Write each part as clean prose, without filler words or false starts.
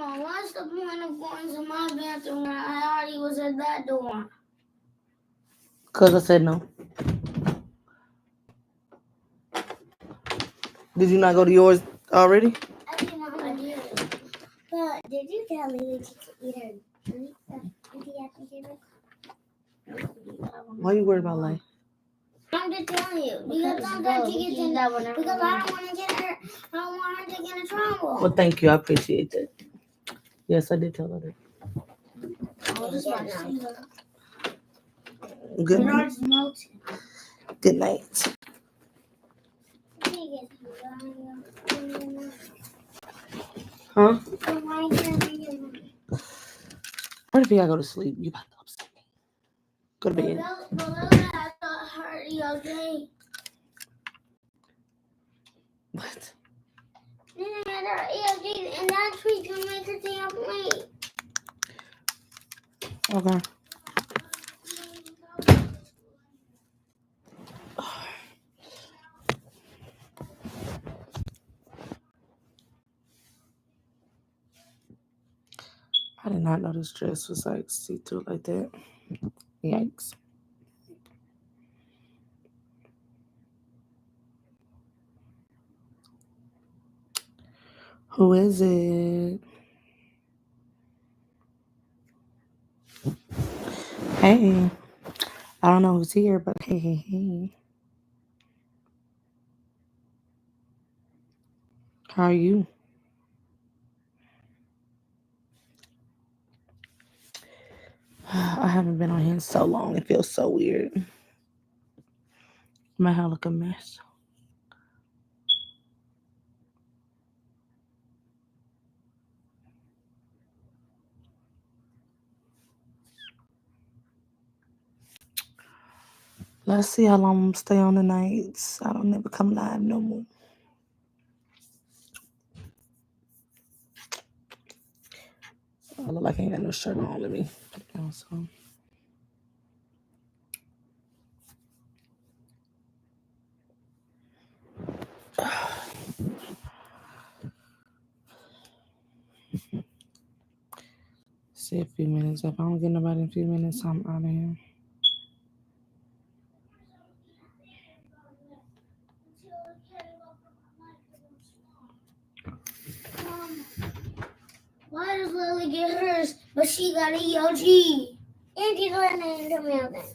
Mama, what's the point of going to my bathroom when I already was at that door? Because I said no. Did you not go to yours already? I did not. I did. But did you tell me that you could eat her empty apple table? Why you worried about life? I'm just telling you because sometimes she gets in that one because I don't want to get her. I don't want her to get in trouble. Well, thank you. I appreciate that. Yes, I did tell her that. Oh, this one. Good night. Good night. Huh? What if I go to sleep? You about to upset me. Go to bed. What? And that tree can make her stay up late. Okay. I did not know this dress was like see-through like that. Yikes. Who is it? Hey. I don't know who's here, but hey. How are you? I haven't been on here in so long. It feels so weird. My hair look a mess. Let's see how long I'm gonna stay on the nights. I don't never come live no more. I look like I ain't got no shirt on. Let me put it down some. See a few minutes. If I don't get nobody in a few minutes, I'm out of here. Why does Lily get hers, but she got a EOG? And she's letting it into the mail then.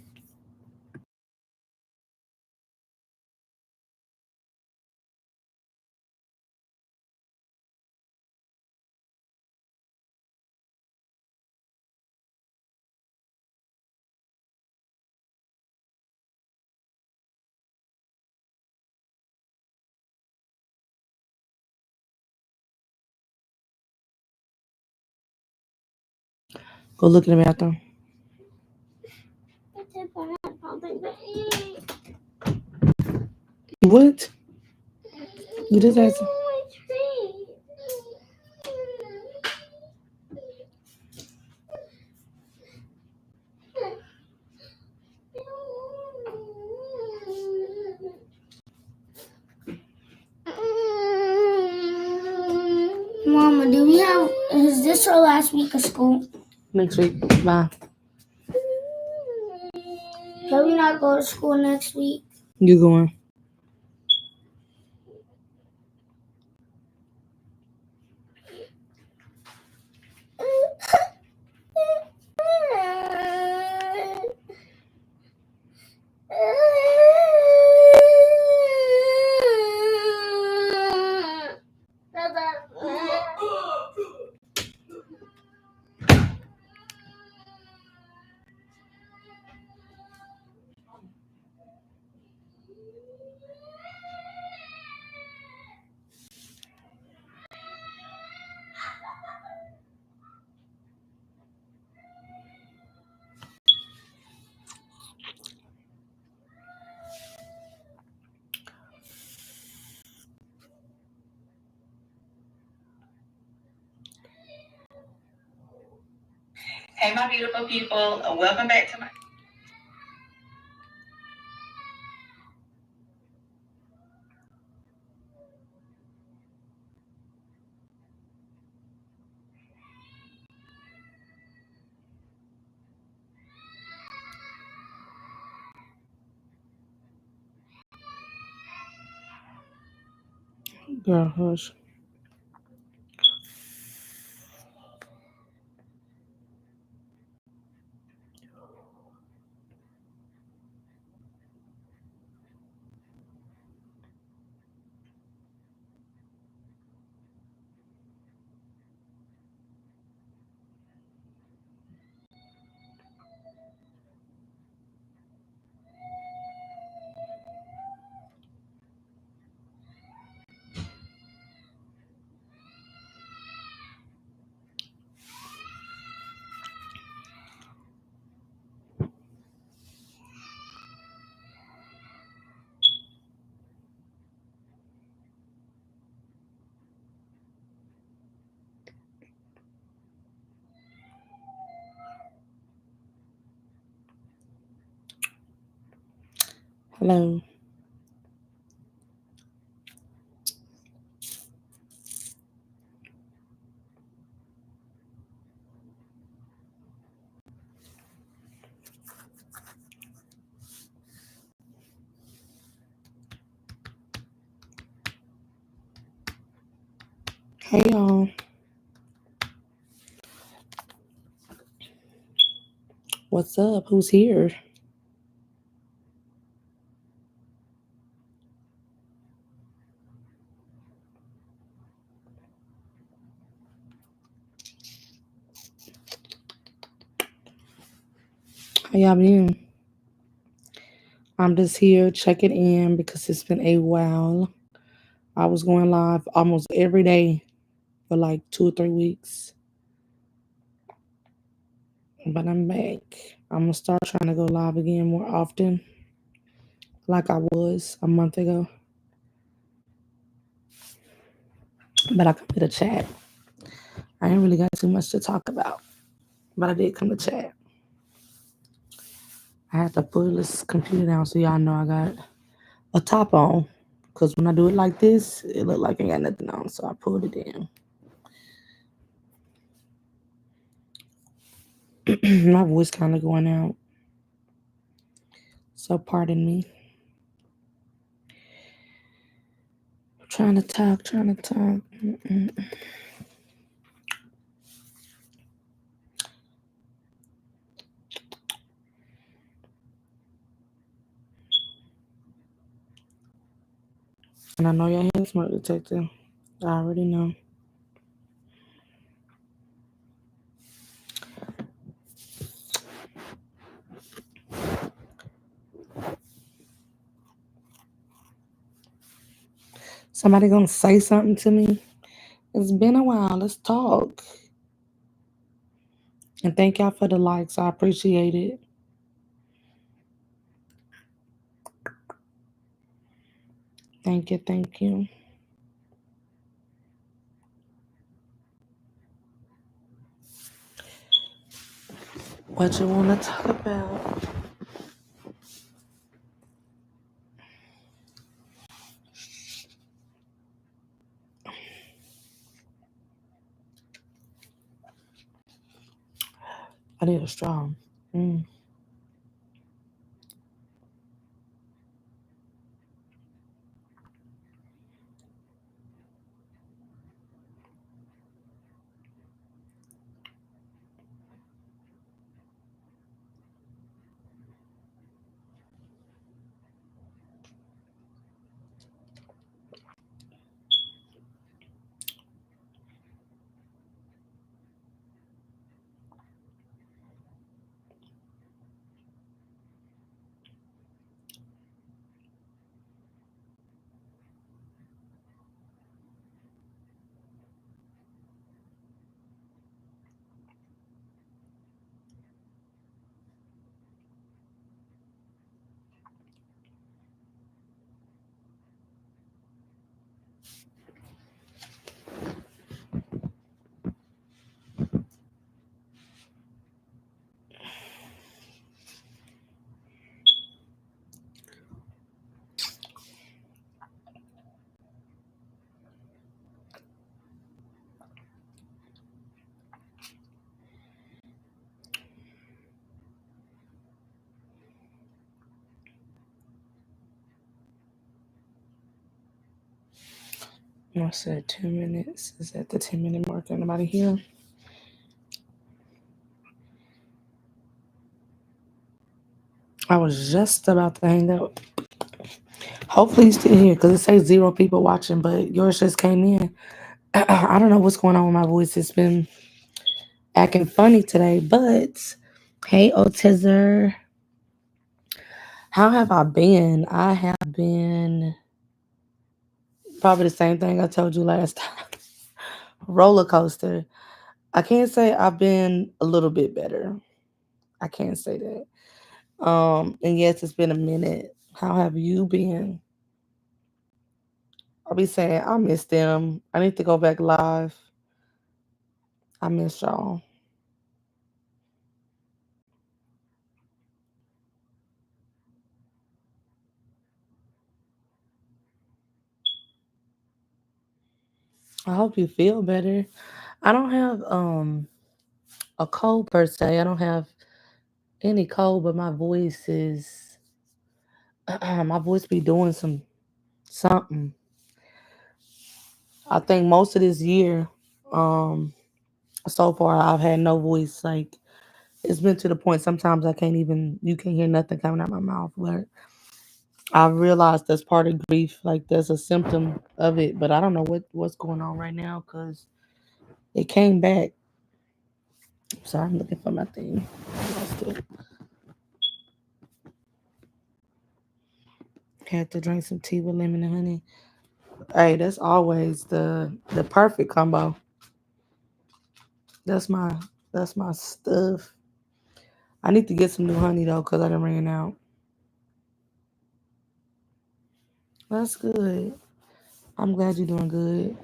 Go look in the bathroom. What? You just asked. Mama, is this our last week of school? Next week. Bye. Can we not go to school next week? You going? Hey, my beautiful people. Welcome back to my... Girl, hush. Hello. Hey, y'all. What's up? Who's here? How y'all been? I'm just here checking in because it's been a while. I was going live almost every day for like 2 or 3 weeks, but I'm back. I'm gonna start trying to go live again more often, like I was a month ago. But I come to the chat. I ain't really got too much to talk about, but I did come to chat. I had to pull this computer down so y'all know I got a top on. Because when I do it like this, it look like I ain't got nothing on. So I pulled it down. My voice kind of going out. So pardon me. Trying to talk. Mm-mm. And I know your head smoke detector. I already know. Somebody gonna say something to me? It's been a while. Let's talk. And thank y'all for the likes. I appreciate it. Thank you. Thank you. What you want to talk about? I need a straw. Mm. I said 10 minutes. Is at the 10-minute mark. Anybody here? I was just about to hang up. Hopefully you still here because it says 0 people watching, but yours just came in. I don't know what's going on with my voice. It's been acting funny today, but hey, Otizer, how have I been? I have been probably the same thing I told you last time. Roller coaster. I can't say I've been a little bit better. I can't say that. And yes, it's been a minute. How have you been? I'll be saying I miss them. I need to go back live. I miss y'all. I hope you feel better. I don't have a cold per se. I don't have any cold, but my voice is my voice be doing something. I think most of this year, um, so far I've had no voice. Like it's been to the point sometimes I can't even you can't hear nothing coming out my mouth. But I realized that's part of grief. Like there's a symptom of it, but I don't know what's going on right now because it came back. Sorry, I'm looking for my thing. I lost it. Had to drink some tea with lemon and honey. Hey, that's always the perfect combo. That's my that's my stuff. I need to get some new honey though, cause I done ran out. That's good. I'm glad you're doing good.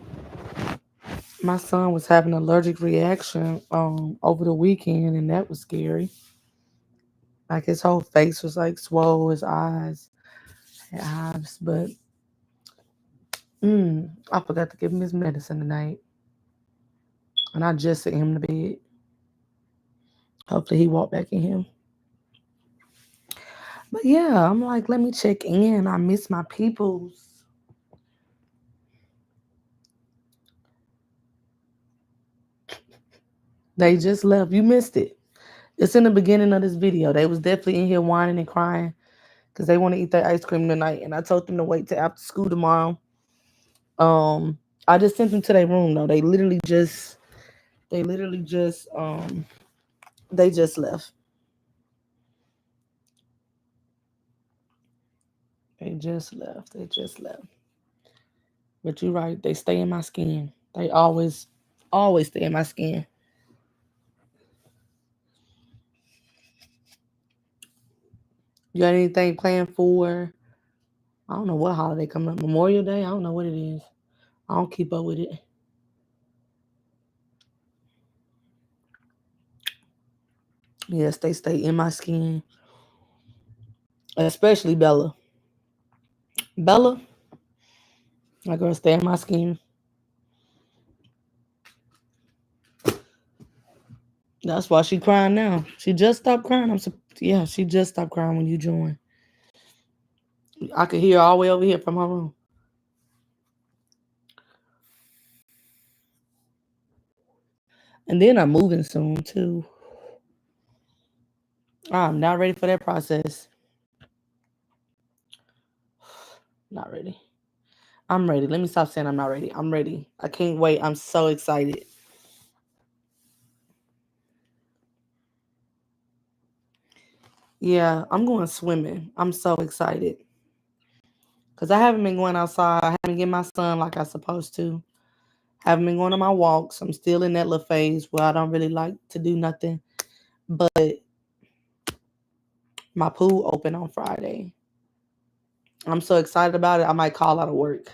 My son was having an allergic reaction over the weekend, and that was scary. Like his whole face was like swole, his eyes had hives. But I forgot to give him his medicine tonight, and I just sent him to bed. Hopefully, he walked back in here. But yeah, I'm like, let me check in. I miss my peoples. They just left. You missed it. It's in the beginning of this video. They was definitely in here whining and crying because they want to eat their ice cream tonight. And I told them to wait till after school tomorrow. Um, I just sent them to their room though. They literally just they just left. They just left. They just left. But you're right. They stay in my skin. They always stay in my skin. You got anything planned for? I don't know what holiday coming up. Memorial Day. I don't know what it is. I don't keep up with it. Yes, they stay in my skin. Especially Bella. Bella, my girl, stay in my skin. That's why she crying now. She just stopped crying. Yeah, she just stopped crying when you joined. I could hear all the way over here from her room. And then I'm moving soon too. I'm not ready for that process. Not ready. I'm ready. Let me stop saying I'm not ready. I'm ready. I can't wait. I'm so excited. Yeah, I'm going swimming. I'm so excited. Because I haven't been going outside. I haven't get my sun like I supposed to. Haven't been going on my walks. I'm still in that little phase where I don't really like to do nothing. But my pool open on Friday. I'm so excited about it. I might call out of work.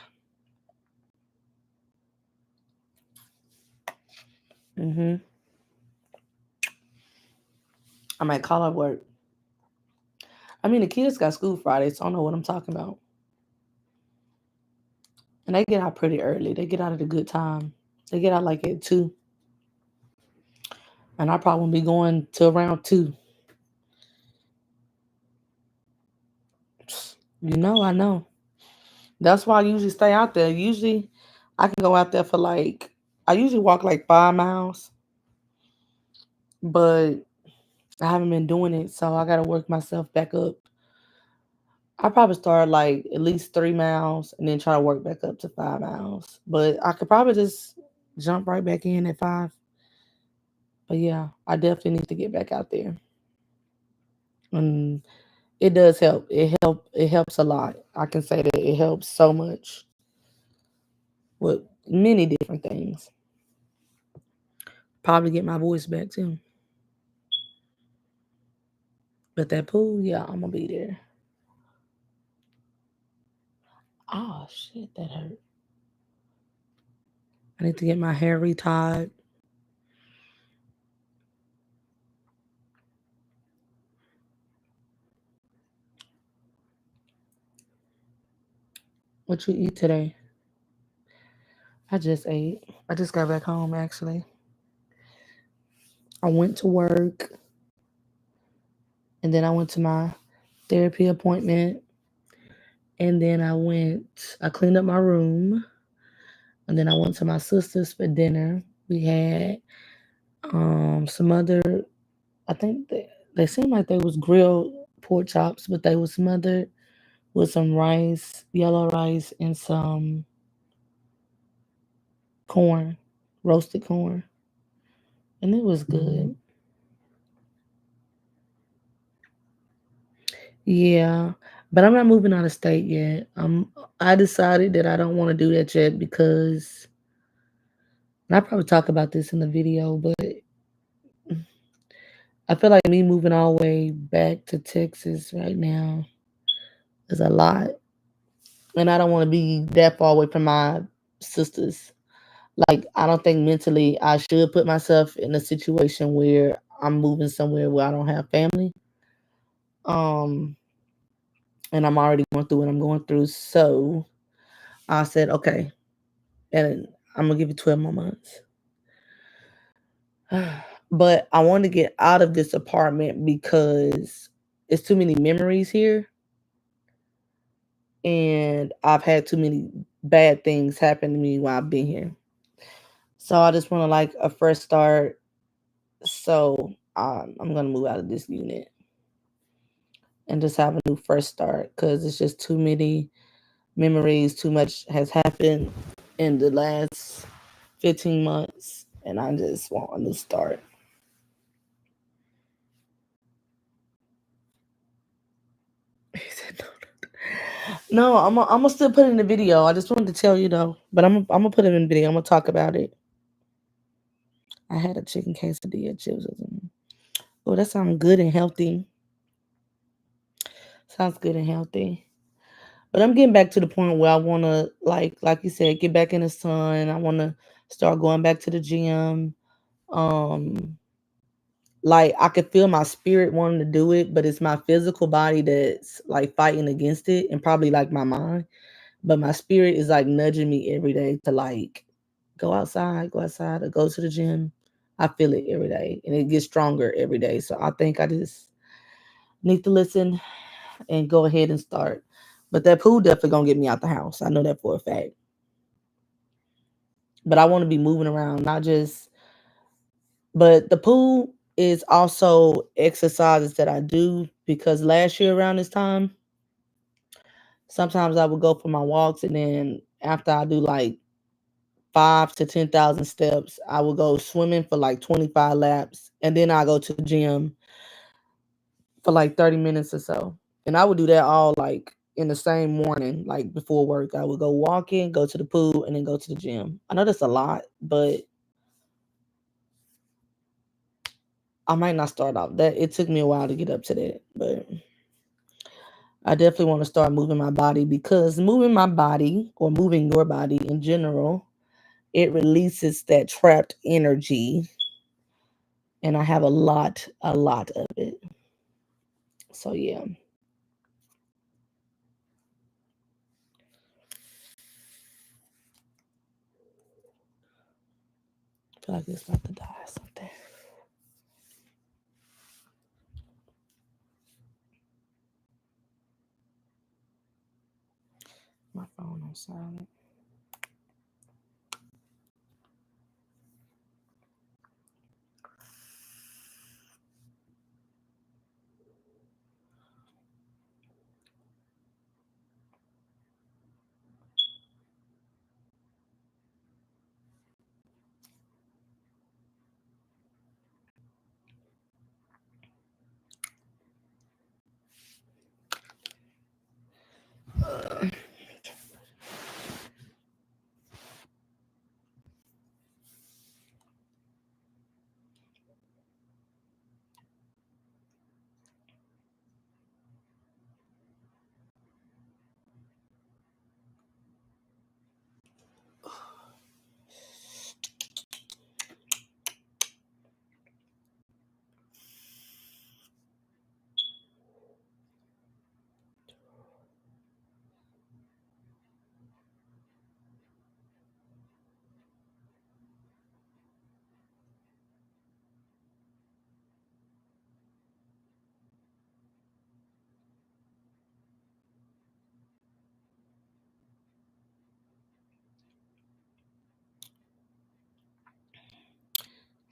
hmm I might call out work. I mean, the kids got school Friday, so I don't know what I'm talking about. And they get out pretty early. They get out at a good time. They get out like at 2. And I probably won't be going to around 2. I know. That's why I usually stay out there. Usually I can go out there for like, I usually walk like 5 miles, but I haven't been doing it, so I gotta work myself back up. I probably start like at least 3 miles and then try to work back up to 5 miles. But I could probably just jump right back in at 5. But yeah, I definitely need to get back out there. And it does help. It helps a lot. I can say that it helps so much with many different things. Probably get my voice back too. But that pool, yeah, I'm gonna be there. Oh shit, that hurt. I need to get my hair retied. What you eat today? I just ate. I just got back home actually. I went to work and then I went to my therapy appointment and then I cleaned up my room and then I went to my sister's for dinner. We had some other, I think they seemed like they was grilled pork chops, but they was smothered with some rice, yellow rice, and some corn, roasted corn, and it was good. Yeah, but I'm not moving out of state yet. I decided that I don't want to do that yet because, and I probably talk about this in the video, but I feel like me moving all the way back to Texas right now is a lot, and I don't want to be that far away from my sisters. Like, I don't think mentally I should put myself in a situation where I'm moving somewhere where I don't have family. Um, and I'm already going through what I'm going through. So I said, okay, and I'm gonna give it 12 more months. But I want to get out of this apartment because it's too many memories here, and I've had too many bad things happen to me while I've been here. So I just want to like a fresh start. So I'm gonna move out of this unit and just have a new fresh start because it's just too many memories. Too much has happened in the last 15 months, and I just want a new start. He said, no, I'm gonna still put it in the video. I just wanted to tell you though, but I'm gonna put it in the video. I'm gonna talk about it. I had a chicken quesadilla chips. Oh, that sounds good and healthy. Sounds good and healthy. But I'm getting back to the point where I wanna like you said, get back in the sun. I wanna start going back to the gym. Um, like I could feel my spirit wanting to do it, but it's my physical body that's like fighting against it, and probably like my mind. But my spirit is like nudging me every day to like go outside, or go to the gym. I feel it every day, and it gets stronger every day. So I think I just need to listen and go ahead and start. But that pool definitely gonna get me out the house. I know that for a fact. But I want to be moving around, not just. But the pool is also exercises that I do because last year around this time, sometimes I would go for my walks, and then after I do like 5 to 10,000 steps, I would go swimming for like 25 laps, and then I go to the gym for like 30 minutes or so. And I would do that all like in the same morning, like before work. I would go walking, go to the pool, and then go to the gym. I know that's a lot, but I might not start off that. It took me a while to get up to that, but I definitely want to start moving my body because moving my body or moving your body in general, it releases that trapped energy, and I have a lot of it. So yeah, I feel like it's about to die or something. My phone on silent.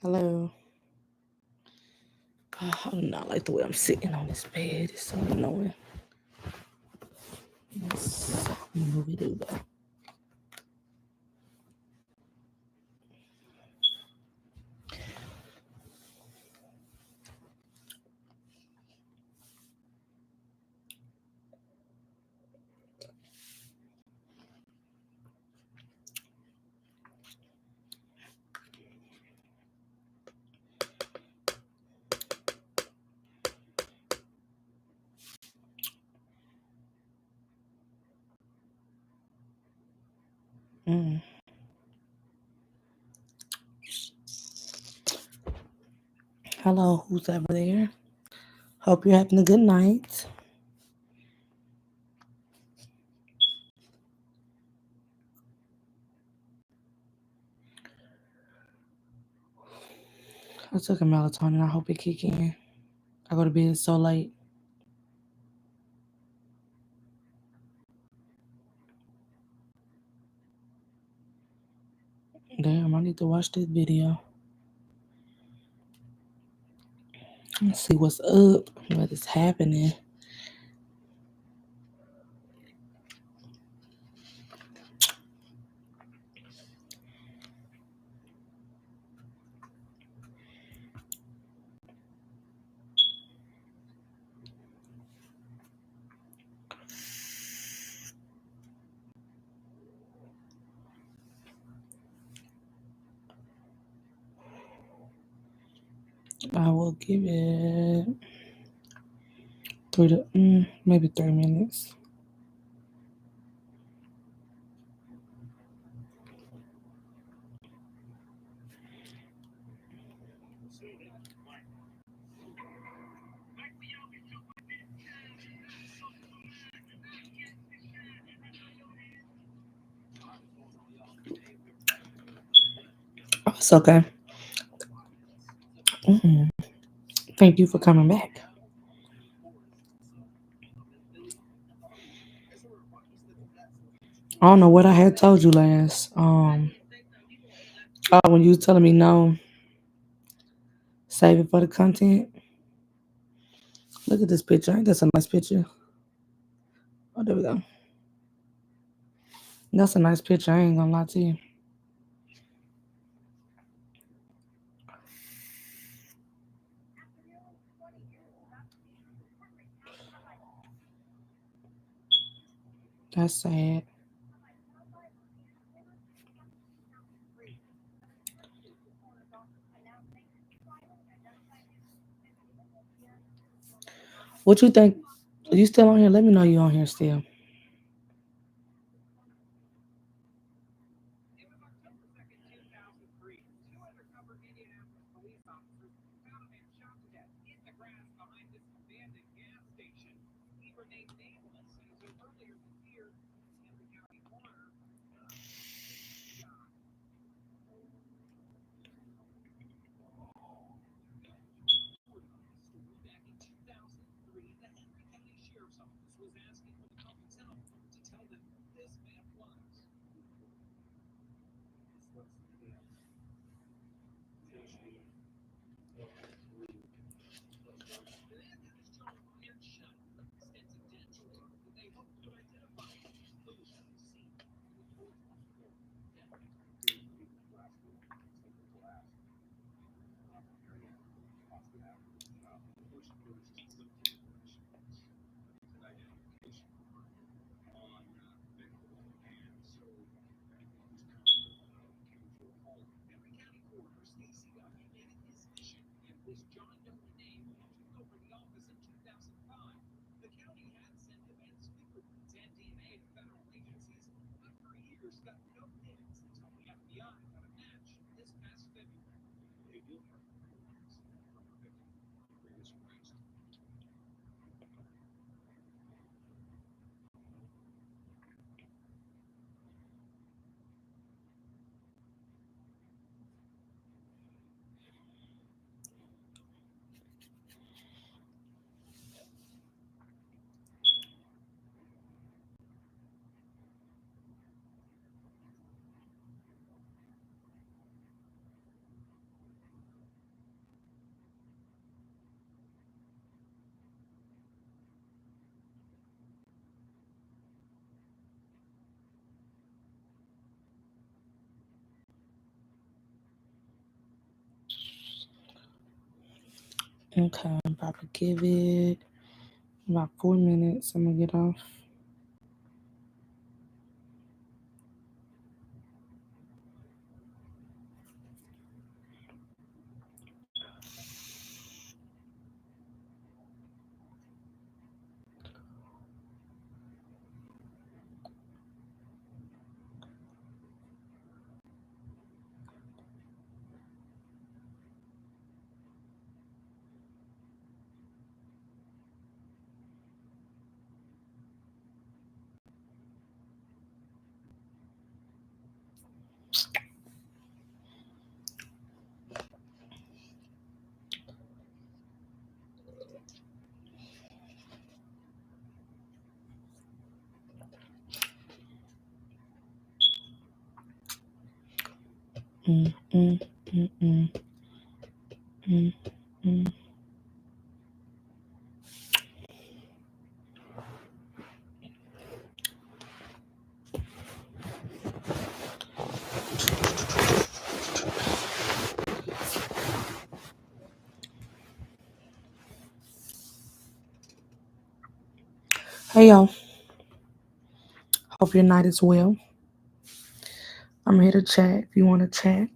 Hello. Oh, I do not like the way I'm sitting on this bed. It's so annoying. Let's move it over. Mm. Hello, who's over there? Hope you're having a good night. I took a melatonin. I hope it kick in. I go to bed so late. Damn, I need to watch this video. Let's see what's up, what is happening. I will give it maybe 3 minutes. It's okay. Mm. Thank you for coming back. I don't know what I had told you last. Oh, when you was telling me no, save it for the content. Look at this picture. Ain't that a nice picture? Oh, there we go. That's a nice picture. I ain't gonna lie to you. That's sad. What you think? Are you still on here? Let me know you on here still. Okay, I'm about to give it about 4 minutes. I'm gonna get off. Mm, mm, mm, mm, mm, mm. Hey y'all, hope your night is well. I'm here to chat if you want to chat.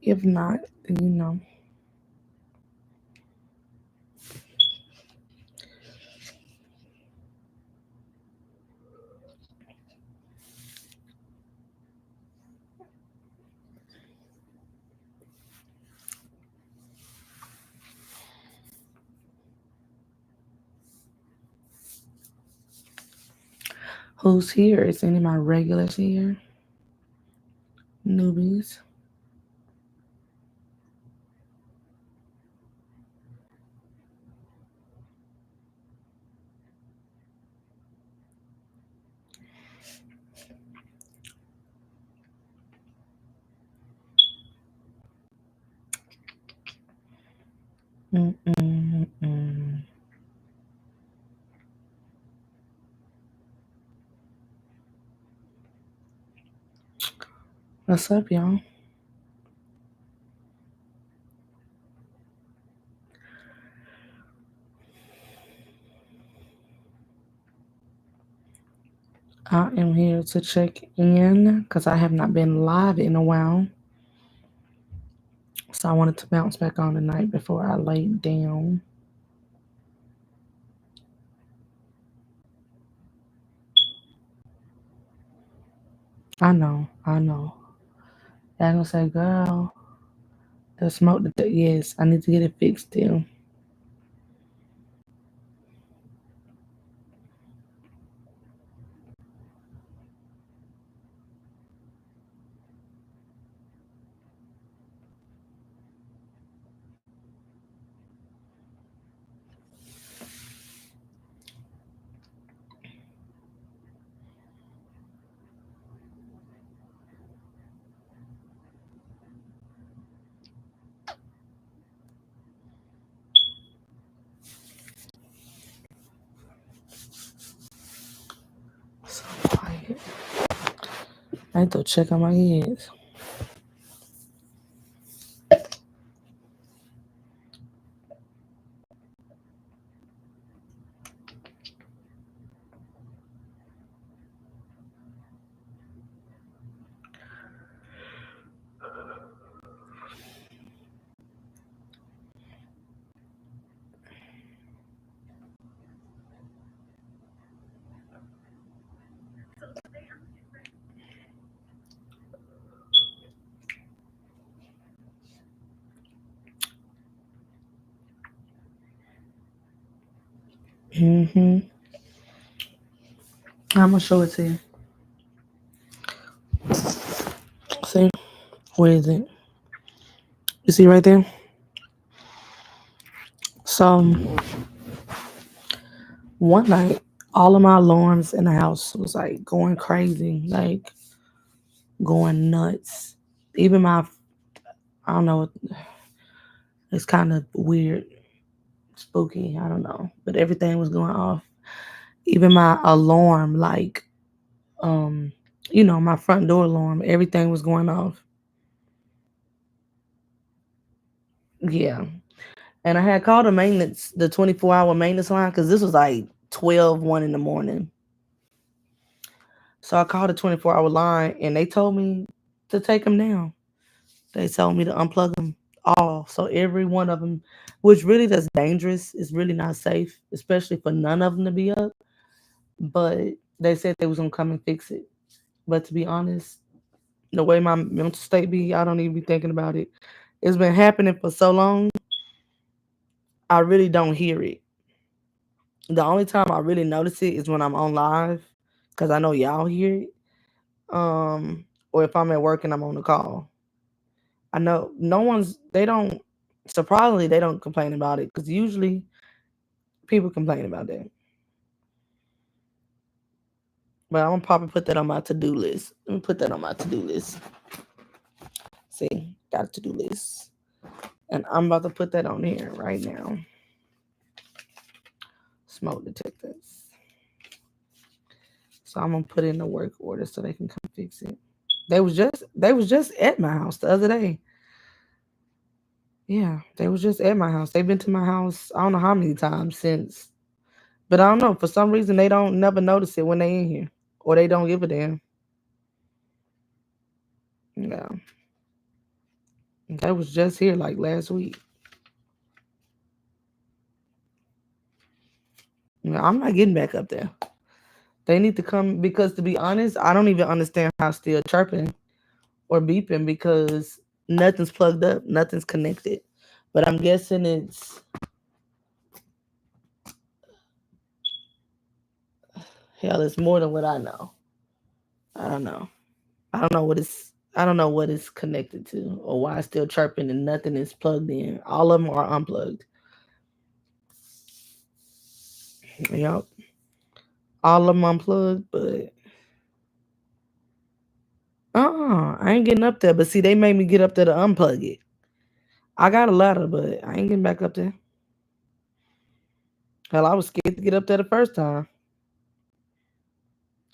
If not, then. Who's here? Is any of my regulars here? Newbies? Mm-mm-mm. What's up, y'all? I am here to check in because I have not been live in a while. So I wanted to bounce back on tonight before I laid down. I know, I know. I'm gonna say, girl, the smoke. Yes, I need to get it fixed still. So quiet. I need to check on my kids. Mm-hmm. I'm gonna show it to you. See, where is it? You see right there? So one night, all of my alarms in the house was like going crazy, like going nuts. Even I don't know, it's kind of weird, spooky, I don't know, but everything was going off. Even my alarm, like, um, my front door alarm, everything was going off. Yeah. And I had called the 24-hour maintenance line because this was like 1 in the morning. So I called the 24-hour line and they told me to take them down. They told me to unplug them all. So every one of them, which really that's dangerous. It's really not safe, especially for none of them to be up. But they said they was gonna come and fix it. But to be honest, the way my mental state be, I don't even be thinking about it. It's been happening for so long, I really don't hear it. The only time I really notice it is when I'm on live, because I know y'all hear it. Or if I'm at work and I'm on the call. I know no one's. They don't. Surprisingly, they don't complain about it because usually people complain about that. But I'm gonna probably put that on my to do list. Let me put that on my to do list. See, got a to do list, and I'm about to put that on here right now. Smoke detectors. So I'm gonna put in the work order so they can come fix it. They was just at my house the other day. Yeah, they was just at my house. They've been to my house I don't know how many times since. But I don't know. For some reason they don't never notice it when they in here. Or they don't give a damn. Yeah. That was just here like last week. Yeah, I'm not getting back up there. They need to come because to be honest, I don't even understand how it's still chirping or beeping because nothing's plugged up, nothing's connected. But I'm guessing it's hell, it's more than what I know. I don't know. I don't know what it's connected to or why it's still chirping and nothing is plugged in. All of them are unplugged. Yep. All of them unplugged, but I ain't getting up there. But see, they made me get up there to unplug it. I got a ladder, but I ain't getting back up there. Hell, I was scared to get up there the first time.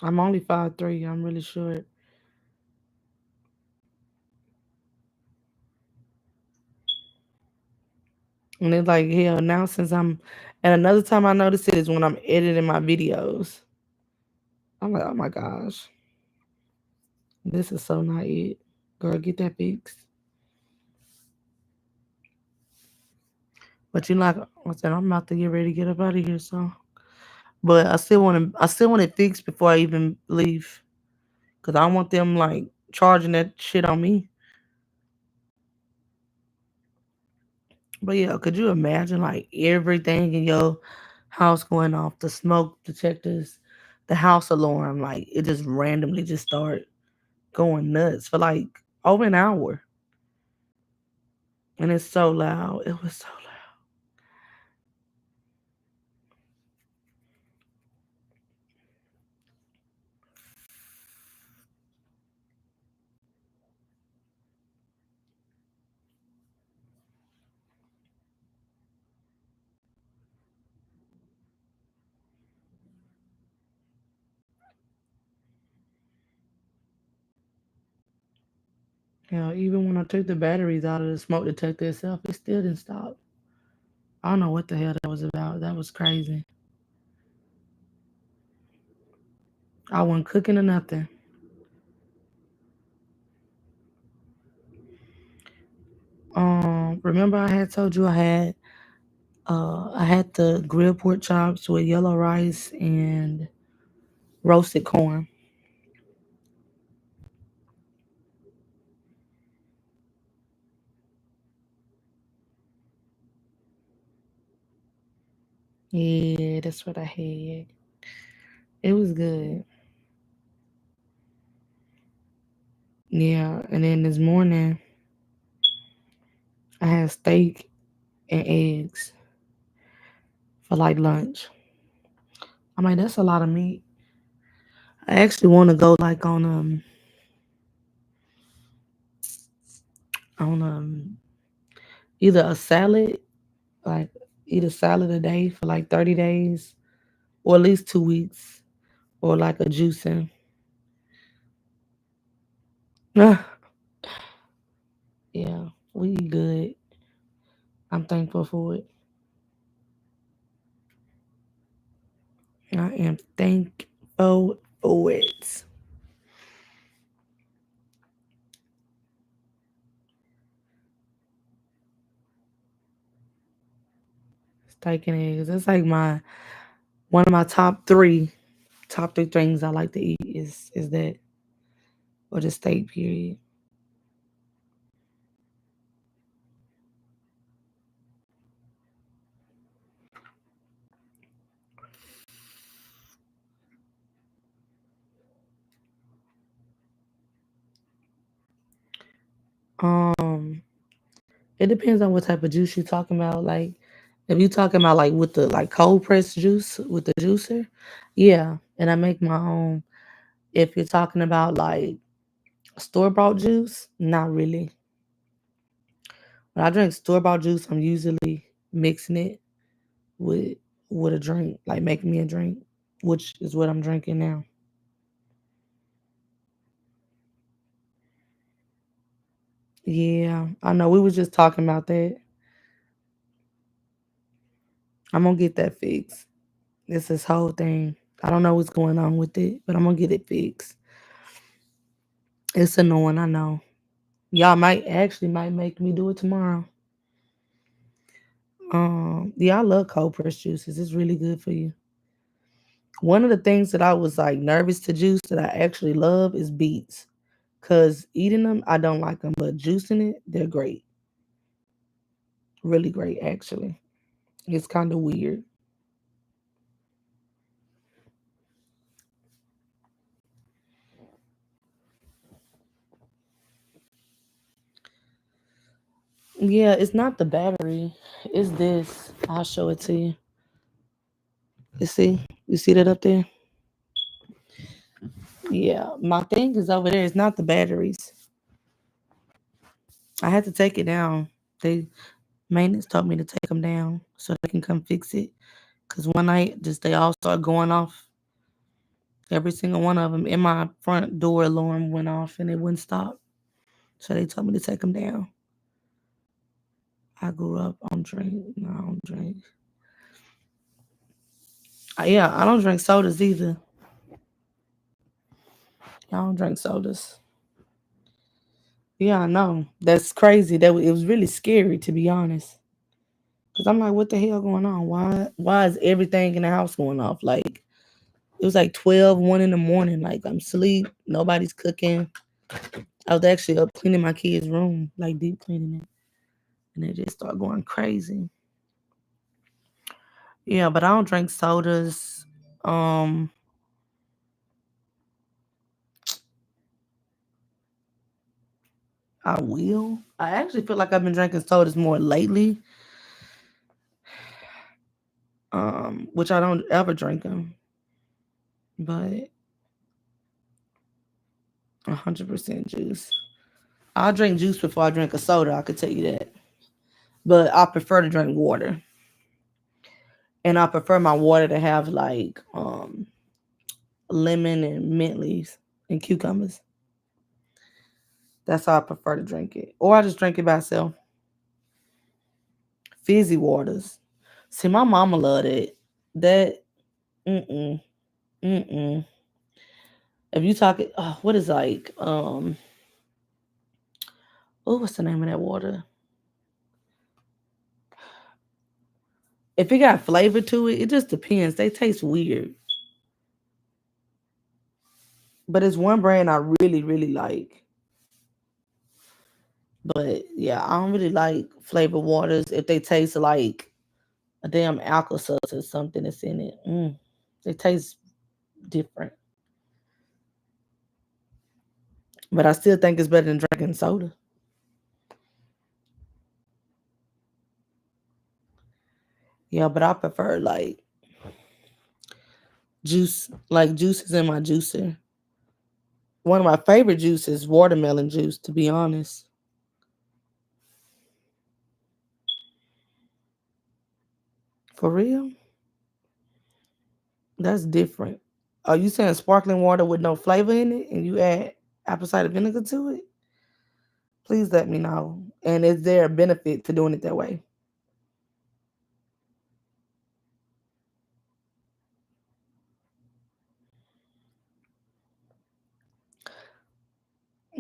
I'm only 5'3". I'm really short. And it's like, hell, now since I'm. And another time I noticed it is when I'm editing my videos. I'm like, oh my gosh. This is so not it. Girl, get that fixed. But you like I said, I'm about to get ready to get up out of here, so but I still want it fixed before I even leave. Cause I don't want them like charging that shit on me. But yeah, could you imagine like everything in your house going off, the smoke detectors, the house alarm, like it just randomly just start going nuts for like over an hour. And it's so loud. It was so loud. You know, even when I took the batteries out of the smoke detector itself, it still didn't stop. I don't know what the hell that was about. That was crazy. I wasn't cooking or nothing. Remember I had told you I had the grilled pork chops with yellow rice and roasted corn. Yeah, that's what I had. It was good. Yeah, and then this morning I had steak and eggs for like lunch. I'm like, that's a lot of meat. I actually want to go like on either a salad, like eat a salad a day for like 30 days or at least 2 weeks, or like a juicing. Yeah, we eat good. I'm thankful for it. I am thankful for it. Steak and eggs. That's like my one of my top three things I like to eat is that or the steak period. Um, it depends on what type of juice you're talking about. Like if you talking about like with the like cold pressed juice with the juicer, yeah. And I make my own. If you're talking about like store bought juice, not really. When I drink store bought juice, I'm usually mixing it with with a drink, like making me a drink, which is what I'm drinking now. Yeah, I know. We was just talking about that. I'm gonna get that fixed. It's this whole thing. I don't know what's going on with it, but I'm gonna get it fixed. It's annoying, I know. Y'all might make me do it tomorrow. Yeah, I love cold pressed juices. It's really good for you. One of the things that I was like nervous to juice that I actually love is beets. Cause eating them, I don't like them, but juicing it, they're great. Really great, actually. It's kind of weird. Yeah, it's not the battery. It's this. I'll show it to you. You see that up there? Yeah, my thing is over there. It's not the batteries. I had to take it down. They maintenance told me to take them down so they can come fix it. Cause one night, just they all start going off. Every single one of them. In my front door alarm went off and it wouldn't stop. So they told me to take them down. I grew up on drink. No, I don't drink. Yeah, I don't drink sodas either. I don't drink sodas. Yeah, I know. That's crazy. It was really scary to be honest. Cause I'm like, what the hell going on? Why is everything in the house going off? Like it was like 12, 1 in the morning. Like I'm asleep, nobody's cooking. I was actually up cleaning my kid's room, like deep cleaning it. And it just started going crazy. Yeah, but I don't drink sodas. Um, I will. I actually feel like I've been drinking sodas more lately. Which I don't ever drink them. But 100% juice. I'll drink juice before I drink a soda, I could tell you that. But I prefer to drink water. And I prefer my water to have like lemon and mint leaves and cucumbers. That's how I prefer to drink it. Or I just drink it by itself. Fizzy waters. See, my mama loved it. That mm-mm. Mm-mm. If you talk what is like what's the name of that water? If it got flavor to it, it just depends. They taste weird. But it's one brand I really, really like. But yeah, I don't really like flavored waters if they taste like a damn alka or something that's in it. They taste different. But I still think it's better than drinking soda. Yeah, but I prefer like juice, like juices in my juicer. One of my favorite juices, watermelon juice, to be honest. For real? That's different. Are you saying sparkling water with no flavor in it and you add apple cider vinegar to it? Please let me know. And is there a benefit to doing it that way?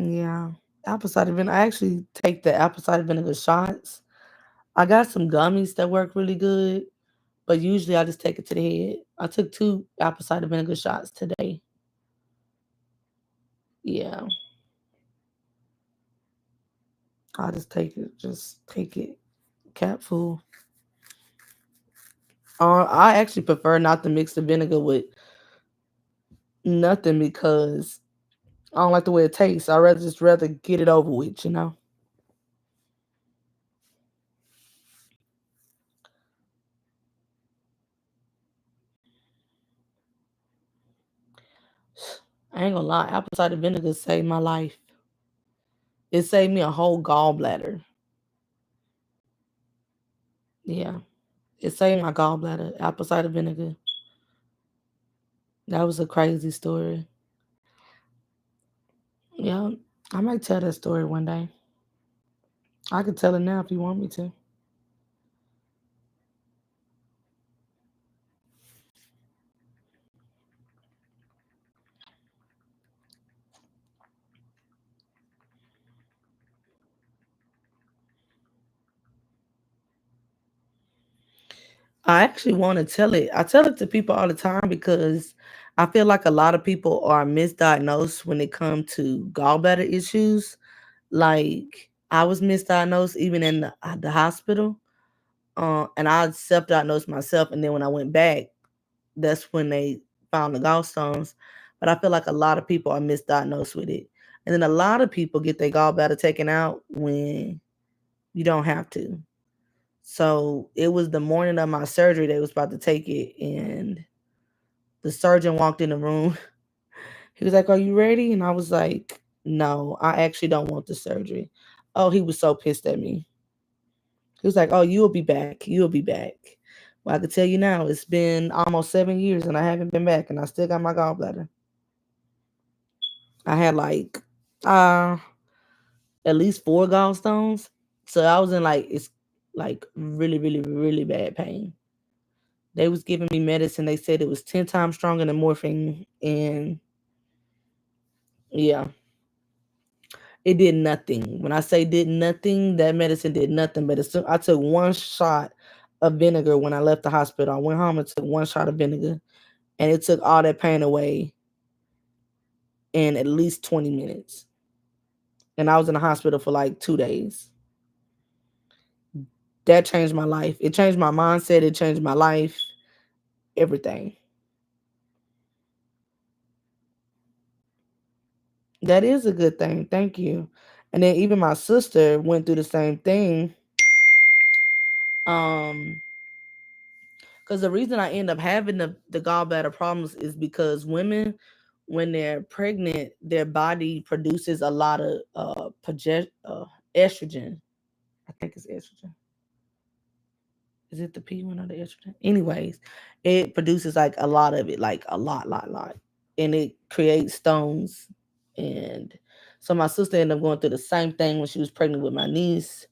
Yeah. Apple cider vinegar. I actually take the apple cider vinegar shots. I got some gummies that work really good, but usually I just take it to the head. I took 2 apple cider vinegar shots today. Yeah. I just take it cap full. I actually prefer not to mix the vinegar with nothing because I don't like the way it tastes. I rather get it over with. I ain't gonna lie, apple cider vinegar saved my life. It saved me a whole gallbladder. Yeah, it saved my gallbladder. Apple cider vinegar. That was a crazy story. Yeah, I might tell that story one day. I could tell it now if you want me to. I actually want to tell it. I tell it to people all the time because I feel like a lot of people are misdiagnosed when it comes to gallbladder issues. Like I was misdiagnosed even in the hospital, and I self-diagnosed myself. And then when I went back, that's when they found the gallstones. But I feel like a lot of people are misdiagnosed with it, and then a lot of people get their gallbladder taken out when you don't have to. So it was the morning of my surgery they was about to take it, and the surgeon walked in the room. He was like, "Are you ready?" And I was like, "No, I actually don't want the surgery." Oh, he was so pissed at me. He was like, "Oh, you'll be back. You'll be back." Well, I can tell you now, it's been almost 7 years and I haven't been back, and I still got my gallbladder. I had like uh at least 4 gallstones, so I was in like it's like really, really, really bad pain. They was giving me medicine. They said it was 10 times stronger than morphine, and yeah, it did nothing. When I say did nothing, that medicine did nothing. But as soon I took 1 shot of vinegar when I left the hospital, I went home and took 1 shot of vinegar, and it took all that pain away in at least 20 minutes. And I was in the hospital for like 2 days. That changed my life. It changed my mindset. It changed my life. Everything. That is a good thing. Thank you. And then even my sister went through the same thing. Um, because the reason I end up having the gallbladder problems is because women, when they're pregnant, their body produces a lot of estrogen. I think it's estrogen. Is it the P one or the estrogen? Anyways, it produces like a lot of it, like a lot, and it creates stones. And so my sister ended up going through the same thing when she was pregnant with my niece.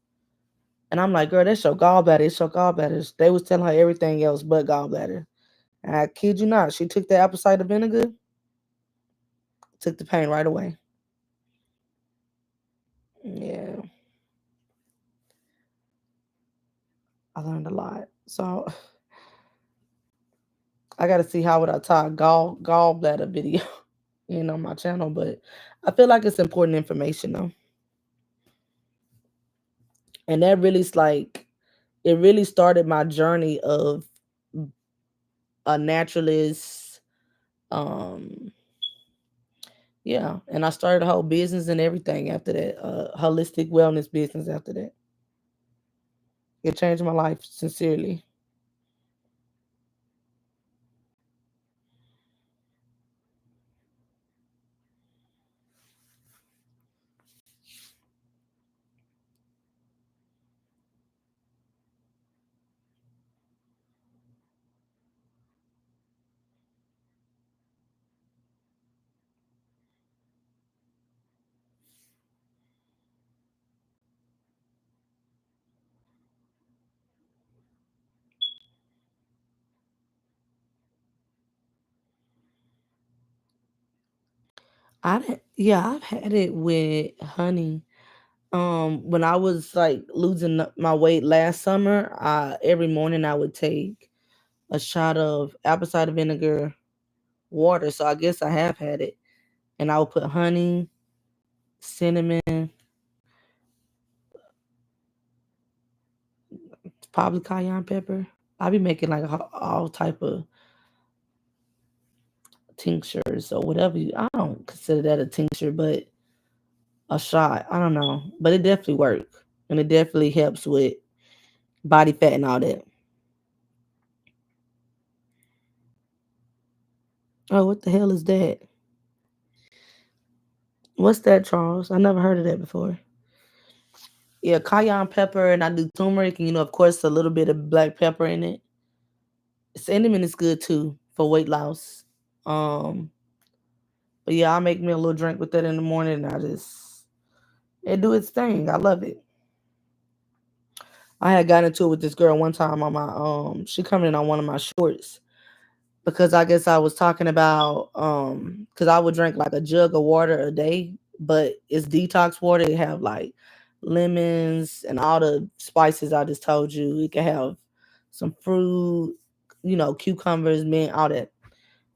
And I'm like, girl, that's your gallbladder. It's your gallbladder. They was telling her everything else but gallbladder. And I kid you not, she took the apple cider vinegar, took the pain right away. Yeah, I learned a lot. So I got to see how would I tie gallbladder video on my channel, but I feel like it's important information though. And that really's like it really started my journey of a naturalist. Um yeah, and I started a whole business and everything after that. Holistic wellness business after that. It changed my life sincerely. I've had it with honey. When I was like losing my weight last summer, every morning I would take a shot of apple cider vinegar water. So I guess I have had it. And I would put honey, cinnamon, probably cayenne pepper. I be making like all type of tinctures or whatever. I don't consider that a tincture, but a shot. I don't know, but it definitely works, and it definitely helps with body fat and all that. Oh, what the hell is that? What's that, Charles? I never heard of that before. Yeah, cayenne pepper, and I do turmeric, and of course, a little bit of black pepper in it. Cinnamon is good too for weight loss. Um, but yeah, I make me a little drink with that in the morning, and it do its thing. I love it. I had gotten into it with this girl one time on my she coming in on one of my shorts because I guess I was talking about because I would drink like a jug of water a day, but it's detox water. It have like lemons and all the spices I just told you. It can have some fruit, cucumbers, mint, all that.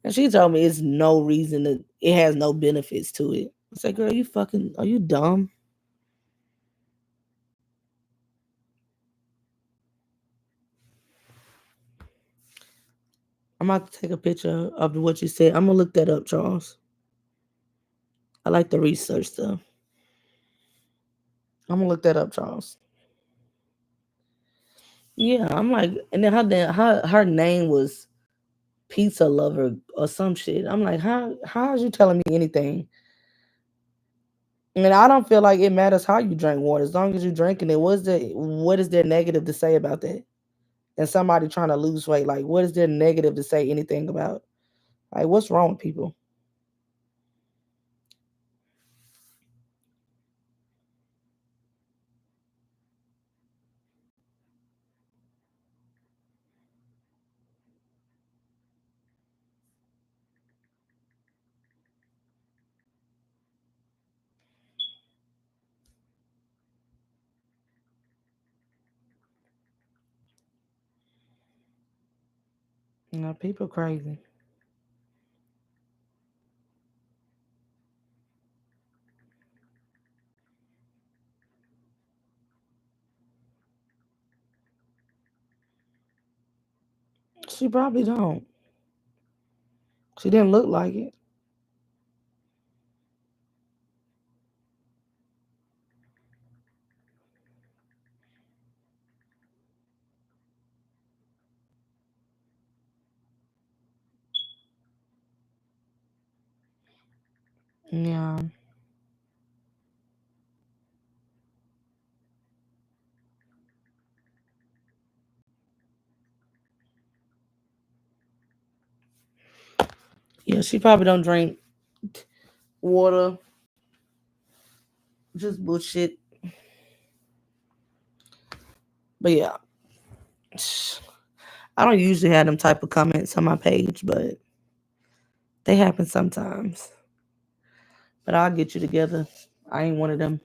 And she told me it's no reason that it has no benefits to it. I said, girl, are you dumb? I'm about to take a picture of what you said. I'm gonna look that up, Charles. I like the research stuff. I'm gonna look that up, Charles. Yeah, I'm like, and then her name was Pizza Lover or some shit. I'm like, how are you telling me anything? And I don't feel like it matters how you drink water as long as you're drinking it. What is there negative to say about that? And somebody trying to lose weight, like, what is there negative to say anything about? Like, what's wrong with people? People crazy. She probably don't. She didn't look like it. Yeah. Yeah, she probably don't drink water. Just bullshit. But yeah. I don't usually have them type of comments on my page, but they happen sometimes. But I'll get you together. I ain't one of them.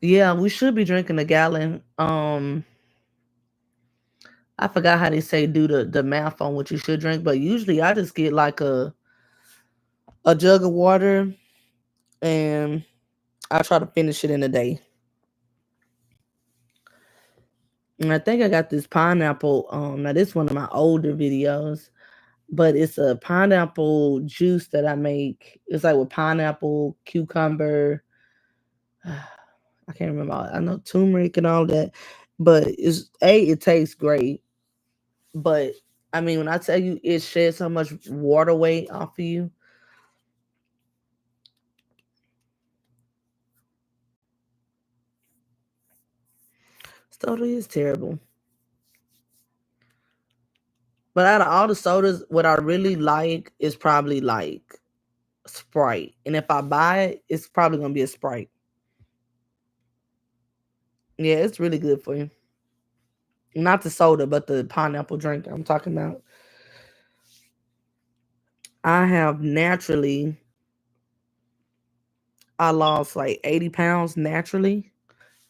Yeah, we should be drinking a gallon. I forgot how they say do the math on what you should drink, but usually I just get like a jug of water and I try to finish it in a day. And I think I got this pineapple. Now this is one of my older videos, but it's a pineapple juice that I make. It's like with pineapple, cucumber. I can't remember. I know turmeric and all that, but it tastes great. But I mean, when I tell you it sheds so much water weight off of you, soda is terrible. But out of all the sodas, what I really like is probably like Sprite. And if I buy it, it's probably gonna be a Sprite. Yeah, it's really good for you. Not the soda, but the pineapple drink I'm talking about. I have naturally, I lost like 80 pounds naturally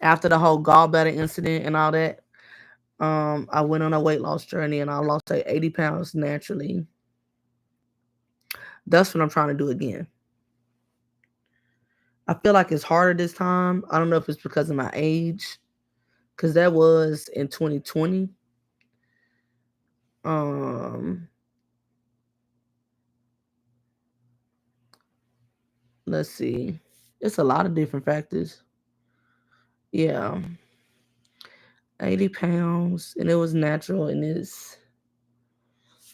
after the whole gallbladder incident and all that. I went on a weight loss journey and I lost like 80 pounds naturally. That's what I'm trying to do again. I feel like it's harder this time. I don't know if it's because of my age, because that was in 2020. Um, let's see. It's a lot of different factors. Yeah, 80 pounds, and it was natural, and it's.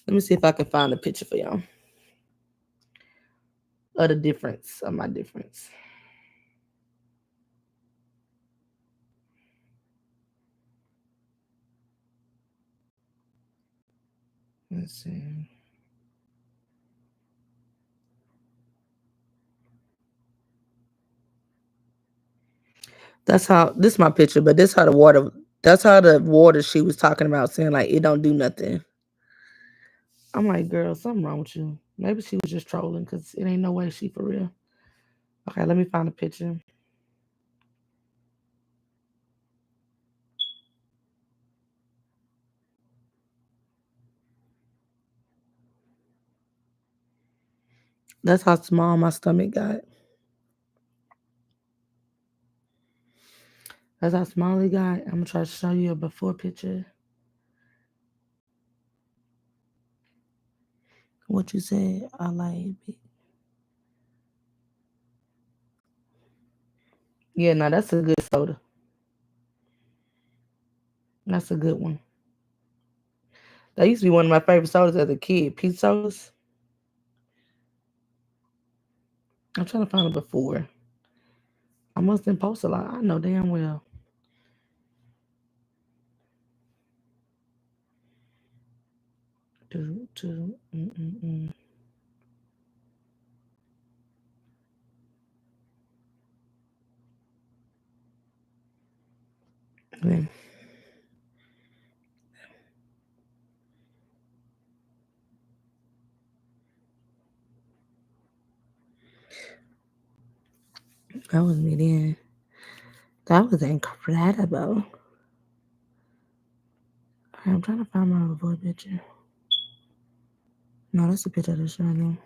Let me see if I can find a picture for y'all of the difference of my difference. Let's see. That's how this is my picture, but this how the water. That's how the water she was talking about, saying like it don't do nothing. I'm like, girl, something wrong with you. Maybe she was just trolling because it ain't no way she for real. Okay, let me find a picture. That's how small my stomach got. That's how small it got. I'm gonna try to show you a before picture. What you said? I like it. Yeah, now that's a good soda. That's a good one. That used to be one of my favorite sodas as a kid. Peach sodas. I'm trying to find it before. I must have post a lot. I know damn well. Mm. Yeah, that was me then. That was incredible. Okay, I'm trying to find my before picture. No, that's a picture of the shining.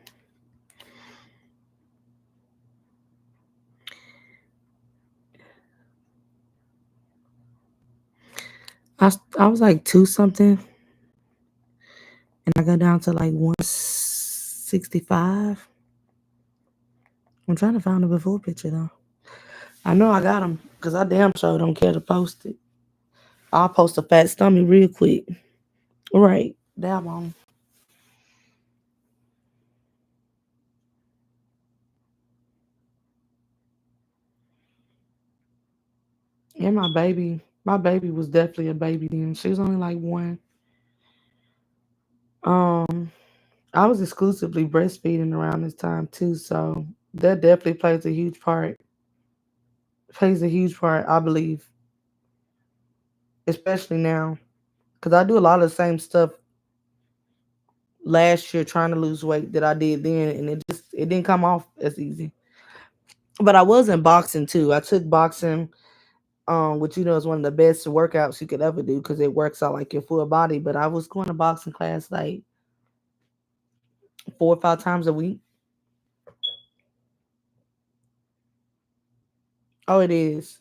I was like two something, and I got down to like 165. I'm trying to find the before picture though. I know I got them because I damn sure don't care to post it. I'll post a fat stomach real quick. Right, damn on. And my baby was definitely a baby then. She was only like one. Um, I was exclusively breastfeeding around this time too, so that definitely plays a huge part. Plays a huge part, I believe, especially now, because I do a lot of the same stuff last year trying to lose weight that I did then, and it didn't come off as easy. But I was in boxing too. I took boxing, which is one of the best workouts you could ever do because it works out like your full body. But I was going to boxing class like 4 or 5 times a week. Oh, it is.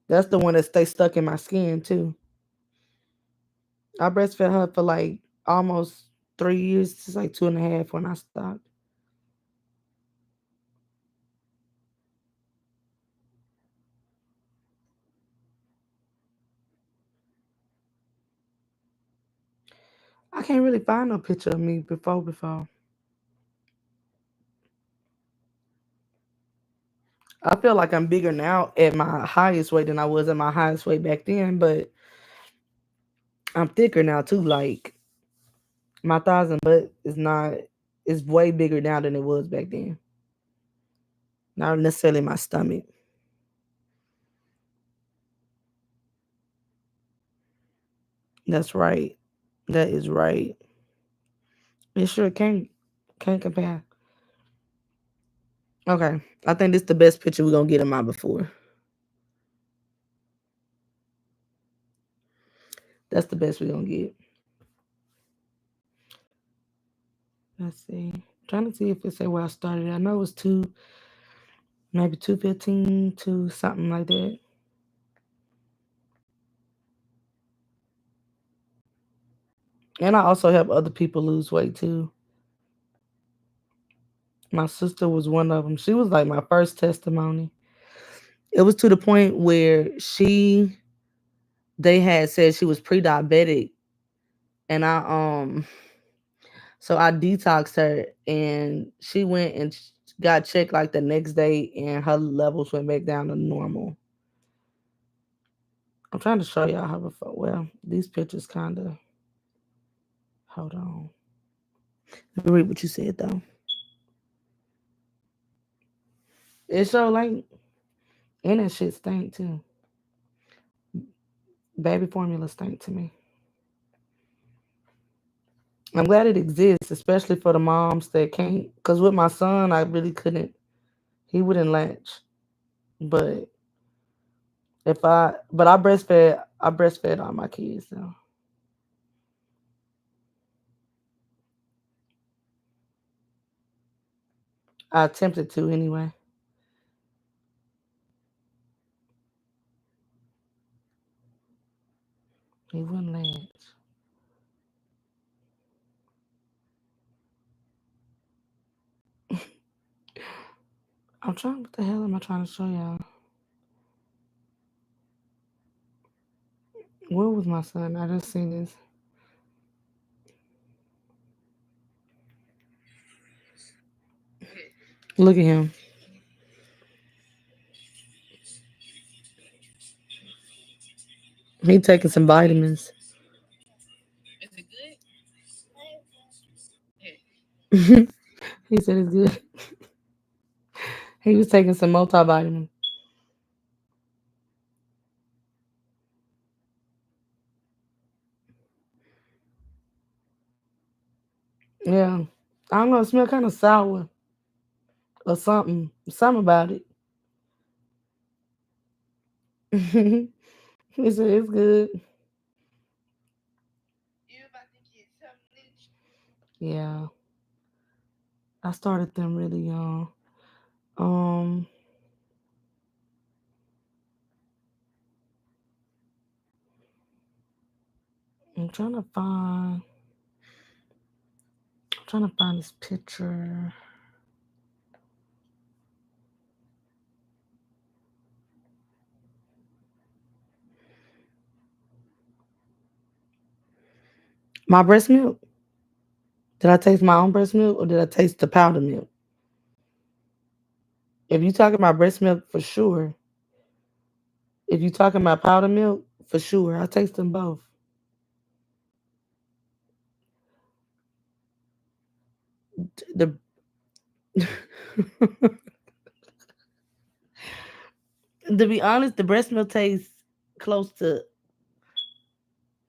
That's the one that stays stuck in my skin too. I breastfed her for like almost 3 years. It's like 2.5 when I stopped. I can't really find no picture of me before. I feel like I'm bigger now at my highest weight than I was at my highest weight back then, but I'm thicker now too. Like my thighs and butt is way bigger now than it was back then. Not necessarily my stomach. That's right. That is right. It sure can't compare. Okay. I think this the best picture we're gonna get of my before. That's the best we're gonna get. Let's see. Trying to see if it say where I started. I know it was maybe 215 to something like that. And I also help other people lose weight too. My sister was one of them. She was like my first testimony. It was to the point where they had said she was pre-diabetic, and I detoxed her, and she went and got checked like the next day, and her levels went back down to normal. I'm trying to show y'all how before. Well, these pictures kind of. Hold on. Let me read what you said though. It show like, and that shit stink too. Baby formula stink to me. I'm glad it exists, especially for the moms that can't. Cause with my son, I really couldn't. He wouldn't latch. But but I breastfed all my kids. So I attempted to anyway. He wouldn't latch. I'm trying. What the hell am I trying to show y'all? Where was my son? I just seen this. Look at him. He taking some vitamins. He said it's good. He was taking some multivitamin. Yeah. I don't know. It smell kind of sour or something. Something about it. He said it's good. Yeah. I started them really young. Um, I'm trying to find. I'm trying to find this picture. My breast milk. Did I taste my own breast milk or did I taste the powder milk? If you talking about breast milk, for sure. If you talking about powder milk, for sure. I taste them both. The To be honest, the breast milk tastes close to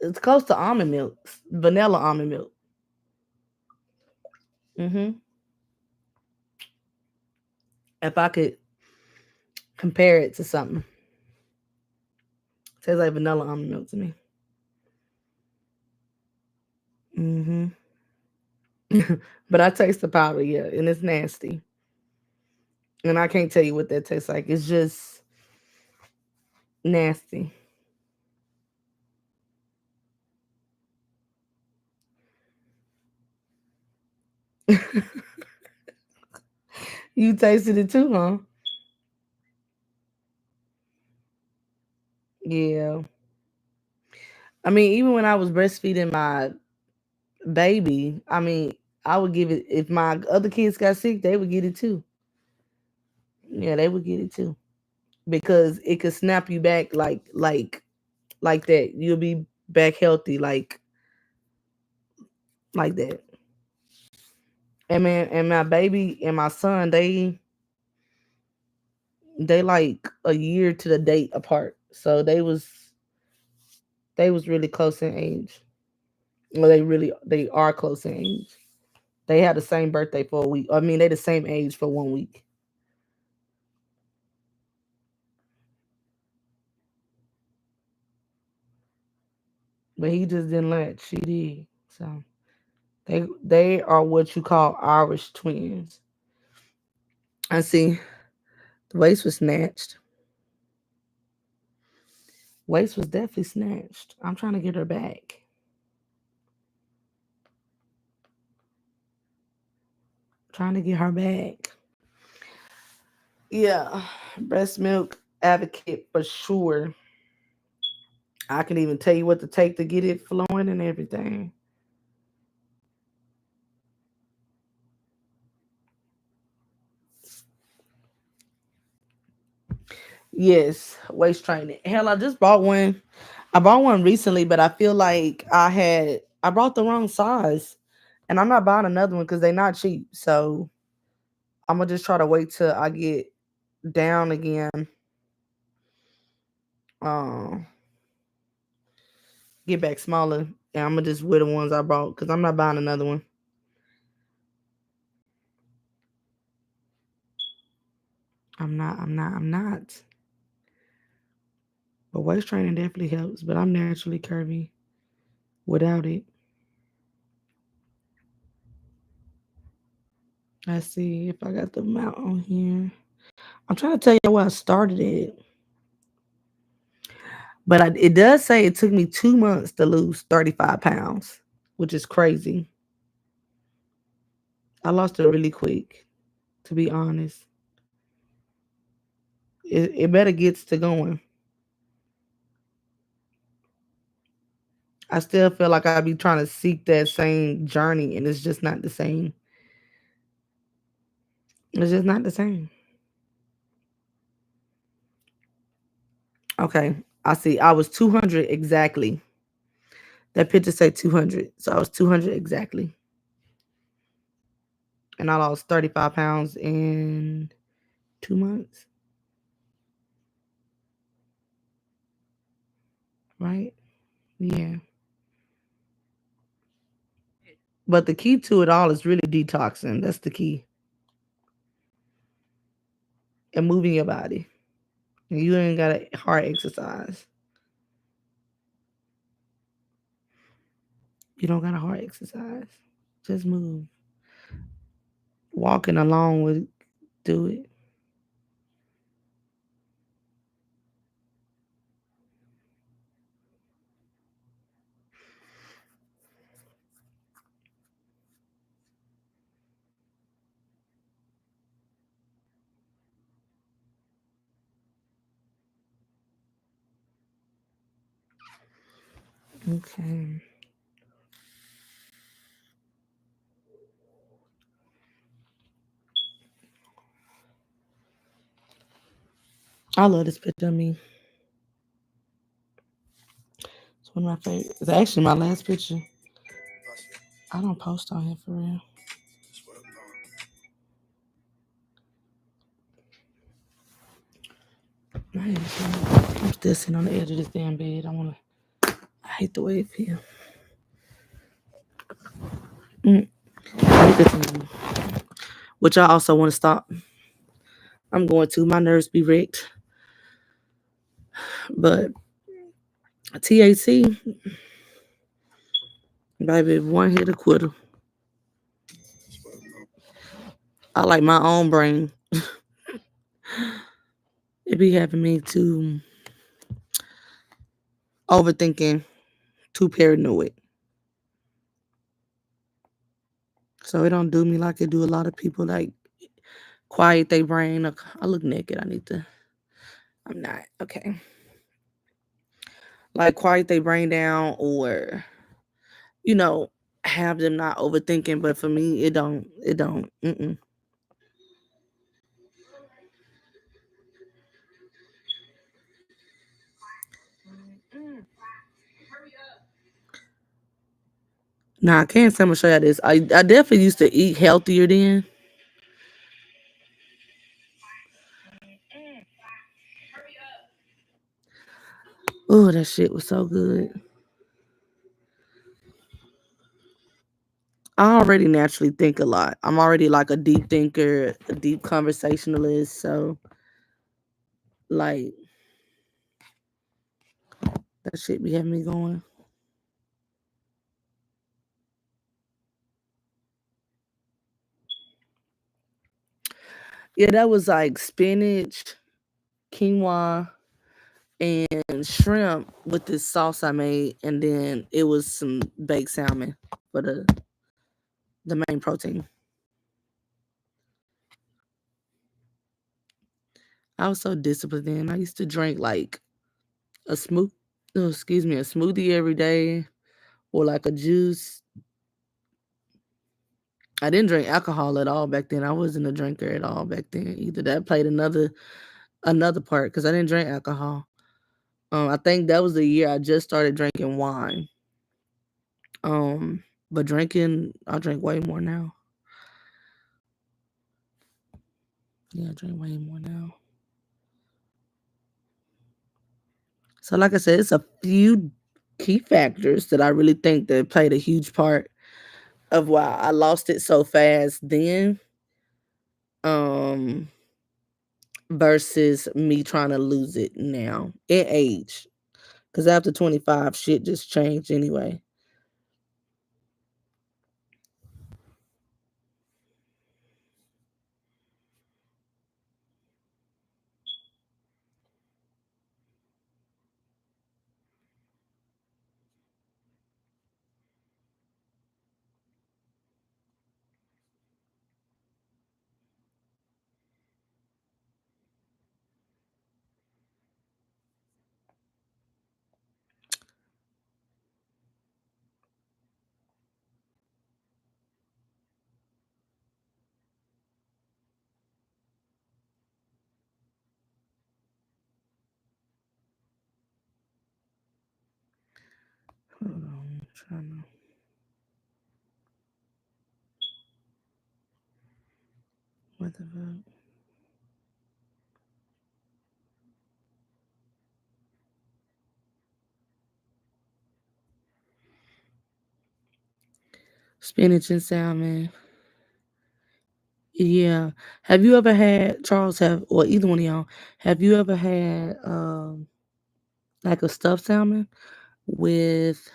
it's close to almond milk, vanilla almond milk. Hmm. If I could compare it to something, tastes like vanilla almond milk to me. Hmm. But I taste the powder, yeah, and it's nasty. And I can't tell you what that tastes like. It's just nasty. You tasted it too, huh? Yeah. I mean, even when I was breastfeeding my baby, I mean, I would give it if my other kids got sick, they would get it too. Yeah, they would get it too. Because it could snap you back like that. You'll be back healthy like that. And man, and my baby and my son, they like a year to the date apart. So they was They was really close in age. Well, they are close in age. They had the same birthday for a week. I mean, they the same age for 1 week. But he just didn't let. She did. So they are what you call Irish twins. I see. The waist was snatched. Waist was definitely snatched. I'm trying to get her back. Trying to get her back. Yeah. Breast milk advocate for sure. I can even tell you what to take to get it flowing and everything. Yes, waist training. Hell, I just bought one. I bought one recently, but I feel like I brought the wrong size, and I'm not buying another one because they're not cheap. So I'm gonna just try to wait till I get down again. Um, get back smaller, and I'm gonna just wear the ones I bought because I'm not buying another one. I'm not. I'm not. I'm not. But waist training definitely helps. But I'm naturally curvy without it. Let's see if I got the amount on here. I'm trying to tell you where I started it. But it does say it took me 2 months to lose 35 pounds, which is crazy. I lost it really quick, to be honest. It better gets to going. I still feel like I be trying to seek that same journey, and it's just not the same. It's just not the same. Okay, I see. I was 200 exactly. That picture said 200, so I was 200 exactly, and I lost 35 pounds in 2 months. Right? Yeah. But the key to it all is really detoxing. That's the key. And moving your body. And you ain't got a hard exercise. You don't got a hard exercise. Just move. Walking along would do it. Okay. I love this picture of me. It's one of my favorites. It's actually my last picture. I don't post on here for real. Man, I'm still sitting on the edge of this damn bed. I hate the way it feels. Mm. Which I also want to stop. I'm going to. My nerves be wrecked. But THC, baby, one hit a quitter. I like my own brain. It be having me too overthinking, too paranoid. So it don't do me like it do a lot of people. Like quiet their brain. Look, I look naked. I need to. I'm not okay. Like quiet their brain down, or you know, have them not overthinking. But for me, it don't. It don't. Mm-mm. Nah, I can't say I'm gonna show you this. I definitely used to eat healthier then. Oh, that shit was so good. I already naturally think a lot. I'm already like a deep thinker, a deep conversationalist. So, like, that shit be having me going. Yeah, that was like spinach, quinoa, and shrimp with this sauce I made, and then it was some baked salmon for the main protein. I was so disciplined then. I used to drink like a smooth, oh, excuse me, a smoothie every day or like a juice. I didn't drink alcohol at all back then. I wasn't a drinker at all back then either. That played another part because I didn't drink alcohol. I think that was the year I just started drinking wine. But drinking, I drink way more now. Yeah, I drink way more now. So, like I said, it's a few key factors that I really think that played a huge part of why I lost it so fast then, um, versus me trying to lose it now in age. Because after 25, shit just changed anyway. Hold on, I'm trying to. What the fuck? Spinach and salmon. Yeah. Have you ever had Charles have or either one of y'all? Have you ever had like a stuffed salmon with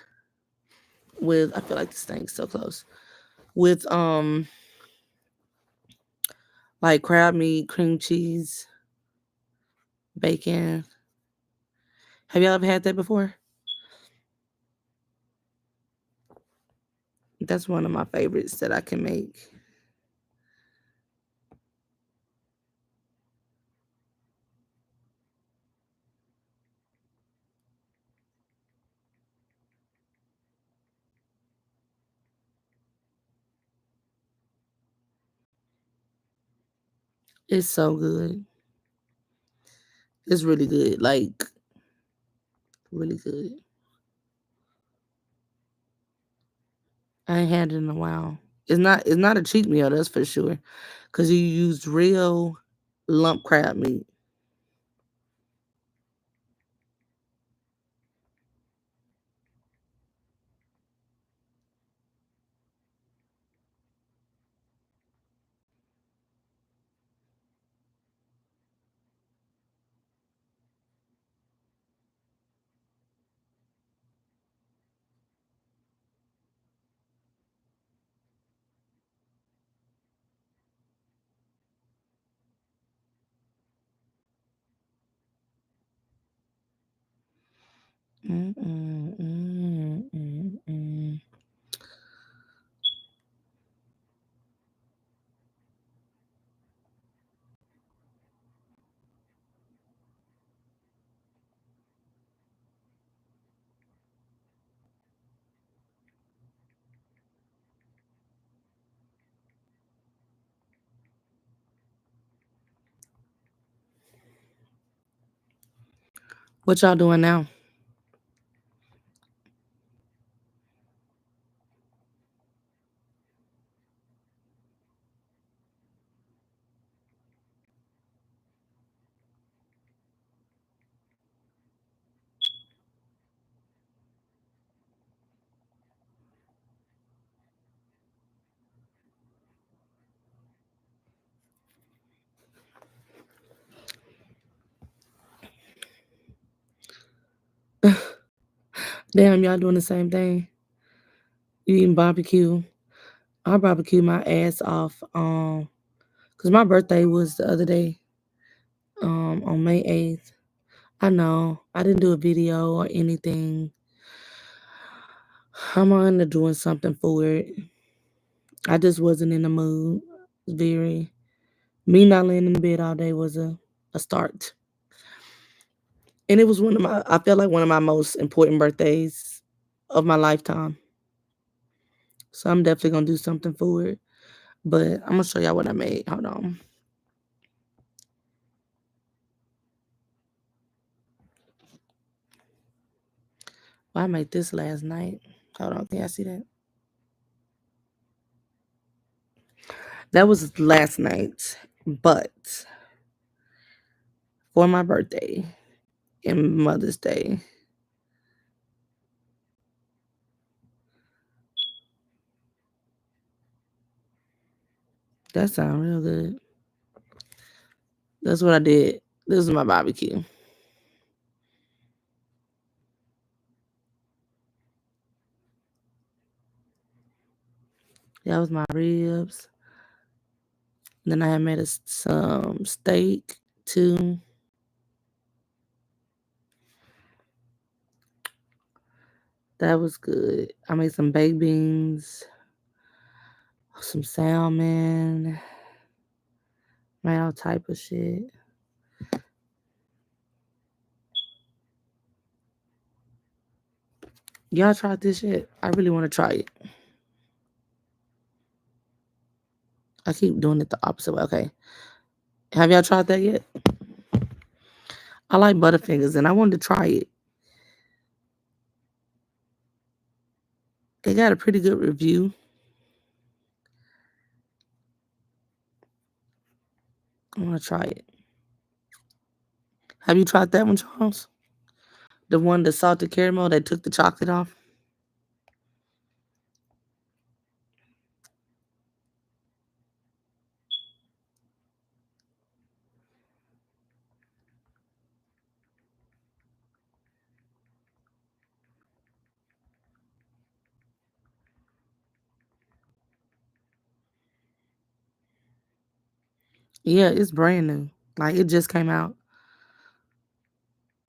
I feel like this thing's so close with like crab meat, cream cheese, bacon. Have y'all ever had that before? That's one of my favorites that I can make. It's so good. It's really good. Like really good. I ain't had it in a while. It's not a cheap meal, that's for sure. Cause you used real lump crab meat. Mm, mm, mm, mm, mm. What y'all doing now? Damn, y'all doing the same thing. You eating barbecue? I barbecue my ass off. Cause my birthday was the other day. On May 8th. I know I didn't do a video or anything. I'm on to doing something for it. I just wasn't in the mood. Very Me not laying in the bed all day was a start. And it was I felt like one of my most important birthdays of my lifetime. So I'm definitely gonna do something for it. But I'm gonna show y'all what I made. Hold on. Well, I made this last night. Hold on, can y'all see that? That was last night. But for my birthday and Mother's Day, that sounds real good. That's what I did. This is my barbecue. That was my ribs. Then I had made some steak too. That was good. I made some baked beans, some salmon, made all type of shit. Y'all tried this shit? I really want to try it. I keep doing it the opposite way. Okay. Have y'all tried that yet? I like Butterfingers and I wanted to try it. They got a pretty good review. I want to try it. Have you tried that one, Charles? The one, the salted caramel that took the chocolate off? Yeah, it's brand new. Like, it just came out.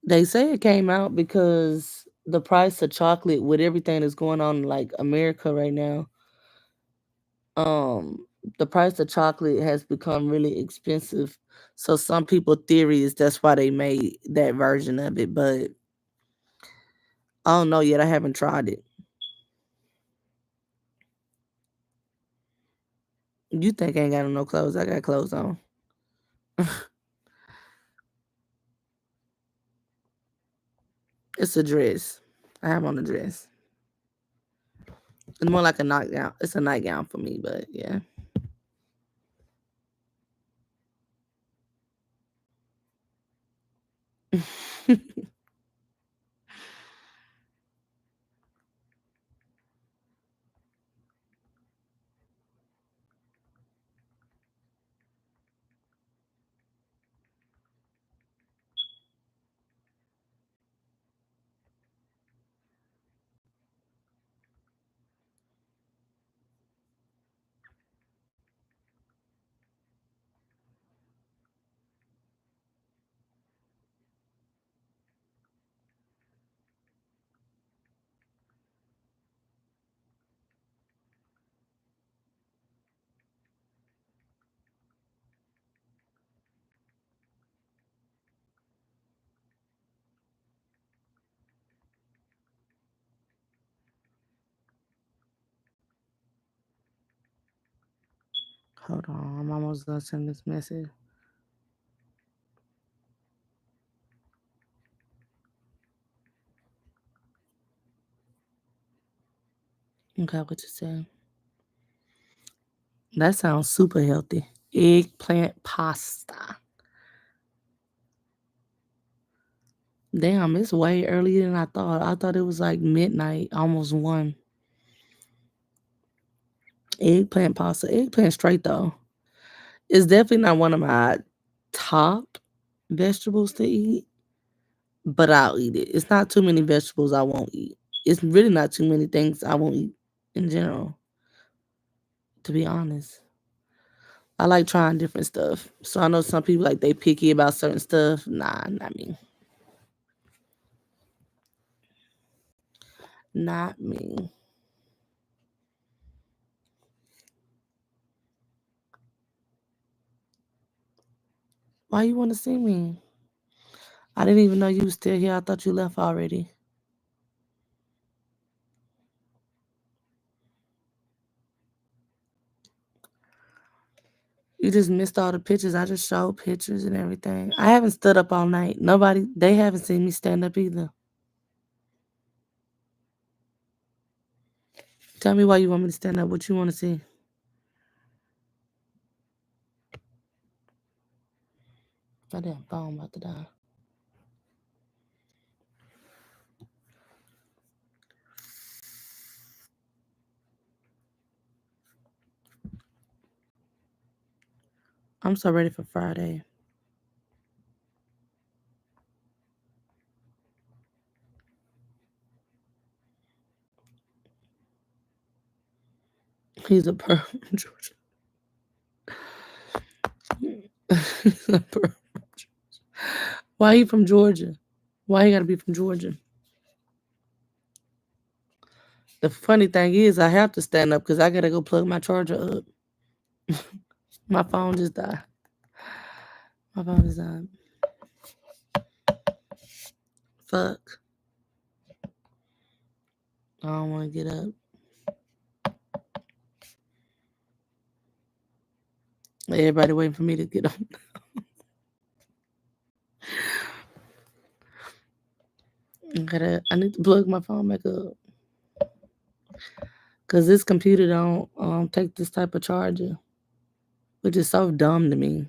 They say it came out because the price of chocolate with everything that's going on in like America right now, um, the price of chocolate has become really expensive. So some people theory is that's why they made that version of it, but I don't know yet. I haven't tried it. You think I ain't got no clothes? I got clothes on. It's a dress. I have on a dress. It's more like a nightgown. It's a nightgown for me, but yeah. Hold on, I'm almost gonna send this message. Okay, what you say? That sounds super healthy. Eggplant pasta. Damn, it's way earlier than I thought. I thought it was like midnight, almost 1. Eggplant pasta. Eggplant straight though. It's definitely not one of my top vegetables to eat, but I'll eat it. It's not too many vegetables I won't eat. it's really not too many things I won't eat in general, to be honest. I like trying different stuff. So I know some people like they picky about certain stuff. Nah, not me. Not me. Why you want to see me? I didn't even know you was still here. I thought you left already. You just missed all the pictures. I just showed pictures and everything. I haven't stood up all night. They haven't seen me stand up either. Tell me why you want me to stand up. What you want to see? My damn phone about to die. I'm so ready for Friday. He's a perp from Georgia. He's a perp. Why he from Georgia? Why he gotta be from Georgia? The funny thing is, I have to stand up because I gotta go plug my charger up. My phone just died. My phone just died. Fuck. I don't want to get up. Everybody waiting for me to get up. I need to plug my phone back up. Cause this computer don't take this type of charger, which is so dumb to me.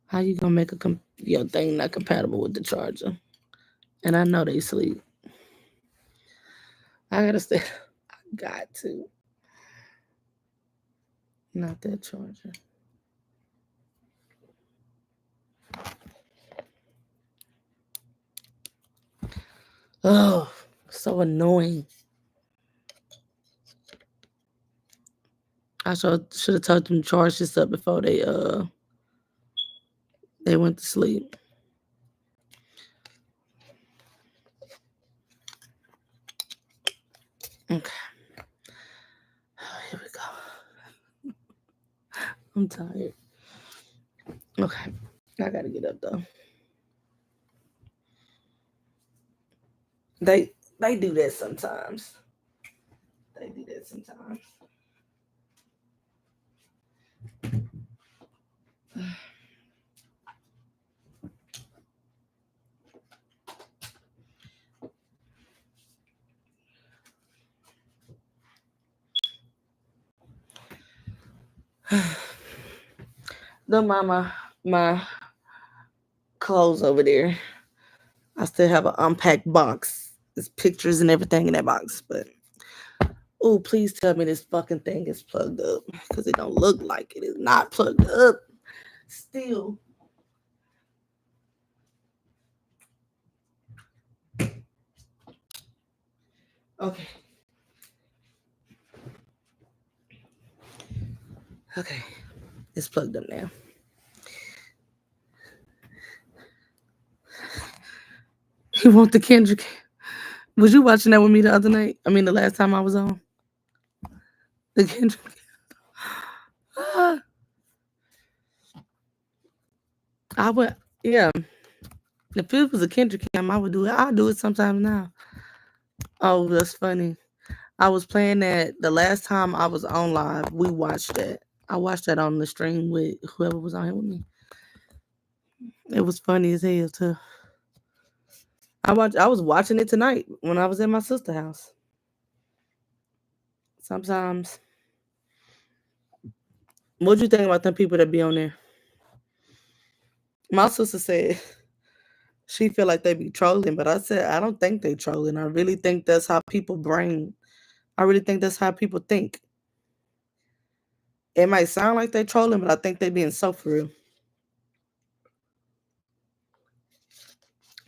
How you gonna make your thing not compatible with the charger? And I know they sleep. I gotta stay. I got to. Not that charger. Oh, so annoying. I should have told them to charge this up before they went to sleep. Okay. Here we go. I'm tired. Okay. I gotta get up though. They do that sometimes. They do that sometimes. Don't mind my clothes over there. I still have an unpacked box. There's pictures and everything in that box, but oh, please tell me this fucking thing is plugged up because it don't look like it is not plugged up. Still. Okay. Okay. It's plugged up now. He want the Kendrick. Was you watching that with me the other night? I mean, the last time I was on? The Kendrick. I would, yeah. If it was a Kendrick cam, I would do it. I'll do it sometimes now. Oh, that's funny. I was playing that the last time I was on live. We watched that. I watched that on the stream with whoever was on here with me. It was funny as hell too. I was watching it tonight when I was at my sister's house. Sometimes. What'd you think about them people that be on there? My sister said she feel like they be trolling, but I said I don't think they trolling. I really think that's how people brain. I really think that's how people think. It might sound like they trolling, but I think they being so for real.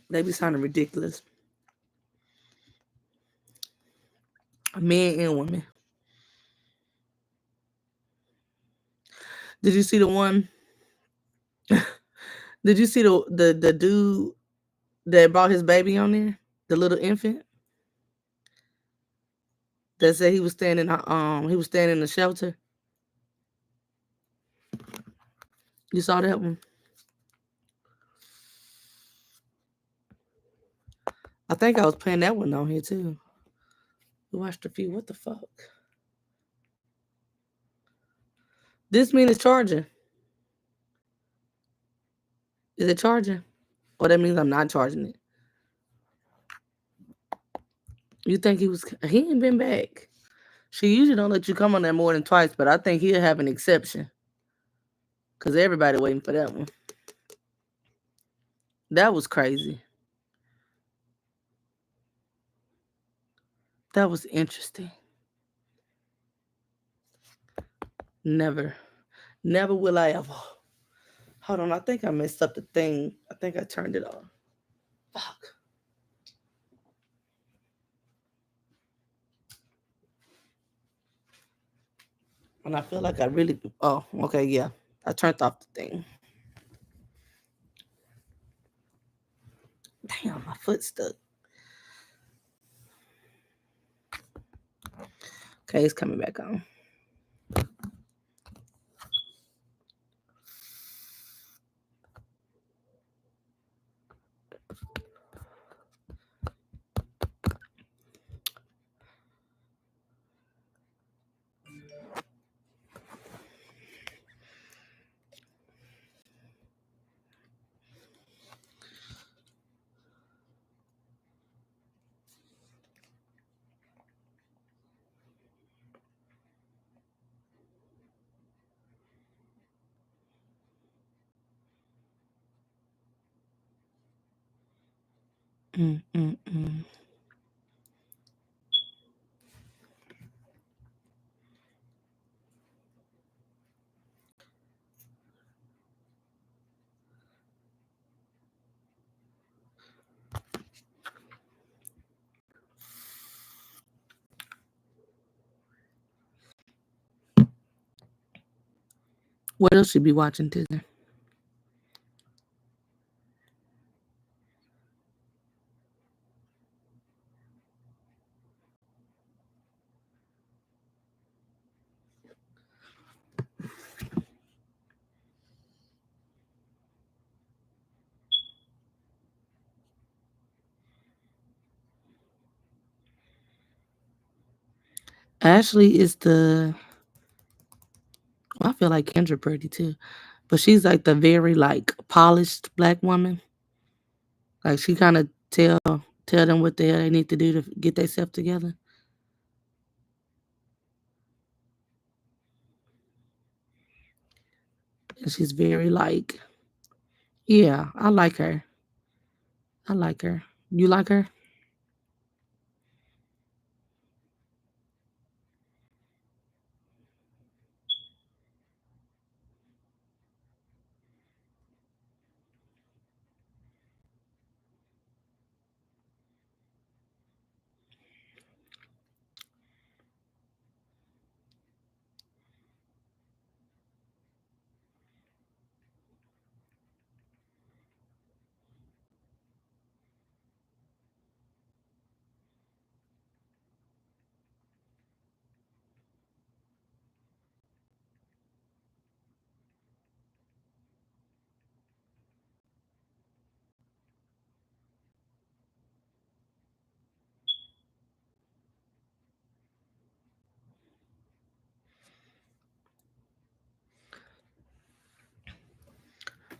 They be sounding ridiculous. Men and women. Did you see the one? Did you see the dude that brought his baby on there? The little infant that said he was standing in the shelter. You saw that one? I think I was playing that one on here too. We watched a few. What the fuck? This mean it's charging. Is it charging? Or that means I'm not charging it. You think he ain't been back. She usually don't let you come on there more than twice, but I think he'll have an exception. Cause everybody waiting for that one. That was crazy. That was interesting. Never. Never will I ever. Hold on, I think I messed up the thing. I think I turned it off. Fuck. And I feel like I really. Oh, okay, yeah. I turned off the thing. Damn, my foot stuck. Okay, it's coming back on. Mm. What else you be watching, Disney? Ashley is the. Well, I feel like Kendra pretty too, but she's like the very like polished black woman. Like she kind of tell them what the hell they need to do to get themselves together. And she's very like, yeah, I like her. I like her. You like her?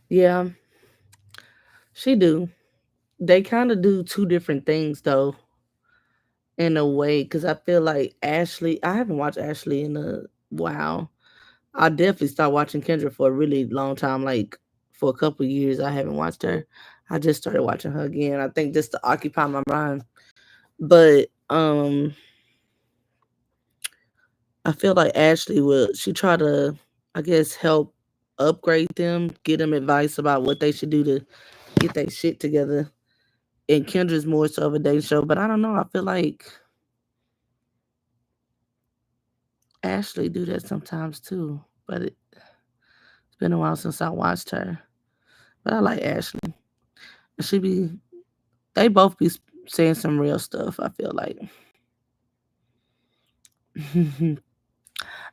Yeah, she do. They kind of do two different things though, in a way. Because I feel like Ashley. I haven't watched Ashley in a while. I definitely stopped watching Kendra for a really long time. Like for a couple years, I haven't watched her. I just started watching her again. I think just to occupy my mind. But I feel like Ashley will. She try to, I guess, help upgrade them, get them advice about what they should do to get their shit together. And Kendra's more so of a day show, but I don't know. I feel like Ashley do that sometimes too, but it's been a while since I watched her. But I like Ashley. She be they both be saying some real stuff. I feel like.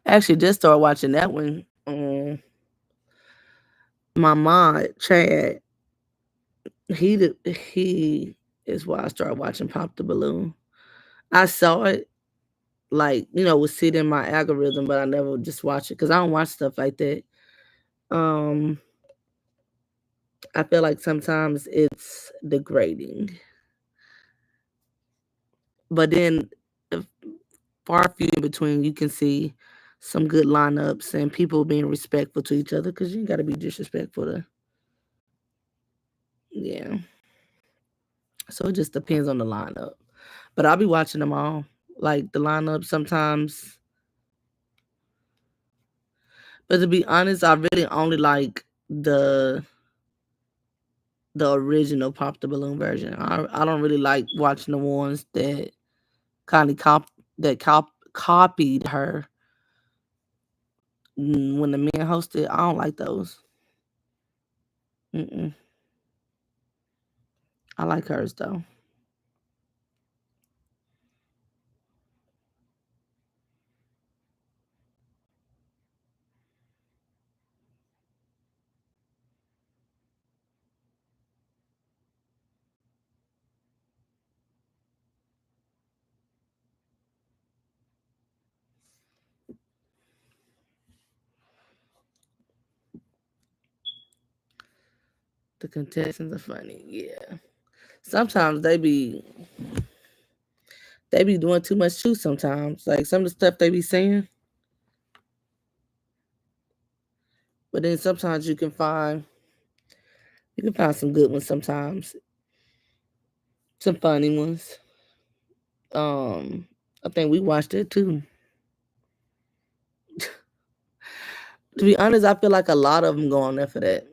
Actually, just started watching that one. My mod Chad, he is why I started watching Pop the Balloon. I saw it like would sit in my algorithm, but I never just watch it because I don't watch stuff like that. Um, I feel like sometimes it's degrading, but then if far few in between, you can see some good lineups and people being respectful to each other because you got to be disrespectful to yeah. So it just depends on the lineup. But I'll be watching them all. Like the lineup sometimes. But to be honest, I really only like the original Pop the Balloon version. I don't really like watching the ones that kind of copied her when the men hosted. I don't like those. Mm-mm. I like hers though. The contestants are funny. Yeah. Sometimes they be doing too much too. Sometimes like some of the stuff they be saying, but then sometimes you can find some good ones. Sometimes some funny ones. Um, I think we watched it too. To be honest, I feel like a lot of them go on there for that.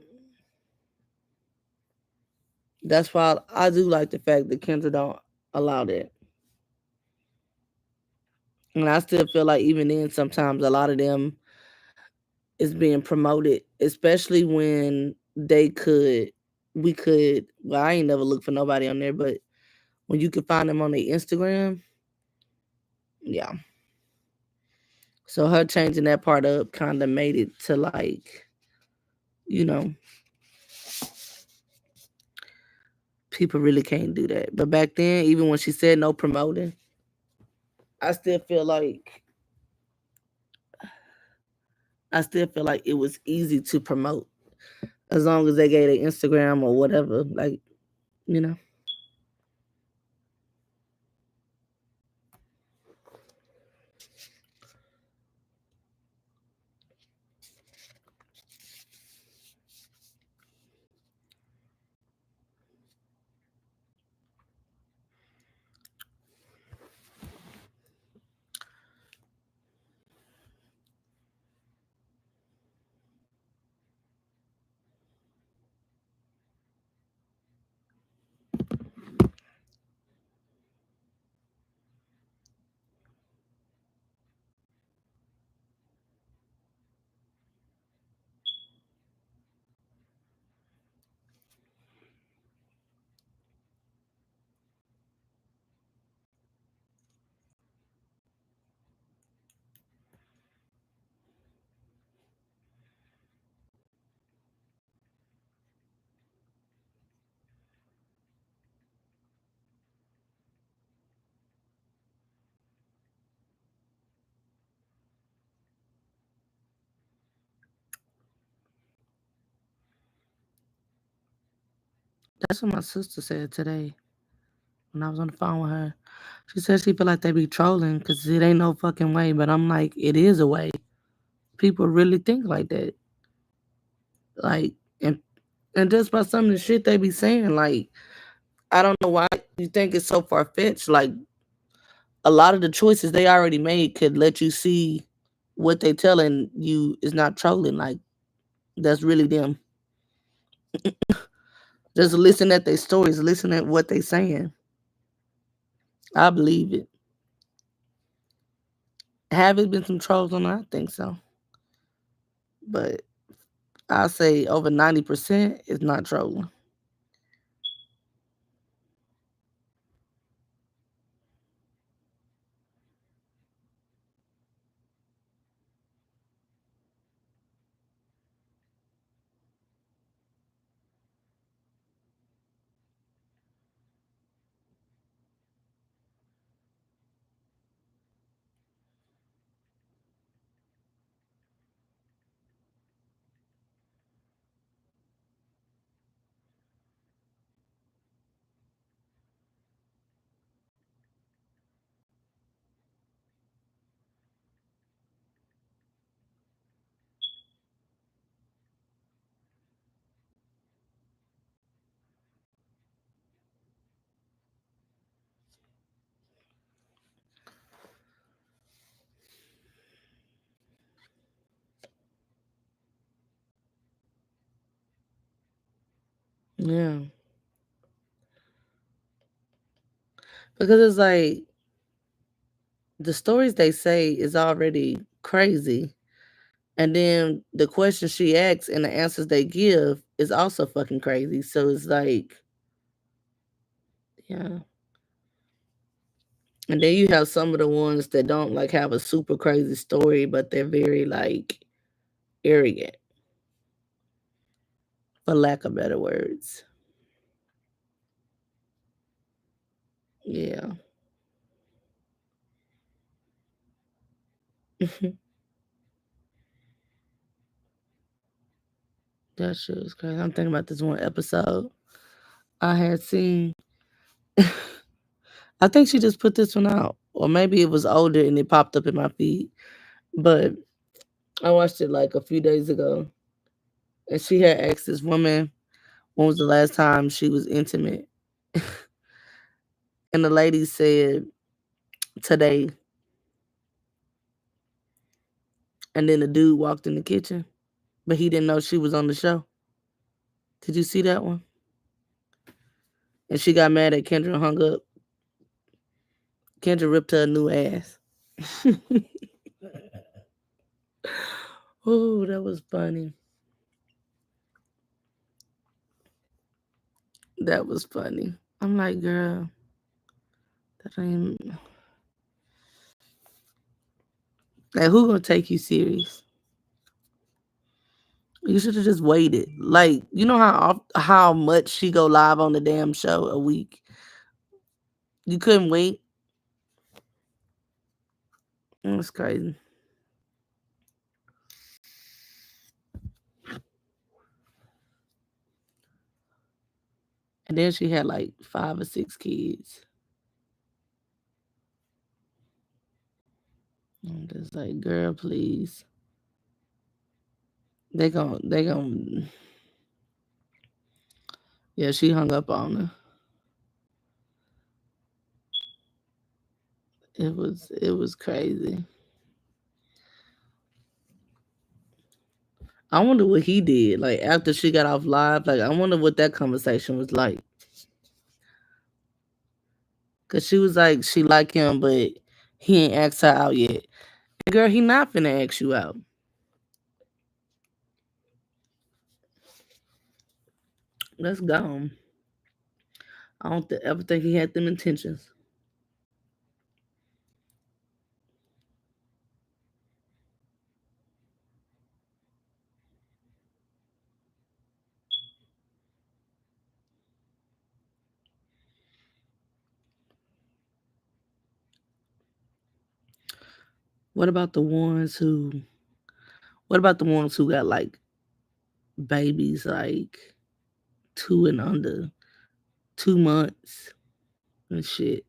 That's why I do like the fact that Kendra don't allow that. And I still feel like even then, sometimes a lot of them is being promoted, especially when we could. Well, I ain't never looked for nobody on there, but when you could find them on their Instagram, yeah. So her changing that part up kind of made it to like, you know, people really can't do that. But back then, even when she said no promoting, I still feel like it was easy to promote as long as they gave their Instagram or whatever. Like, you know. That's what my sister said today when I was on the phone with her. She said she feel like they be trolling because it ain't no fucking way. But I'm like, it is a way. People really think like that. Like, and just by some of the shit they be saying, like, I don't know why you think it's so far fetched. Like, a lot of the choices they already made could let you see what they telling you is not trolling. Like, that's really them. Just listen at their stories, listen at what they saying. I believe it. Have it been some trolls on there? I think so. But I'll say over 90% is not trolling. Yeah. Because it's like the stories they say is already crazy. And then the questions she asks and the answers they give is also fucking crazy. So it's like, yeah. And then you have some of the ones that don't like have a super crazy story, but they're very like arrogant, for lack of better words. Yeah. That shit was crazy. I'm thinking about this one episode I had seen. I think she just put this one out. Or maybe it was older and it popped up in my feed. But I watched it like a few days ago. And she had asked this woman when was the last time she was intimate. And the lady said today. And then the dude walked in the kitchen. But he didn't know she was on the show. Did you see that one? And she got mad at Kendra and hung up. Kendra ripped her a new ass. Oh, that was funny. That was funny. I'm like, girl, that ain't like who gonna take you serious? You should have just waited. Like, you know how much she go live on the damn show a week. You couldn't wait. It was crazy. And then she had like 5 or 6 kids. I'm just like, girl, please. They gon' yeah, she hung up on her. It was crazy. I wonder what he did. Like after she got off live, like I wonder what that conversation was like. Cause she was like she like him, but he ain't asked her out yet. Girl, he not finna ask you out. Let's go. I don't ever think he had them intentions. What about the ones who? What about the ones who got like babies like 2 and under, 2 months and shit?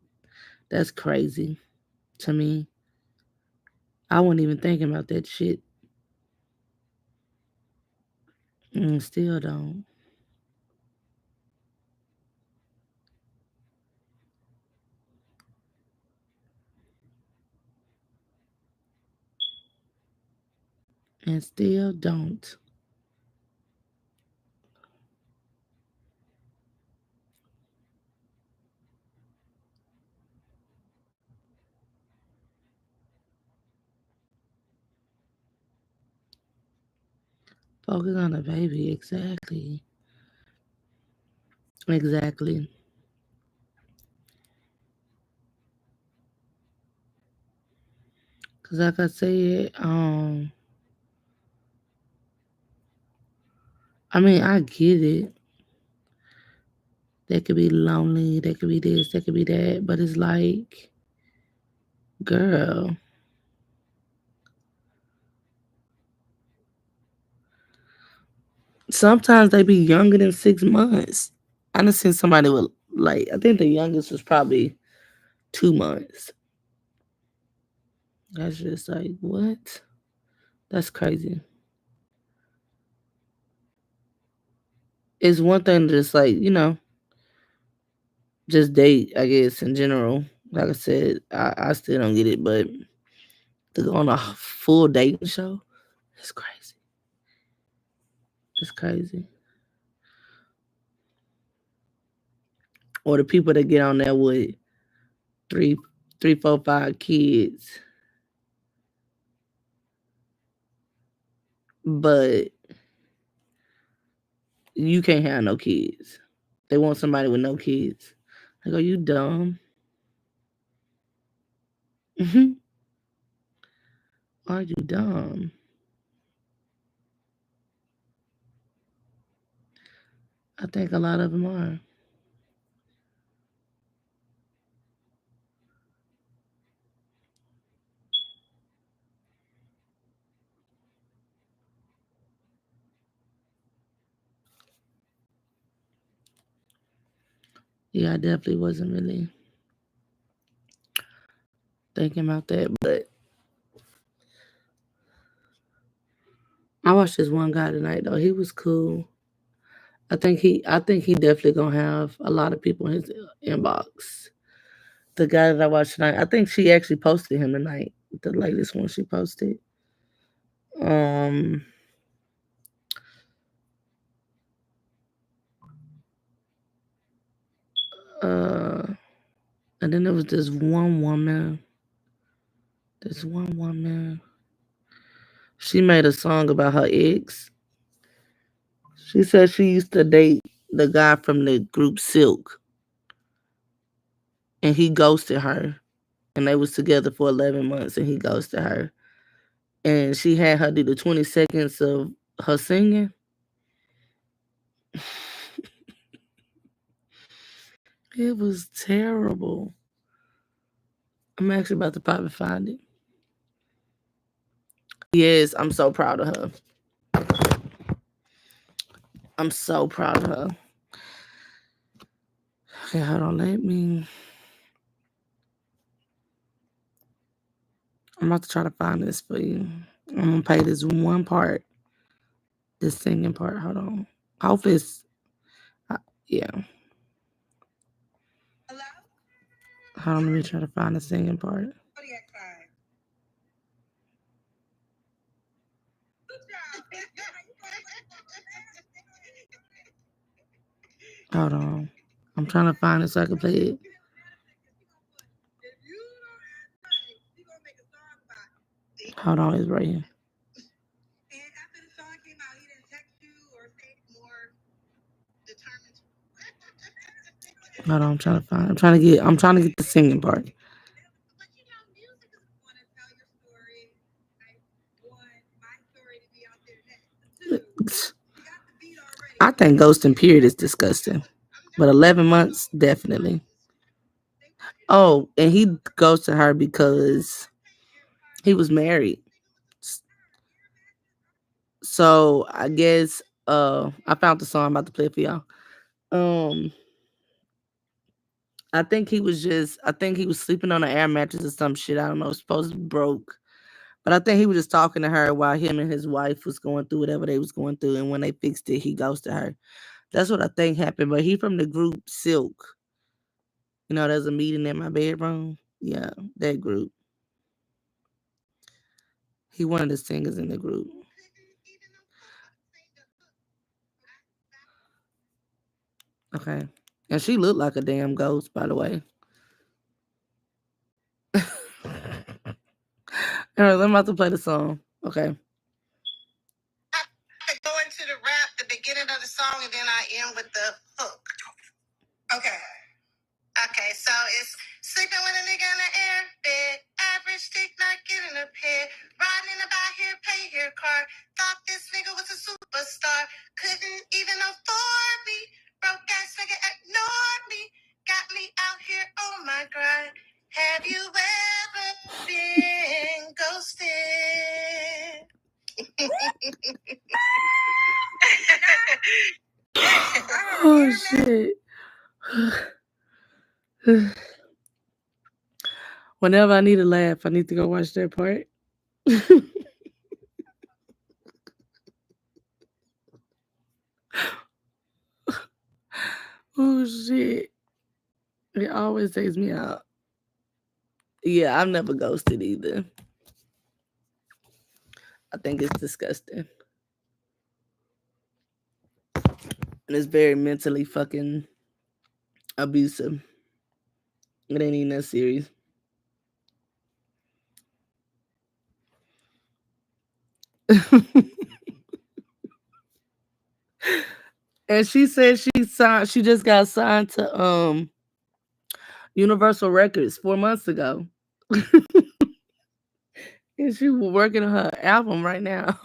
That's crazy to me. I wasn't even thinking about that shit. Still don't. And still don't. Focus on the baby. Exactly. Exactly. Cause like I said, I mean, I get it. They could be lonely. They could be this. They could be that. But it's like, girl, sometimes they be younger than 6 months. I done seen somebody with like, I think the youngest was probably 2 months. That's just like, what? That's crazy. It's one thing to just like, just date, I guess, in general. Like I said, I still don't get it, but to go on a full dating show, it's crazy. It's crazy. Or the people that get on there with three, three, four, five kids, but you can't have no kids. They want somebody with no kids. I go, you dumb. Are you dumb? I think a lot of them are. Yeah, I definitely wasn't really thinking about that, but I watched this one guy tonight though. He was cool. I think he definitely gonna have a lot of people in his inbox. The guy that I watched tonight, I think she actually posted him tonight. The latest one she posted. Um, uh, and then there was this one woman. This one woman. She made a song about her ex. She said she used to date the guy from the group Silk, and he ghosted her. And they was together for 11 months, and he ghosted her. And she had her do the 20 seconds of her singing. It was terrible. I'm actually about to probably find it. Yes, I'm so proud of her. I'm so proud of her. Okay, hold on. I'm about to try to find this for you. I'm gonna play this one part, this singing part. Hold on. Hopefully it's, yeah. Hold on, let me try to find the singing part. Hold on. I'm trying to find it so I can play it. Hold on, it's right here. Hold on, I'm trying to get the singing part. I think ghosting period is disgusting. But 11 months, definitely. Oh, and he ghosted her because he was married. So I guess I found the song I'm about to play for y'all. Um I think he was sleeping on an air mattress or some shit. I don't know, supposed to be broke. But I think he was just talking to her while him and his wife was going through whatever they was going through, and when they fixed it, he ghosted her. That's what I think happened. But he from the group Silk. There's a meeting in my bedroom. Yeah, that group. He one of the singers in the group. Okay. And she looked like a damn ghost, by the way. All right, I'm about to play the song. Okay. it's sleeping with a nigga in the air bed. Average stick, not getting a pair. Riding in a buy here, pay here car. Thought this nigga was a superstar. Couldn't even afford me. Broke ass nigga ignored me. Got me out here on my grind. Have you ever been ghosted? Oh shit. Whenever I need a laugh, I need to go watch that part. Oh shit. It always takes me out. Yeah, I've never ghosted either. I think it's disgusting. And it's very mentally fucking abusive. It ain't even that serious. And she said she just got signed to Universal Records 4 months ago. And she was working on her album right now.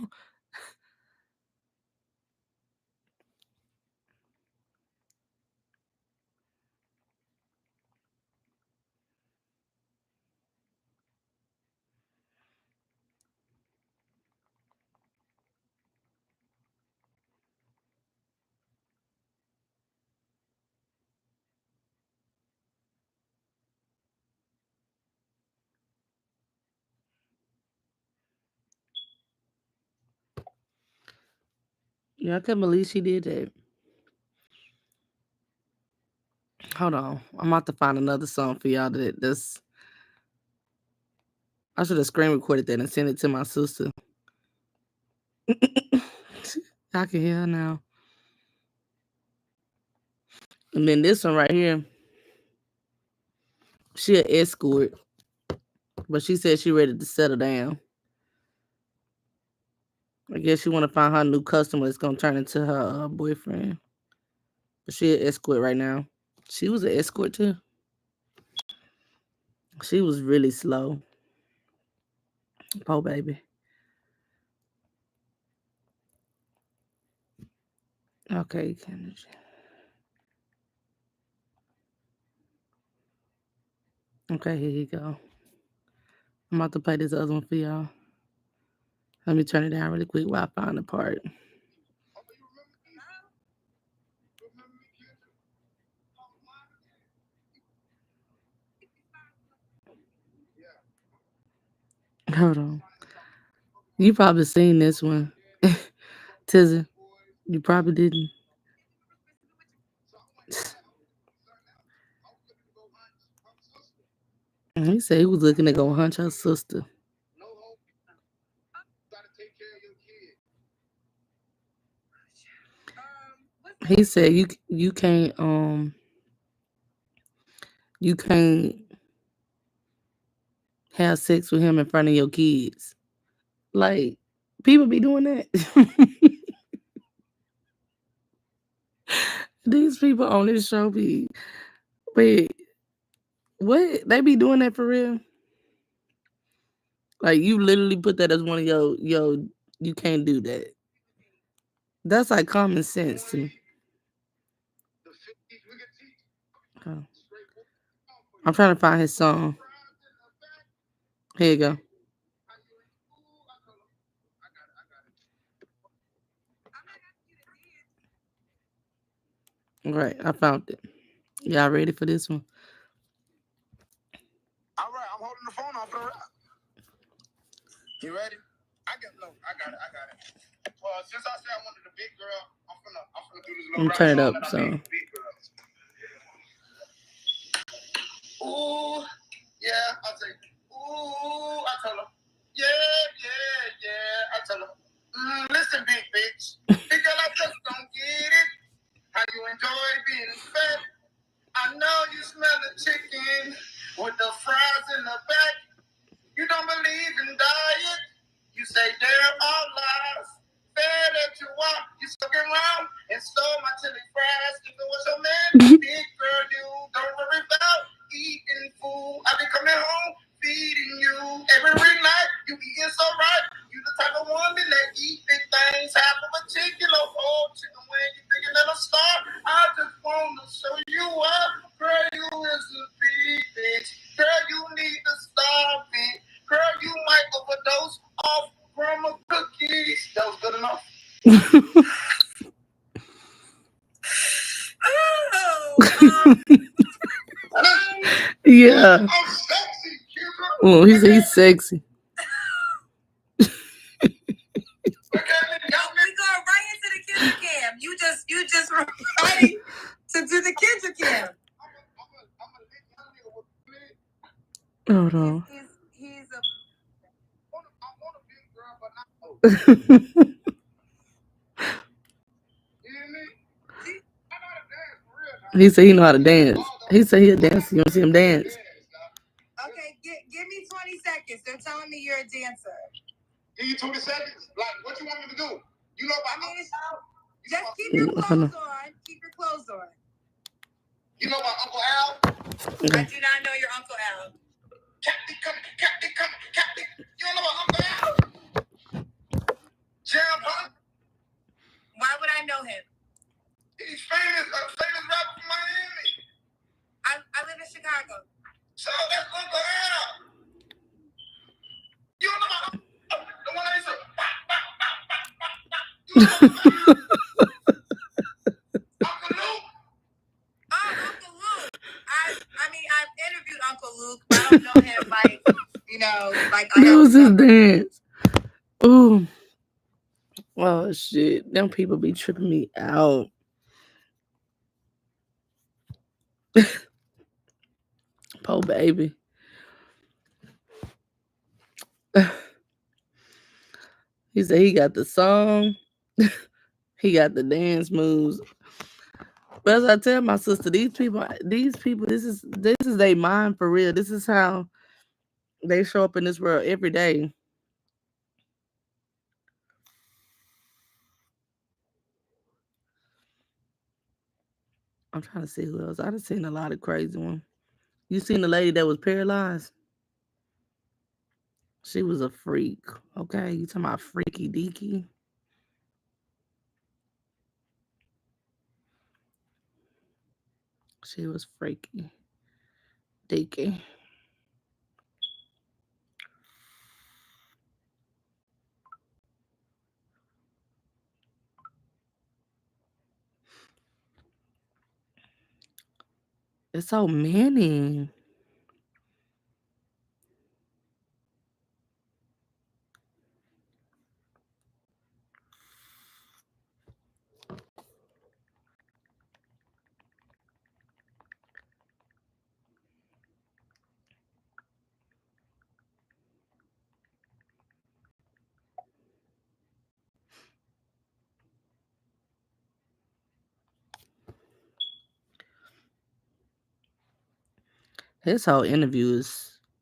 Yeah, I can't believe she did that. Hold on. I'm about to find another song for y'all that's I should have screen recorded that and sent it to my sister. I can hear her now. And then this one right here, she an escort, but she said she ready to settle down. I guess she want to find her new customer that's gonna turn into her boyfriend. But she an escort right now. She was an escort too. She was really slow. Poor baby. Okay, okay, here you go. I'm about to play this other one for y'all. Let me turn it down really quick while I find the part. Hold on. You probably seen this one. Tizzy. You probably didn't. He said he was looking to go hunch her sister. He said you can't have sex with him in front of your kids. Like people be doing that. These people on this show be wait, what? They be doing that for real? Like you literally put that as one of your you can't do that. That's like common sense to me. Oh. I'm trying to find his song. Here you go. All right, I found it. Y'all ready for this one? All right, I'm holding the phone off. You ready? I got it. Well, since I said I wanted a big girl, I'm finna do this little rap turn it up, so. Ooh, yeah, I say, ooh, I tell her, yeah, I tell her, listen, big bitch, big girl, I just don't get it. How you enjoy being fed? I know you smell the chicken with the fries in the back. You don't believe in diet. You say they're all lies. Fair that you want. You stuck around and stole my chili fries. You know what's your man? Big girl, you don't worry about eating wings, half of a chicken, or whole chicken wing, you bigger than a star. I just want to show you up. Girl, you is a big bitch. Girl, you need to stop it. Girl, you might overdose off from a cookies. That was good enough. Yeah. I'm sexy, Kendra. Oh, he's sexy. We go right into the Kendra cam. You just ready to do the Kendra cam. Hold on. He's a. I want a big girl, but not. He said he know how to dance. He said he'll dance. You want to see him dance? Okay, give me 20 seconds. They're telling me you're a dancer. Give you 20 seconds? Like, what you want me to do? You know about me? Just keep your clothes on. Keep your clothes on. You know about Uncle Al? I do not know your Uncle Al. Captain, come. You don't know about Uncle Al? Jam, huh? Why would I know him? He's famous rapper from Miami. I live in Chicago. So that's Uncle Al. You don't know about the one that said, you know Uncle Luke? Oh, Uncle Luke. I mean, I've interviewed Uncle Luke. I don't know him like, like I That was his dance. Ooh. Oh, shit. Them people be tripping me out. Poor baby. He said he got the song. He got the dance moves. But as I tell my sister, these people, this is their mind for real. This is how they show up in this world every day. I'm trying to see who else. I've seen a lot of crazy ones. You seen the lady that was paralyzed? She was a freak. Okay, you talking about freaky deaky? She was freaky deaky. It's so many. His whole interview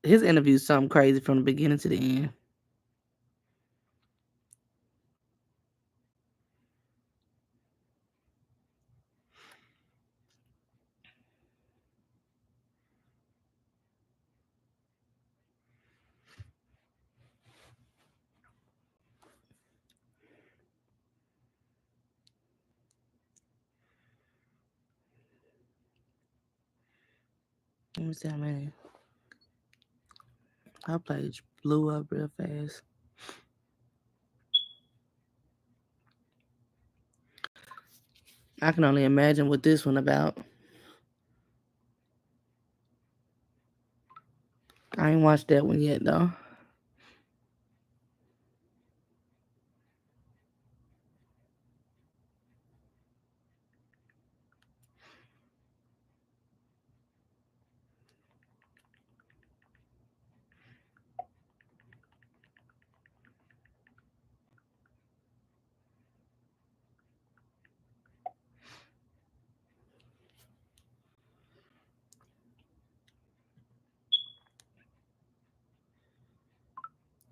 is something crazy from the beginning to the end. Let me see how many. Our page blew up real fast. I can only imagine what this one about. I ain't watched that one yet though.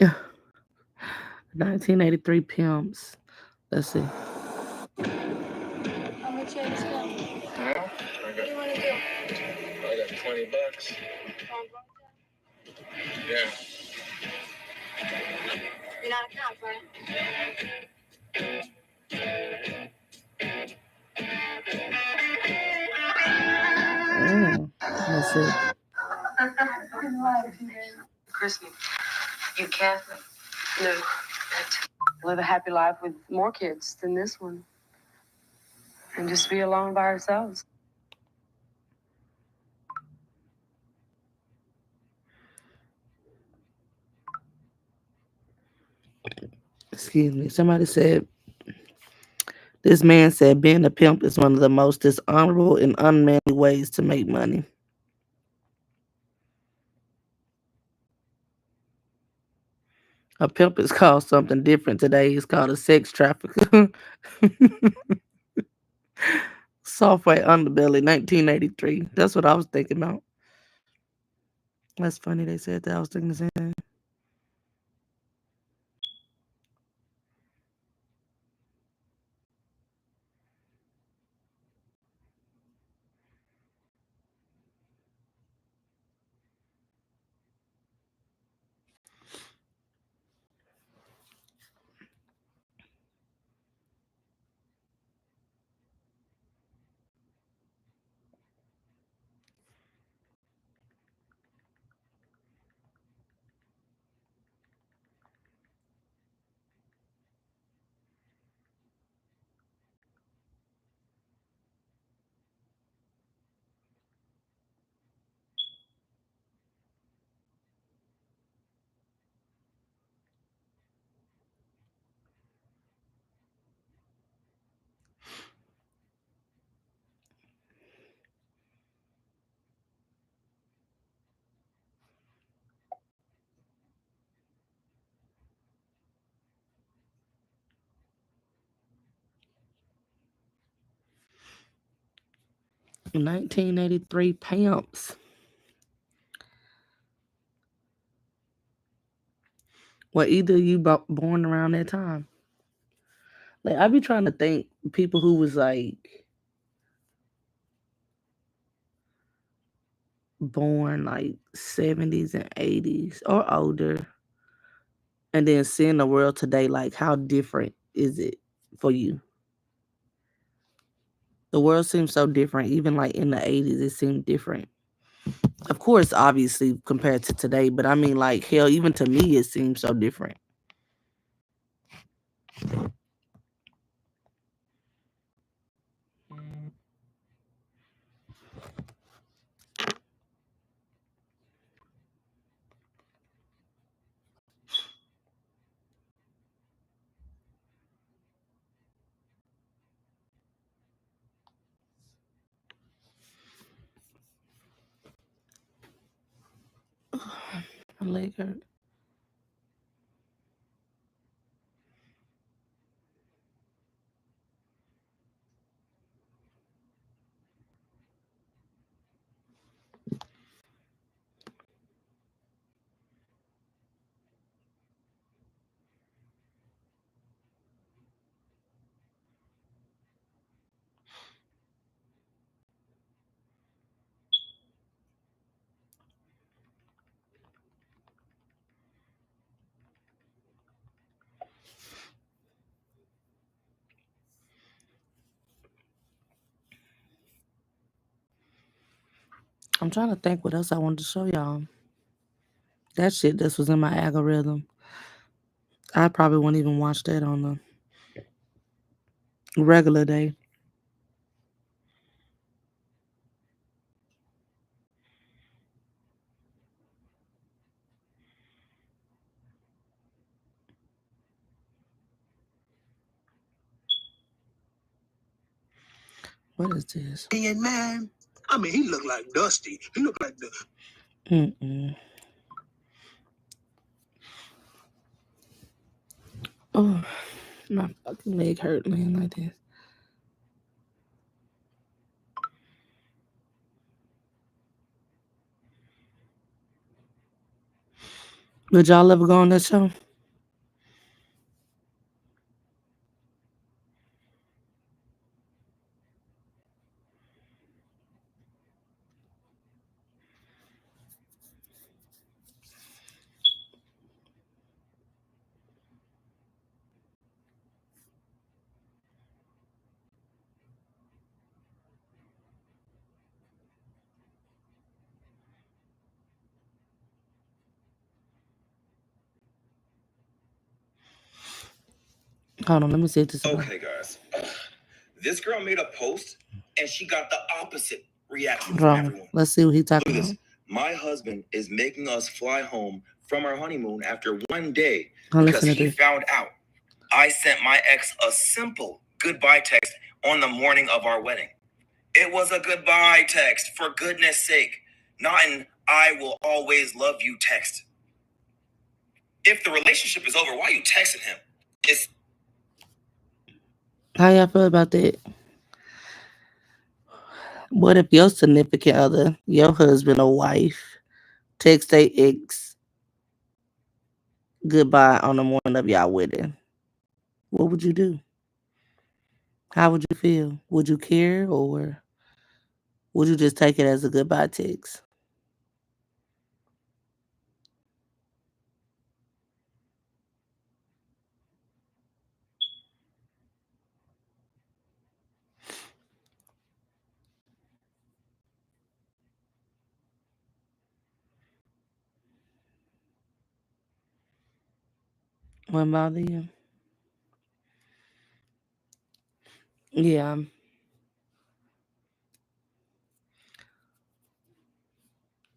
Yeah. 1983 pimps. Let's see. How much you spend? What do you want to do? I got $20. Yeah. You're not a cop, right? Let's see. Chrissy, you Catholic? No. Live a happy life with more kids than this one. And just be alone by ourselves. Excuse me. Somebody said, this man said being a pimp is one of the most dishonorable and unmanly ways to make money. A pimp is called something different today. It's called a sex trafficker. Software underbelly, 1983. That's what I was thinking about. That's funny they said that. I was thinking the same thing. In 1983, pimps. Well, either you born around that time. Like, I be trying to think people who was like born like 70s and 80s or older, and then seeing the world today, like how different is it for you? The world seems so different. Even like in the 80s, it seemed different. Of course, obviously compared to today, but I mean, like, hell, even to me, it seems so different. My leg hurt. I'm trying to think what else I wanted to show y'all. That shit just was in my algorithm. I probably won't even watch that on the regular day. What is this? Hey, man. I mean, he looked like Dusty. He looked like the. Oh, my fucking leg hurt laying like this. Did y'all ever go on that show? Hold on, let me see this. Okay, guys. This girl made a post and she got the opposite reaction Hold from on. everyone. Let's see what he's Look talking at about. this. My husband is making us fly home from our honeymoon after one day Don't because listen to he this. found out I sent my ex a simple goodbye text on the morning of our wedding. It was a goodbye text, for goodness sake, not an I will always love you text. If the relationship is over, why are you texting him? It's How y'all feel about that? What if your significant other, your husband or wife, text their ex goodbye on the morning of y'all wedding? What would you do? How would you feel? Would you care, or would you just take it as a goodbye text? What about you? Yeah.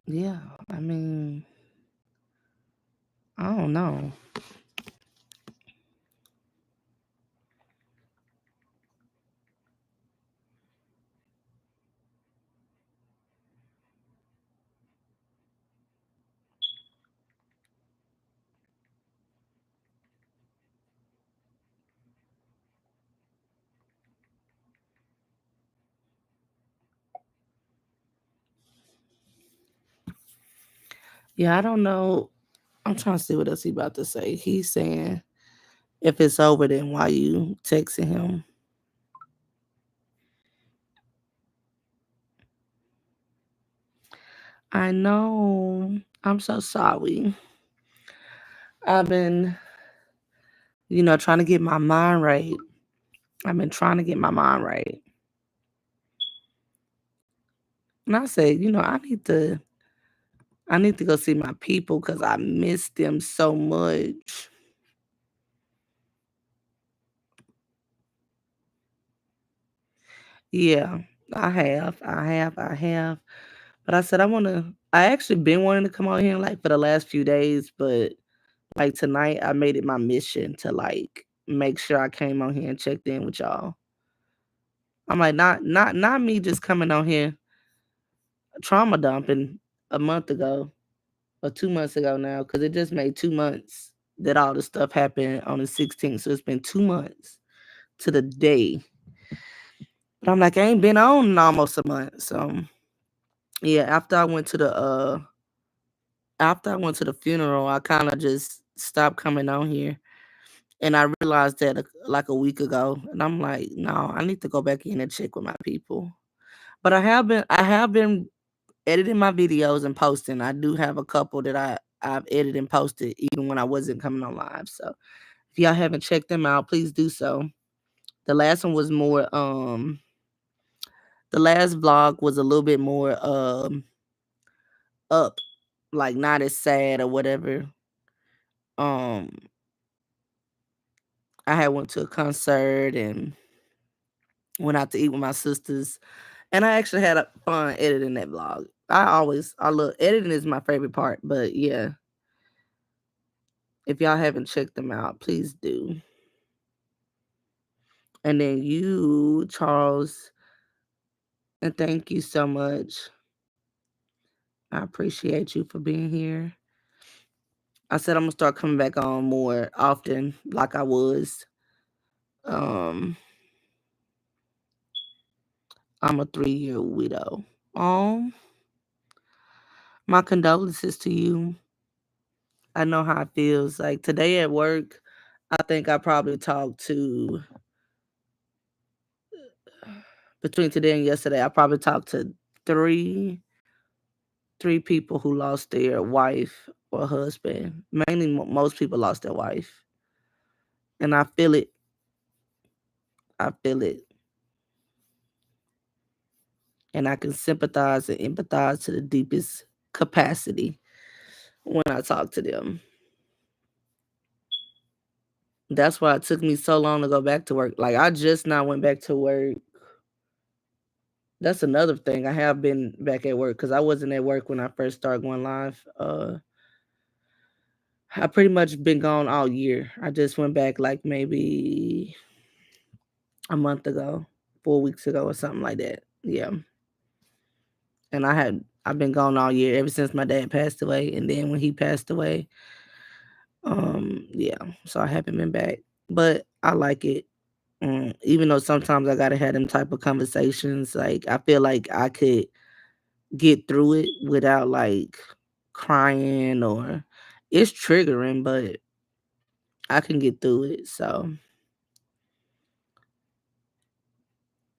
Yeah. I mean, I don't know. Yeah, I don't know. I'm trying to see what else he about to say. He's saying, if it's over, then why you texting him? I know. I'm so sorry. I've been, trying to get my mind right. I've been trying to get my mind right. And I said, I need to go see my people because I miss them so much. Yeah, I have. But I said I actually been wanting to come out here like for the last few days, but like tonight I made it my mission to like make sure I came on here and checked in with y'all. I'm like not me just coming on here trauma dumping a month ago or 2 months ago now, because it just made 2 months that all this stuff happened on the 16th. So it's been 2 months to the day. But I'm like, I ain't been on in almost a month. So yeah, after I went to the funeral, I kind of just stopped coming on here. And I realized that like a week ago. And I'm like, no, I need to go back in and check with my people. But I have been editing my videos and posting. I do have a couple that I've edited and posted even when I wasn't coming on live. So if y'all haven't checked them out, please do so. The last one was more the last vlog was a little bit more up, like not as sad or whatever. Um I had went to a concert and went out to eat with my sisters, and I actually had a fun editing that vlog. I love editing is my favorite part, but yeah, if y'all haven't checked them out, please do. And then you, Charles, and thank you so much. I appreciate you for being here. I said I'm gonna start coming back on more often, like I was. Um, I'm a 3-year widow. Um, my condolences to you. I know how it feels. Like today at work, I think I probably talked to between today and yesterday. I probably talked to three people who lost their wife or husband. Mainly, most people lost their wife, and I feel it. I feel it, and I can sympathize and empathize to the deepest capacity when I talk to them. That's why it took me so long to go back to work. Like, I just now went back to work. That's another thing. I have been back at work because I wasn't at work when I first started going live. I pretty much been gone all year. I just went back like maybe a month ago, 4 weeks ago or something like that. Yeah. And I've been gone all year ever since my dad passed away. And then when he passed away, yeah, so I haven't been back. But I like it. Even though sometimes I gotta have them type of conversations, like I feel like I could get through it without like crying or it's triggering, but I can get through it. So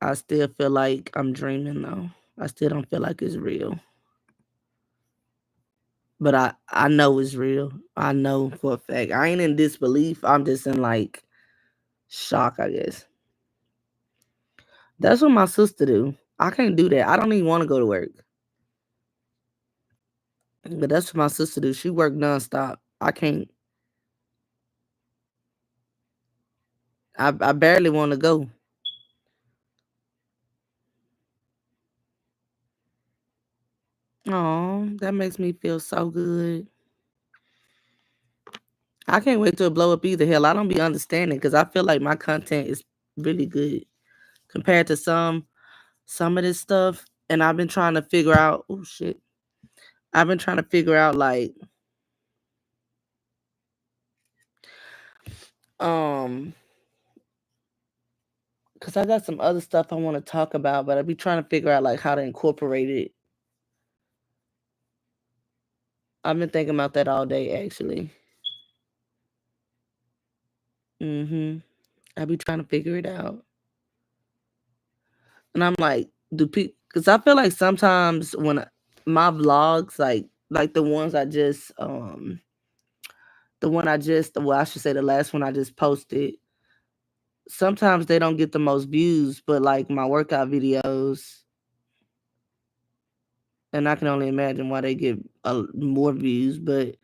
I still feel like I'm dreaming though. I still don't feel like it's real. But I know it's real. I know for a fact. I ain't in disbelief. I'm just in like shock, I guess. That's what my sister do. I can't do that. I don't even want to go to work. But that's what my sister do. She work nonstop. I can't. I barely want to go. Oh, that makes me feel so good. I can't wait till it blow up either. Hell, I don't be understanding because I feel like my content is really good compared to some of this stuff. And I've been trying to figure out. Oh shit! I've been trying to figure out like um because I got some other stuff I want to talk about, but I be trying to figure out like how to incorporate it. I've been thinking about that all day actually. I be trying to figure it out. And I'm like, do people? Because I feel like sometimes when my vlogs, like the one I just, well, I should say the last one I just posted. Sometimes they don't get the most views, but like my workout videos, and I can only imagine why they get more views, but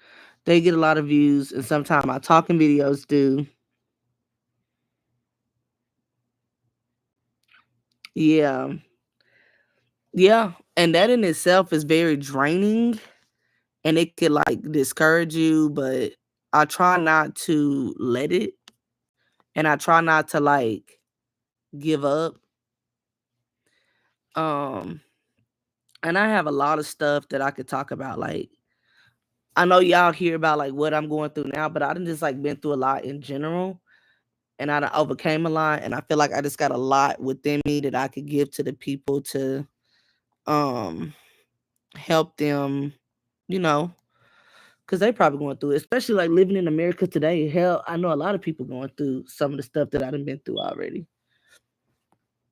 they get a lot of views, and sometimes my talking videos do. Yeah, yeah, and that in itself is very draining and it could like discourage you, but I try not to let it and I try not to like give up. Um and I have a lot of stuff that I could talk about. Like I know y'all hear about like what I'm going through now, but I done just like been through a lot in general and I done overcame a lot and I feel like I just got a lot within me that I could give to the people to um help them, you know, because they probably going through it, especially like living in America today. Hell, I know a lot of people going through some of the stuff that I done been through already.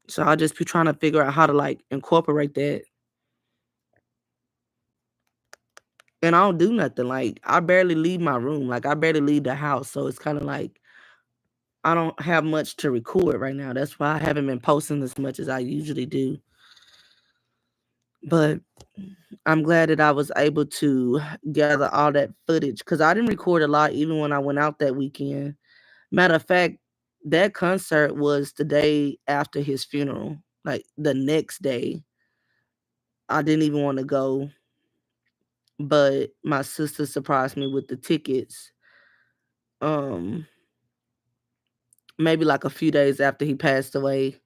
So I'll just be trying to figure out how to like incorporate that. And I don't do nothing. Like I barely leave my room. Like I barely leave the house. So it's kind of like I don't have much to record right now. That's why I haven't been posting as much as I usually do. But I'm glad that I was able to gather all that footage because I didn't record a lot even when I went out that weekend. Matter of fact, that concert was the day after his funeral. Like the next day, I didn't even want to go, but my sister surprised me with the tickets. Um, maybe like a few days after he passed away,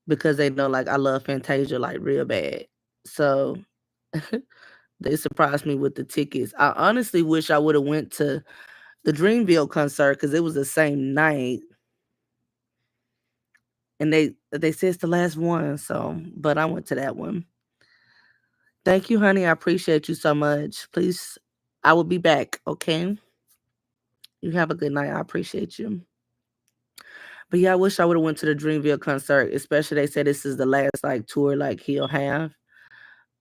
because they know like I love Fantasia like real bad. So they surprised me with the tickets. I honestly wish I would have went to the Dreamville concert because it was the same night. And they said it's the last one, so but I went to that one. Thank you, honey. I appreciate you so much. Please, I will be back, okay? You have a good night. I appreciate you. But yeah, I wish I would have went to the Dreamville concert, especially they said this is the last like tour like he'll have.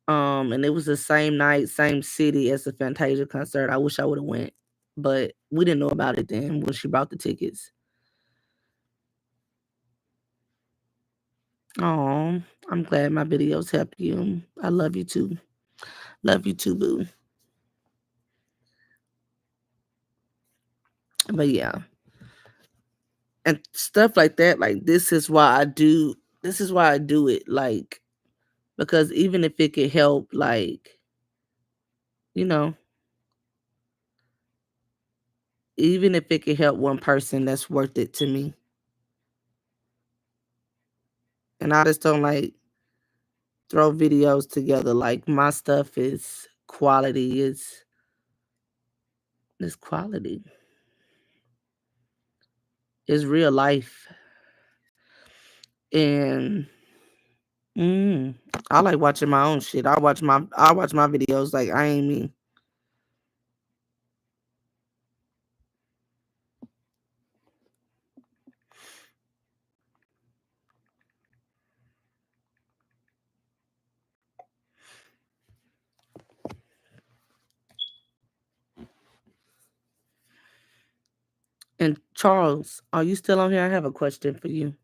And it was the same night, same city as the Fantasia concert. I wish I would have went, but we didn't know about it then when she bought the tickets. Oh, I'm glad my videos helped you. I love you too. Love you too, boo. But yeah. and stuff like that. Like this is why I do it. Like because even if it could help, like, you know, even if it could help one person, that's worth it to me. And I just don't like throw videos together. Like my stuff is quality. It's quality. It's real life. And I like watching my own shit. I watch my videos like I ain't me. And Charles, are you still on here? I have a question for you.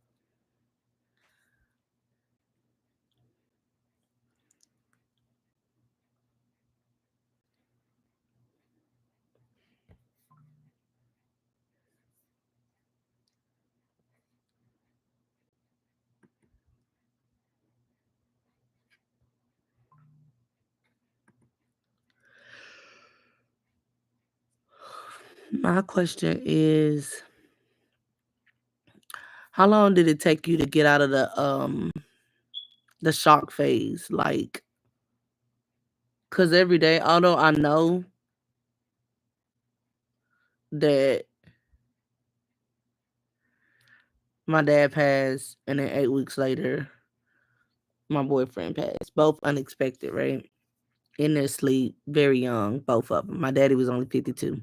My question is, how long did it take you to get out of the shock phase? Like, cause every day, although I know that my dad passed, and then 8 weeks later, my boyfriend passed. Both unexpected, right? In their sleep, very young, both of them. My daddy was only 52.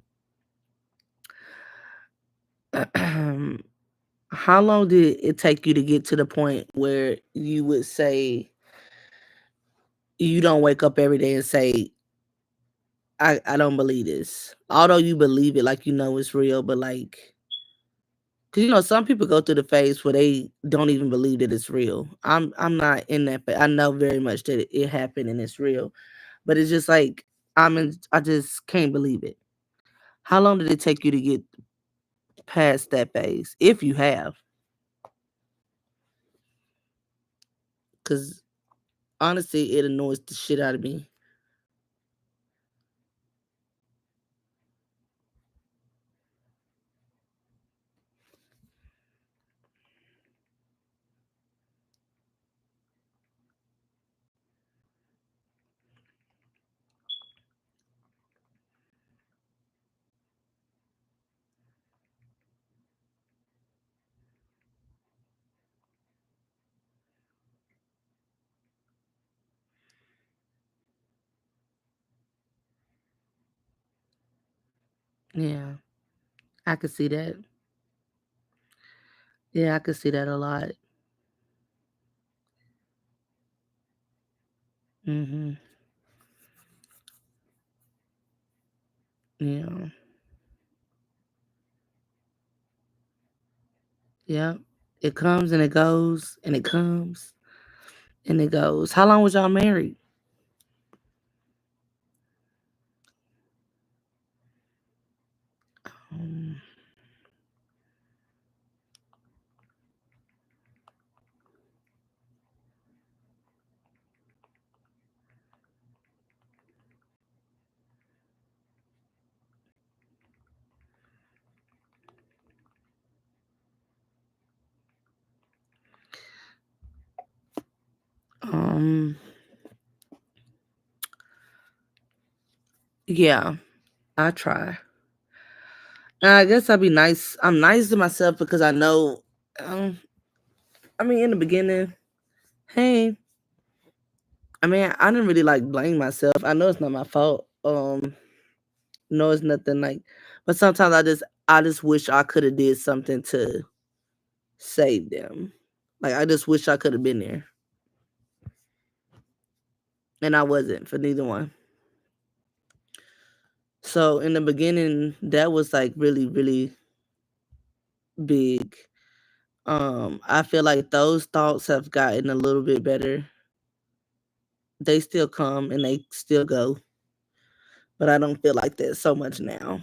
How long did it take you to get to the point where you would say you don't wake up every day and say, I don't believe this? Although you believe it, like you know it's real, but like, because you know some people go through the phase where they don't even believe that it's real. I'm not in that phase. I know very much that it happened and it's real, but it's just like I just can't believe it. How long did it take you to get past that phase, if you have? Because honestly, it annoys the shit out of me. Yeah, I could see that. Yeah, I could see that a lot. Mhm. Yeah. Yeah. It comes and it goes and it comes and it goes. How long was y'all married? Um, um yeah, I try. I guess I'll be nice. I'm nice to myself because I know um I mean in the beginning, hey, I mean I didn't really like blame myself. I know it's not my fault. No, it's nothing like, but sometimes I just wish I could have did something to save them. Like I just wish I could have been there, and I wasn't for neither one. So in the beginning, that was like really really big. I feel like those thoughts have gotten a little bit better. They still come and they still go, but I don't feel like that so much now.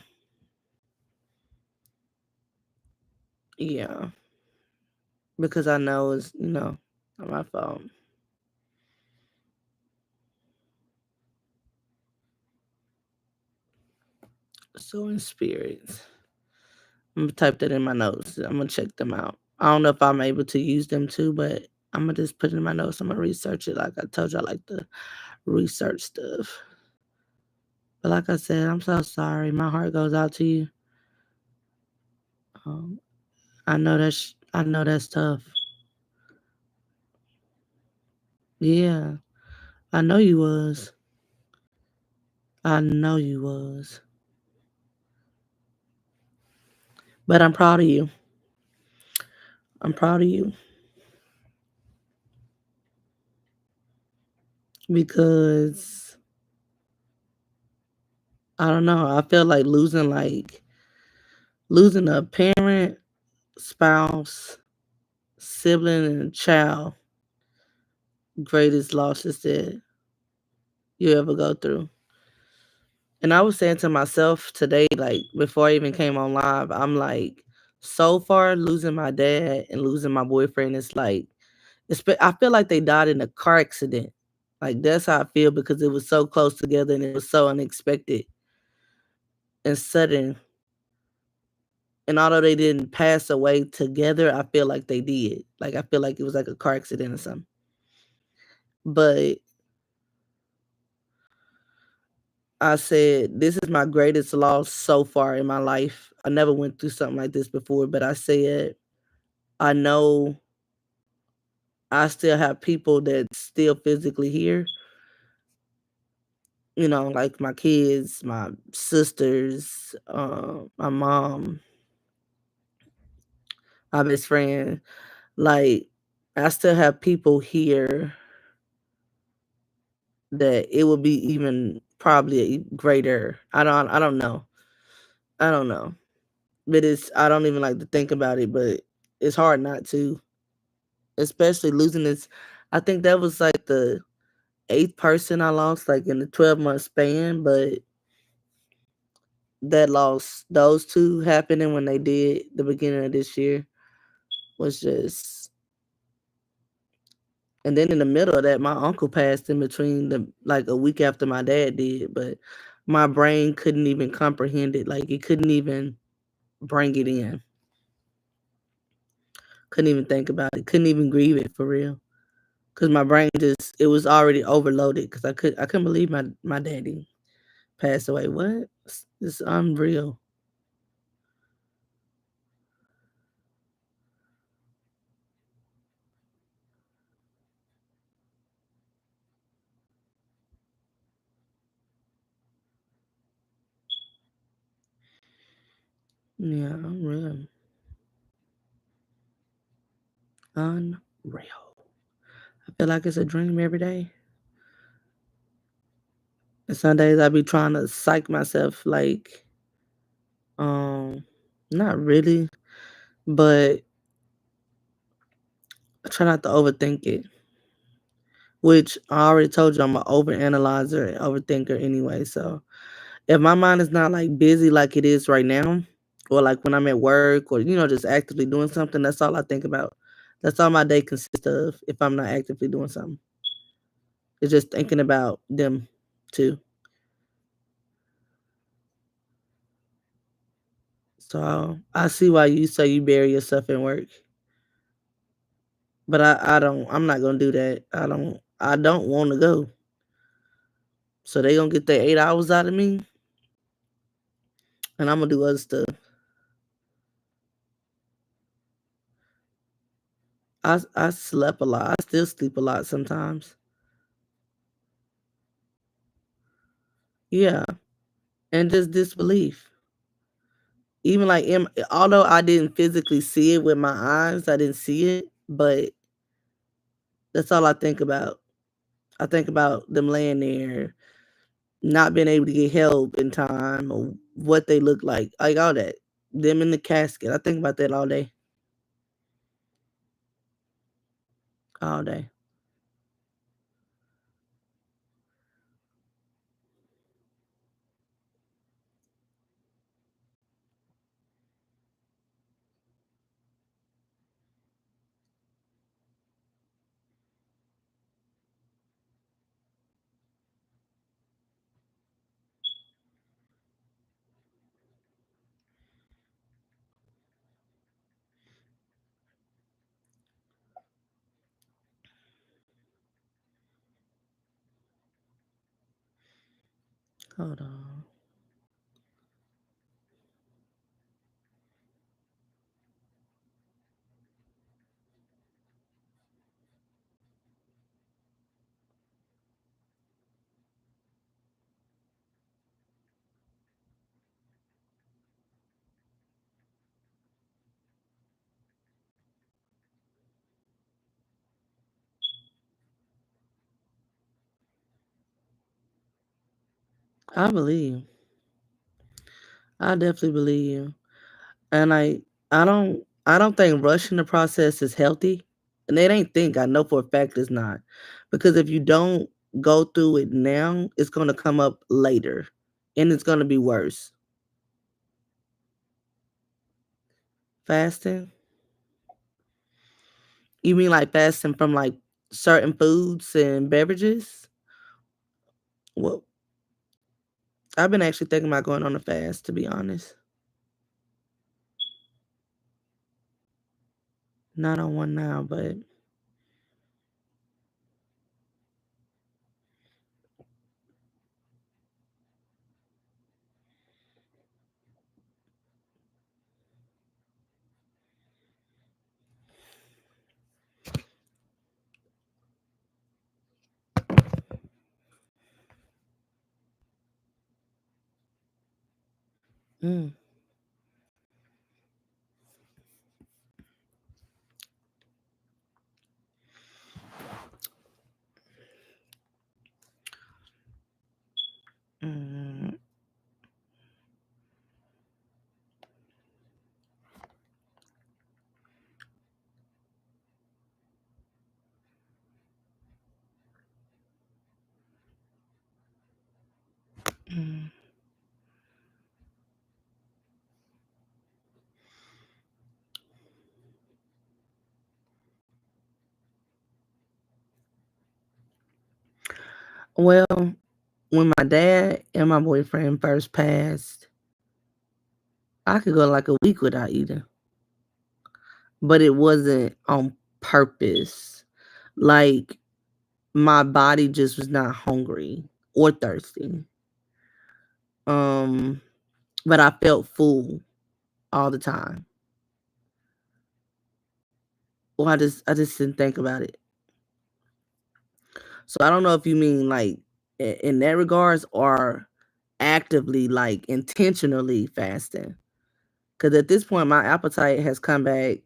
Yeah, because I know it's not my fault. So in spirits, I'm gonna type that in my notes. I'm gonna check them out. I don't know if I'm able to use them too, but I'm gonna just put it in my notes. I'm gonna research it. Like I told you, I like to research stuff. But like I said, I'm so sorry. My heart goes out to you. Um, I know that's tough. Yeah, I know you was. I know you was. But I'm proud of you. I'm proud of you because I don't know. I feel like losing a parent, spouse, sibling, and child. Greatest losses that you ever go through. And I was saying to myself today, like before I even came on live, I'm like, so far losing my dad and losing my boyfriend, I feel like they died in a car accident. Like that's how I feel because it was so close together and it was so unexpected and sudden. And although they didn't pass away together, I feel like they did. Like I feel like it was like a car accident or something. But I said, this is my greatest loss so far in my life. I never went through something like this before, but I said, I know I still have people that's still physically here, like my kids, my sisters, my mom, my best friend. Like, I still have people here that it would be even probably greater. I don't know. I don't know. But I don't even like to think about it, but it's hard not to, especially losing this. I think that was like the eighth person I lost, like in the 12-month span, but that loss, those two happening when they did the beginning of this year was just, and then in the middle of that, my uncle passed in between like a week after my dad did, but my brain couldn't even comprehend it. Like it couldn't even bring it in. Couldn't even think about it. Couldn't even grieve it for real. Cause my brain it was already overloaded. Cause I couldn't believe my daddy passed away. What? It's unreal. Yeah, unreal. Unreal. I feel like it's a dream every day. And some days I be trying to psych myself like, not really, but I try not to overthink it. Which I already told you I'm an overanalyzer and overthinker anyway. So if my mind is not like busy like it is right now, or like when I'm at work or just actively doing something, that's all I think about. That's all my day consists of if I'm not actively doing something. It's just thinking about them too. So I see why you say you bury yourself in work. But I'm not gonna do that. I don't wanna go. So they gonna get their 8 hours out of me and I'm gonna do other stuff. I slept a lot. I still sleep a lot sometimes. Yeah. And just disbelief. Even like although I didn't physically see it with my eyes, I didn't see it, but that's all I think about. I think about them laying there, not being able to get help in time or what they look like all that. Them in the casket. I think about that all day. All day. Hold on. I believe you. I definitely believe you. And I don't think rushing the process is healthy. And it ain't think. I know for a fact it's not. Because if you don't go through it now, it's gonna come up later. And it's gonna be worse. Fasting? You mean like fasting from like certain foods and beverages? Well, I've been actually thinking about going on a fast, to be honest. Not on one now, but mm, mm, mm. Well, when my dad and my boyfriend first passed, I could go like a week without eating. But it wasn't on purpose. Like my body just was not hungry or thirsty. Um, but I felt full all the time. Well, I just didn't think about it. So I don't know if you mean like in that regards or actively like intentionally fasting. Because at this point, my appetite has come back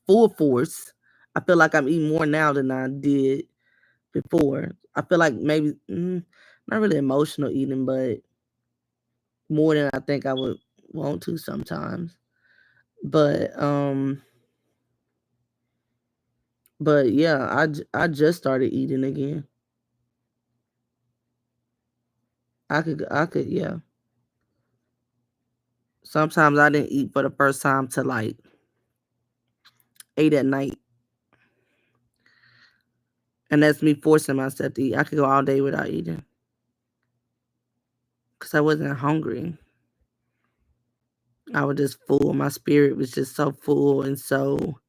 full force. I feel like I'm eating more now than I did before. I feel like maybe not really emotional eating, but more than I think I would want to sometimes. But but yeah, I just started eating again. I could yeah. Sometimes I didn't eat for the first time till like 8 at night, and that's me forcing myself to eat. I could go all day without eating because I wasn't hungry. I was just full. My spirit was just so full, and so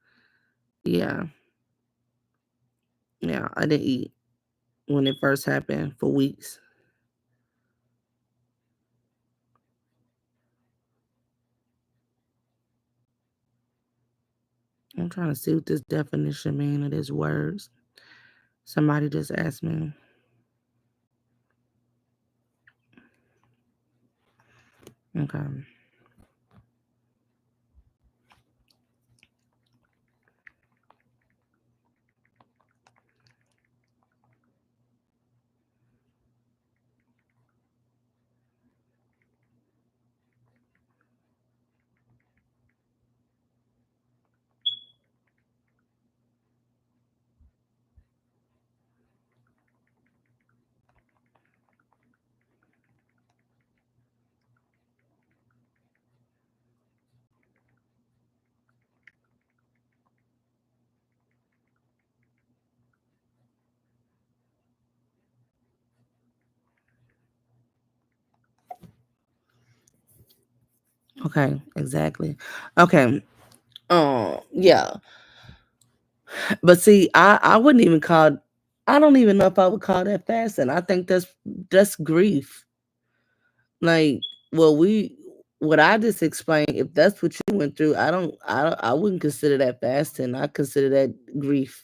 yeah, yeah. I didn't eat when it first happened for weeks. I'm trying to see what this definition mean of this words. Somebody just asked me. Okay. Okay. Exactly. Okay. Yeah. But see, I wouldn't even call. I don't even know if I would call that fasting. I think that's grief. Like, well, what I just explained, if that's what you went through, I wouldn't consider that fasting. I consider that grief.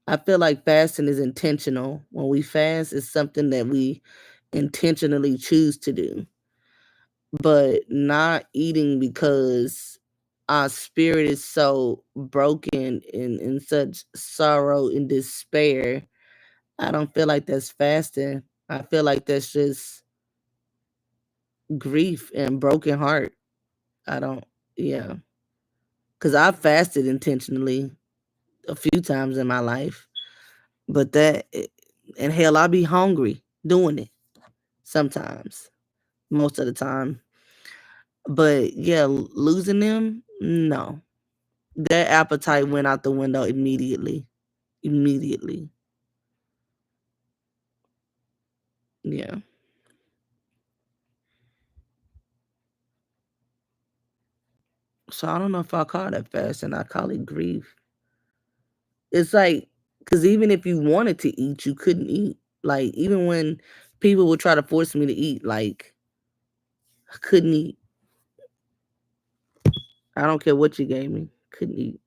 I feel like fasting is intentional. When we fast, it's something that we intentionally choose to do, but not eating because our spirit is so broken in such sorrow and despair. I don't feel like that's fasting. I feel like that's just grief and broken heart. I don't, yeah. Because I've fasted intentionally a few times in my life, but and hell, I'll be hungry doing it sometimes, most of the time. But yeah, losing them, no. That appetite went out the window immediately. Immediately. Yeah. So I don't know if I call that fasting. I call it grief. It's like, because even if you wanted to eat, you couldn't eat. Like, even when people would try to force me to eat, like, I couldn't eat. I don't care what you gave me. Couldn't eat.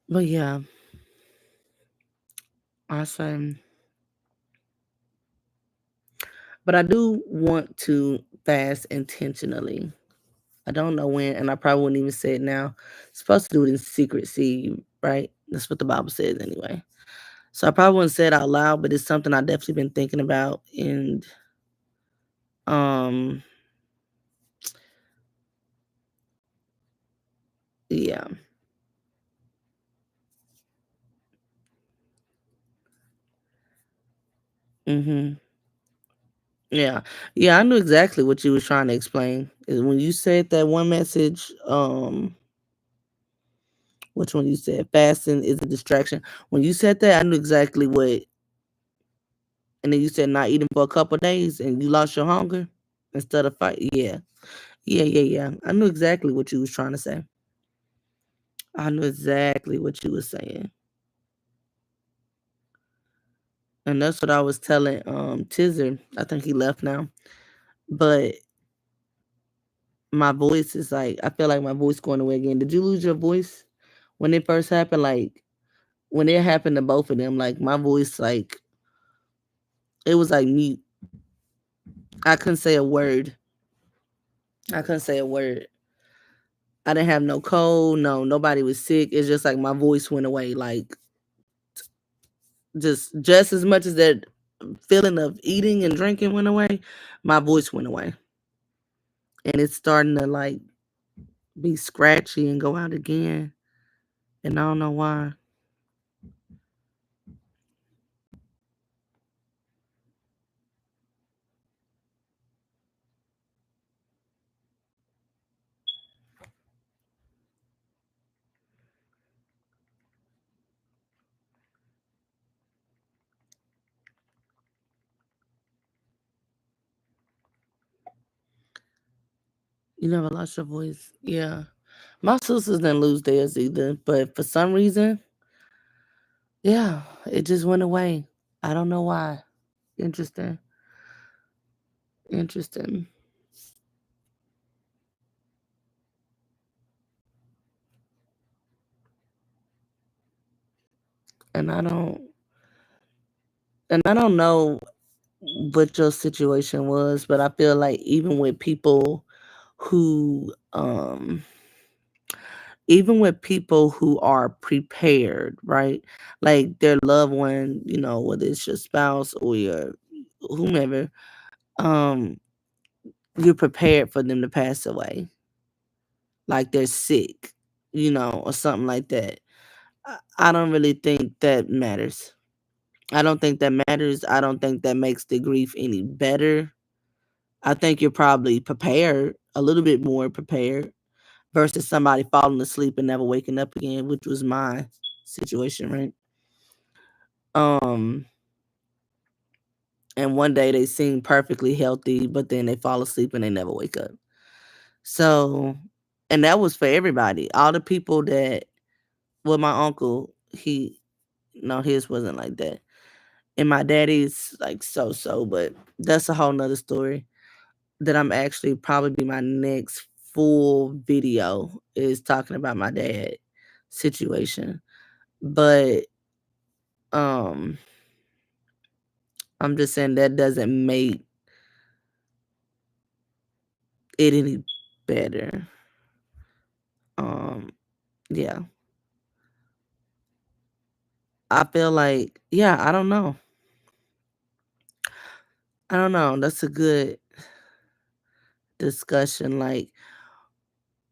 But yeah, I say, but I do want to fast intentionally. I don't know when, and I probably wouldn't even say it now. Supposed to do it in secrecy, right? That's what the Bible says anyway. So I probably wouldn't say it out loud, but it's something I definitely been thinking about. And um, yeah. Mhm. Yeah. Yeah, I knew exactly what you was trying to explain. When you said that one message, which one you said, fasting is a distraction. When you said that, I knew exactly what. And then you said not eating for a couple days, and you lost your hunger instead of fight. Yeah, yeah, yeah, yeah. I knew exactly what you was trying to say. I knew exactly what you was saying, and that's what I was telling Tizer. I think he left now, but my voice is like, I feel like my voice going away again. Did you lose your voice when it first happened? Like when it happened to both of them, like my voice, like it was like mute. I couldn't say a word. I couldn't say a word. I didn't have no cold. No, nobody was sick. It's just like my voice went away. Like just as much as that feeling of eating and drinking went away, my voice went away, and it's starting to like be scratchy and go out again, and I don't know why. You never lost your voice, yeah. My sisters didn't lose theirs either, but for some reason, yeah, it just went away. I don't know why. Interesting. Interesting. And I don't know what your situation was, but I feel like who um even with people who are prepared, right? Like their loved one, whether it's your spouse or your whomever, um, you're prepared for them to pass away, like they're sick, or something like that. I don't really think that matters. I don't think that matters. I don't think that makes the grief any better. I think you're probably prepared, a little bit more prepared, versus somebody falling asleep and never waking up again, which was my situation, right? Um, and one day they seem perfectly healthy, but then they fall asleep and they never wake up. So, and that was for everybody. All the people that, well, my uncle, no, his wasn't like that. And my daddy's like so, but that's a whole nother story that I'm actually probably be my next full video is talking about my dad situation. But um I'm just saying that doesn't make it any better. Um yeah. I feel like, yeah, I don't know. I don't know. That's a good discussion. Like,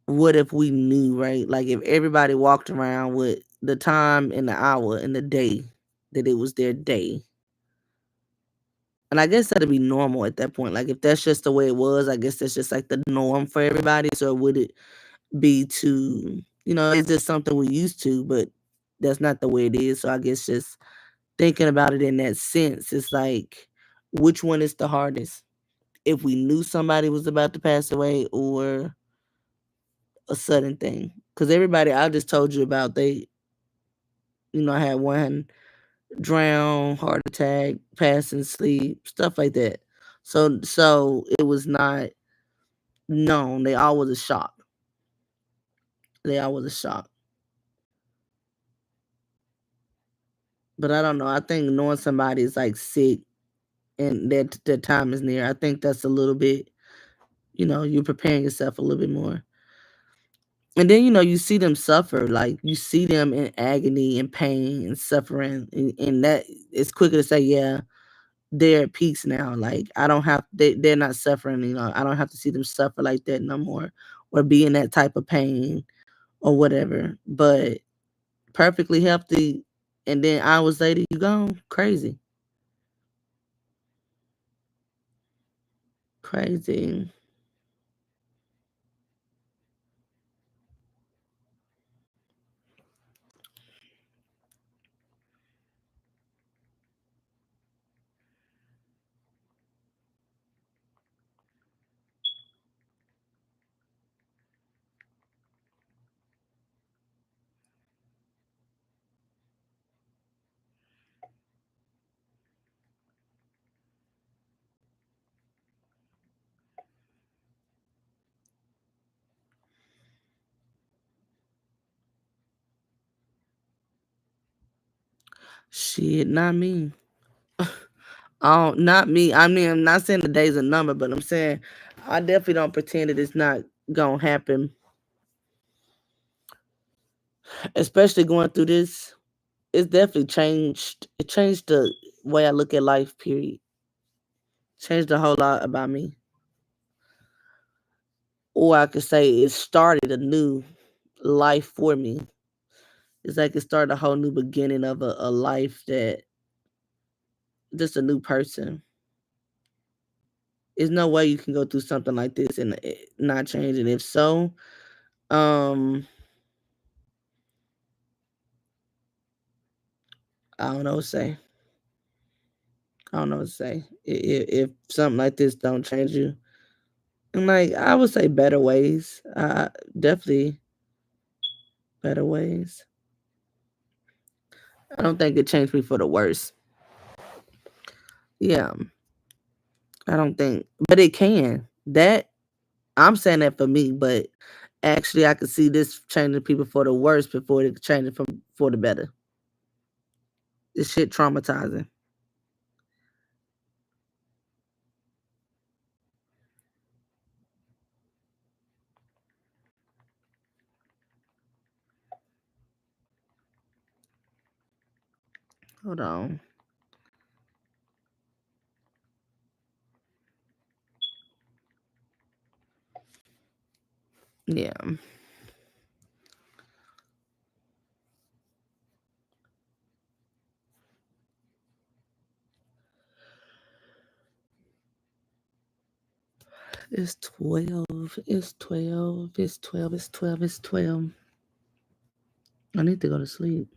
what if we knew, right? Like, if everybody walked around with the time and the hour and the day that it was their day. And I guess that'd be normal at that point. Like, if that's just the way it was, I guess that's just like the norm for everybody. So would it be to, is this something we used to, but that's not the way it is. So I guess just thinking about it in that sense, it's like, which one is the hardest? If we knew somebody was about to pass away or a sudden thing? Because everybody I just told you about, they, had one drown, heart attack, passing sleep, stuff like that. So it was not known. They all was a shock. They all was a shock. But I don't know. I think knowing somebody is like sick and that their time is near, I think that's a little bit, you're preparing yourself a little bit more. And then, you see them suffer, like you see them in agony and pain and suffering. And that it's quicker to say, yeah, they're at peace now. Like I don't have they're not suffering, I don't have to see them suffer like that no more or be in that type of pain or whatever. But perfectly healthy and then hours later you gone. Crazy. Crazy. Shit, not me. Oh, not me. I mean, I'm not saying the day's a number, but I'm saying I definitely don't pretend that it's not gonna happen. Especially going through this, it's definitely changed. It changed the way I look at life. Period. Changed a whole lot about me. Or I could say it started a new life for me. It's like it started a whole new beginning of a life that just a new person. There's no way you can go through something like this and not change it. If so, um, I don't know what to say. I don't know what to say. If something like this don't change you, and like I would say better ways. Definitely better ways. I don't think it changed me for the worse. Yeah, I don't think, but it can. That I'm saying that for me, but actually, I could see this changing people for the worse before it changing for the better. This shit traumatizing. Hold on. Yeah. It's 12. It's 12. It's 12. It's 12. It's 12. I need to go to sleep.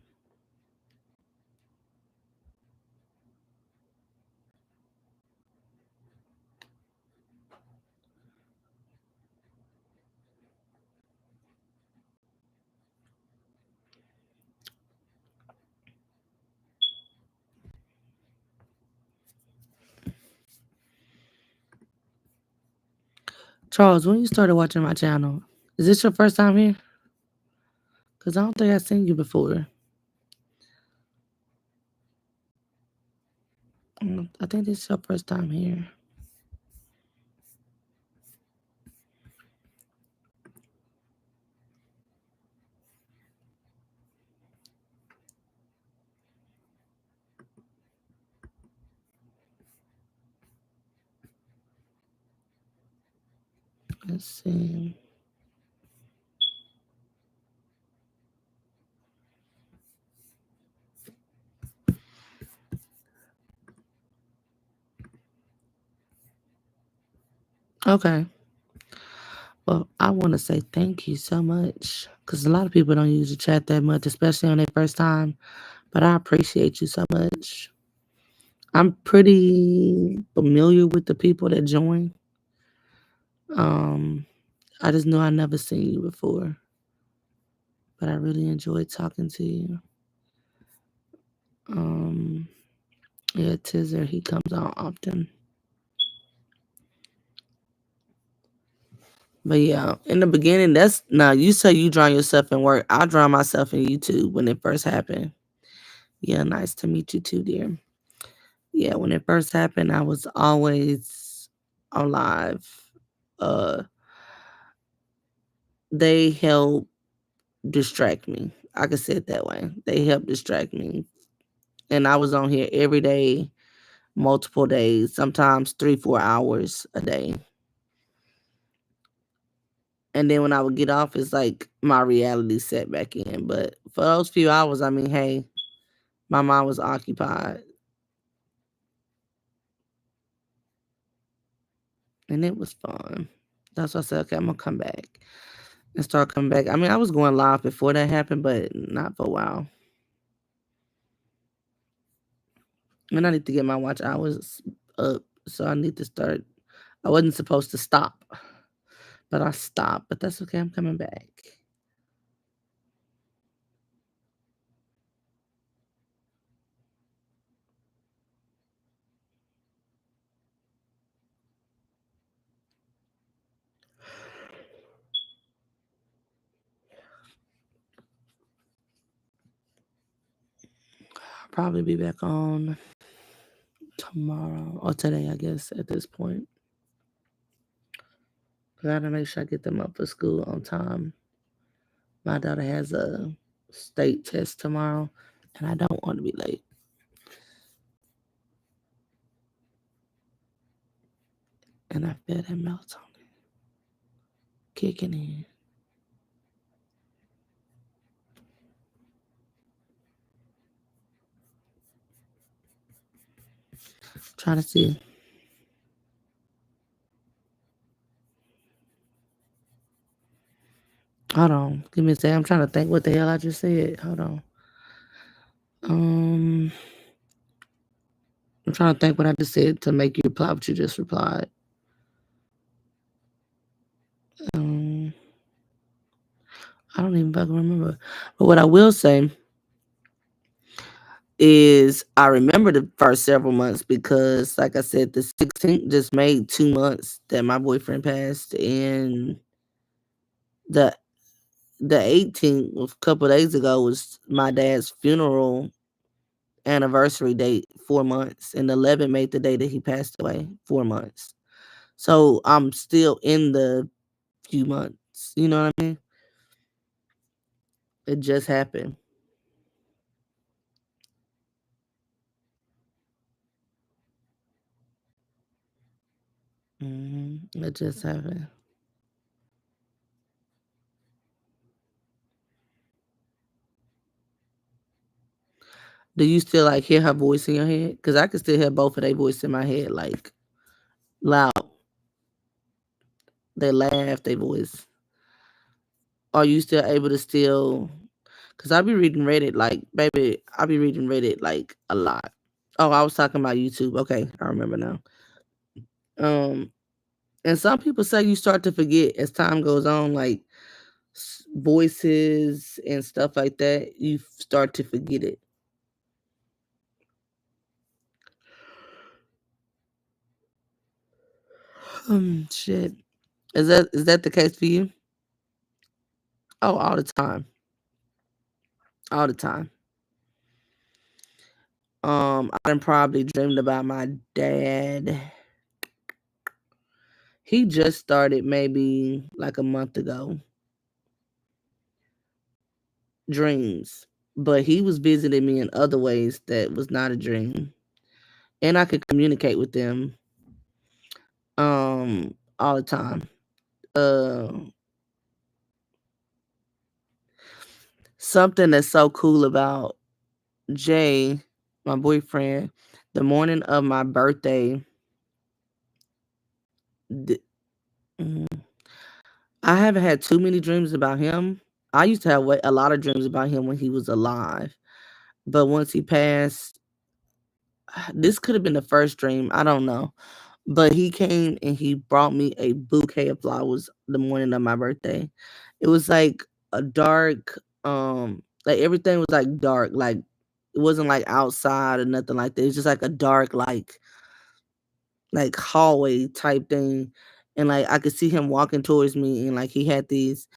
Charles, when you started watching my channel, is this your first time here? Because I don't think I've seen you before. I think this is your first time here. Let's see. Okay. Well, I want to say thank you so much because a lot of people don't use the chat that much, especially on their first time. But I appreciate you so much. I'm pretty familiar with the people that join. Um, I just knew I never seen you before, but I really enjoyed talking to you. Yeah, Tizer, he comes on often. But yeah, in the beginning, you say you drown yourself in work. I drown myself in YouTube when it first happened. Yeah, nice to meet you too, dear. Yeah, when it first happened, I was always on live. Uh, they help distract me. I can say it that way. They help distract me. And I was on here every day, multiple days, sometimes 3-4 hours a day. And then when I would get off, it's like my reality set back in. But for those few hours, I mean, hey, my mind was occupied. And it was fun. That's why I said, okay, I'm going to come back and start coming back. I mean, I was going live before that happened, but not for a while. And I need to get my watch hours up. So I need to start. I wasn't supposed to stop, but I stopped. But that's okay. I'm coming back. I'll probably be back on tomorrow or today, I guess, at this point. I gotta make sure I get them up for school on time. My daughter has a state test tomorrow, and I don't want to be late. And I feel that melatonin kicking in. Trying to see. Hold on. Give me a second. I'm trying to think what the hell I just said. Hold on. I'm trying to think what I just said to make you reply what you just replied. I don't even fucking remember. But what I will say is I remember the first several months because, like I said, the 16th just made 2 months that my boyfriend passed, and the 18th, a couple of days ago, was my dad's funeral anniversary date, 4 months, and 11 made the day that he passed away, 4 months. So I'm still in the few months. You know what I mean? It just happened. It just happened. Do you still like hear her voice in your head? Because I can still hear both of their voice in my head, like loud. They laugh, their voice. Are you still able to still? Because I be reading Reddit, like baby, I be reading Reddit like a lot. Oh, I was talking about YouTube. Okay, I remember now. Um, and some people say you start to forget as time goes on, like voices and stuff like that. You start to forget it. Shit. Is that the case for you? Oh, all the time. All the time. I done probably dreamed about my dad. He just started maybe like a month ago. Dreams. But he was visiting me in other ways that was not a dream. And I could communicate with them all the time. Uh Something that's so cool about Jay, my boyfriend, the morning of my birthday, th- mm, I haven't had too many dreams about him. I used to have a lot of dreams about him when he was alive. But once he passed, this could have been the first dream. I don't know. But he came and he brought me a bouquet of flowers the morning of my birthday. It was like a dark, like everything was like dark. Like it wasn't like outside or nothing like that. It was just like a dark, like hallway type thing. And like I could see him walking towards me and like he had these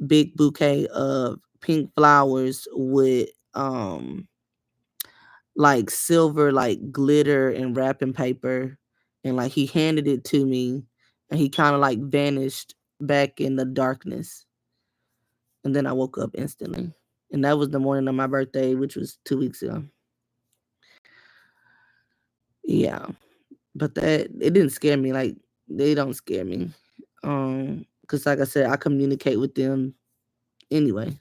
big bouquet of pink flowers with like silver like glitter and wrapping paper, and like he handed it to me and he kind of like vanished back in the darkness, and then I woke up instantly, and that was the morning of my birthday, which was 2 weeks ago. Yeah, but that it didn't scare me. Like they don't scare me, because like I said, I communicate with them anyway.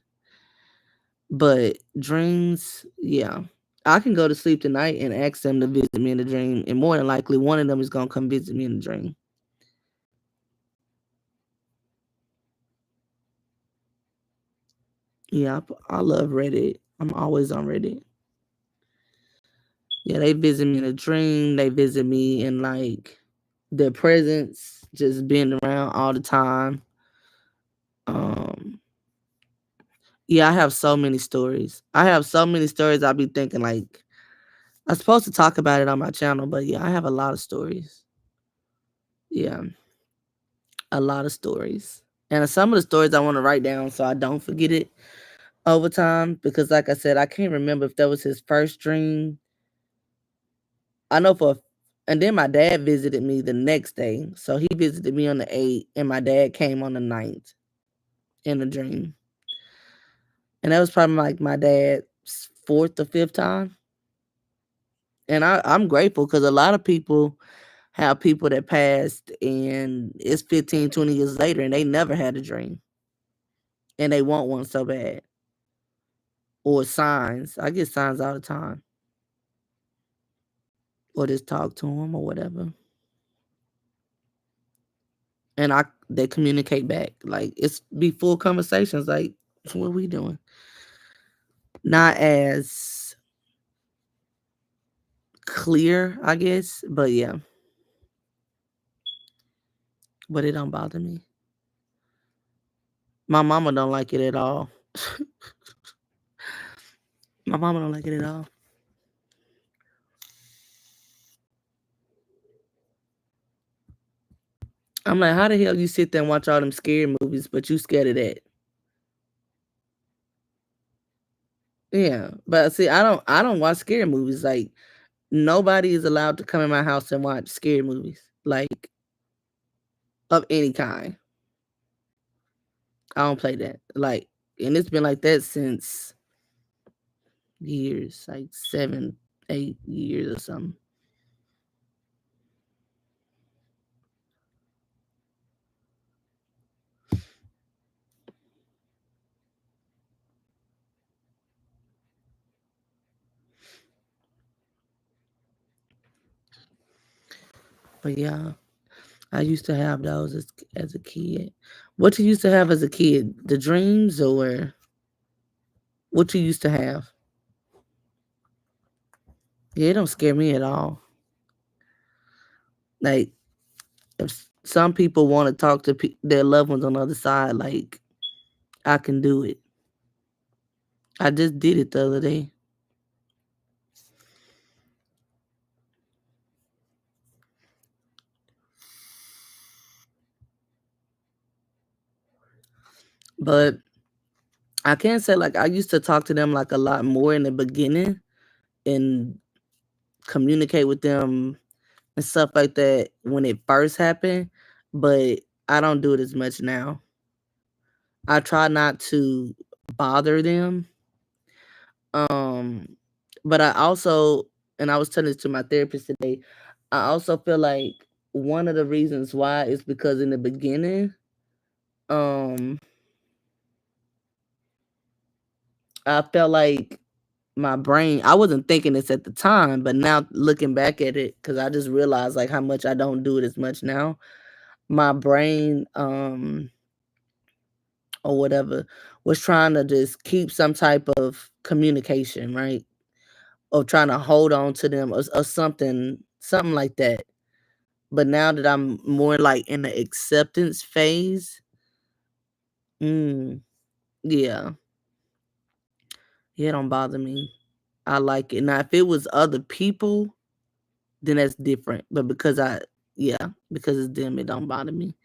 But dreams, yeah. I can go to sleep tonight and ask them to visit me in a dream, and more than likely, one of them is gonna come visit me in a dream. Yeah, I love Reddit. I'm always on Reddit. Yeah, they visit me in a dream. They visit me in like their presence, just being around all the time. Um, yeah, I have so many stories. I have so many stories. I'll be thinking like I'm supposed to talk about it on my channel, but yeah, I have a lot of stories. Yeah, a lot of stories. And some of the stories I want to write down so I don't forget it over time. Because, like I said, I can't remember if that was his first dream. I know and then my dad visited me the next day. So he visited me on the 8th, and my dad came on the 9th in a dream. And that was probably like my dad's fourth or fifth time. And I'm grateful because a lot of people have people that passed and it's 15, 20 years later and they never had a dream. And they want one so bad. Or signs. I get signs all the time. Or just talk to them or whatever. And they communicate back. Like it's be full conversations. Like, what we doing? Not as clear, I guess, but yeah. But it don't bother me. My mama don't like it at all. My mama don't like it at all. I'm like, how the hell you sit there and watch all them scary movies, but you scared of that? Yeah, but see, I don't watch scary movies. Like nobody is allowed to come in my house and watch scary movies, like of any kind. I don't play that. Like, and it's been like that since years, like 7, 8 years or something. But yeah, I used to have those as a kid. What you used to have as a kid? The dreams or what you used to have? Yeah, it don't scare me at all. Like, if some people want to talk to their loved ones on the other side, like, I can do it. I just did it the other day. But I can't say like I used to talk to them like a lot more in the beginning and communicate with them and stuff like that when it first happened, but I don't do it as much now. I try not to bother them. Um, but I also, and I was telling this to my therapist today, I also feel like one of the reasons why is because in the beginning, um, I felt like my brain, I wasn't thinking this at the time, but now looking back at it, because I just realized like how much I don't do it as much now. My brain, or whatever, was trying to just keep some type of communication, right? Or trying to hold on to them or something like that. But now that I'm more like in the acceptance phase, mm, yeah, yeah, it don't bother me. I like it. Now, if it was other people, then that's different. But because it's them, it don't bother me.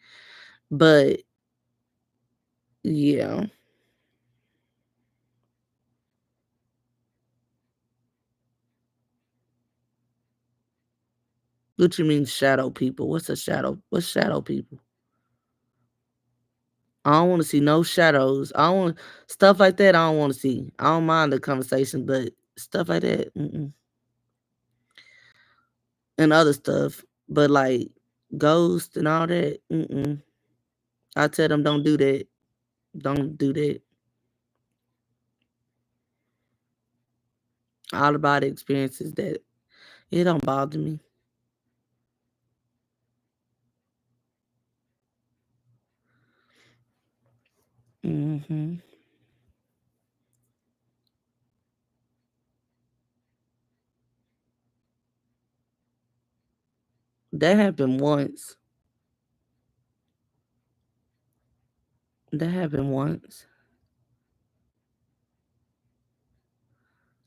But yeah, what you mean shadow people? What's a shadow? What's shadow people? I don't want to see no shadows. I don't want stuff like that. I don't want to see. I don't mind the conversation, but stuff like that, and other stuff. But like ghosts and all that, I tell them don't do that. Don't do that. All about the experiences that it don't bother me. hmm That happened once. That happened once.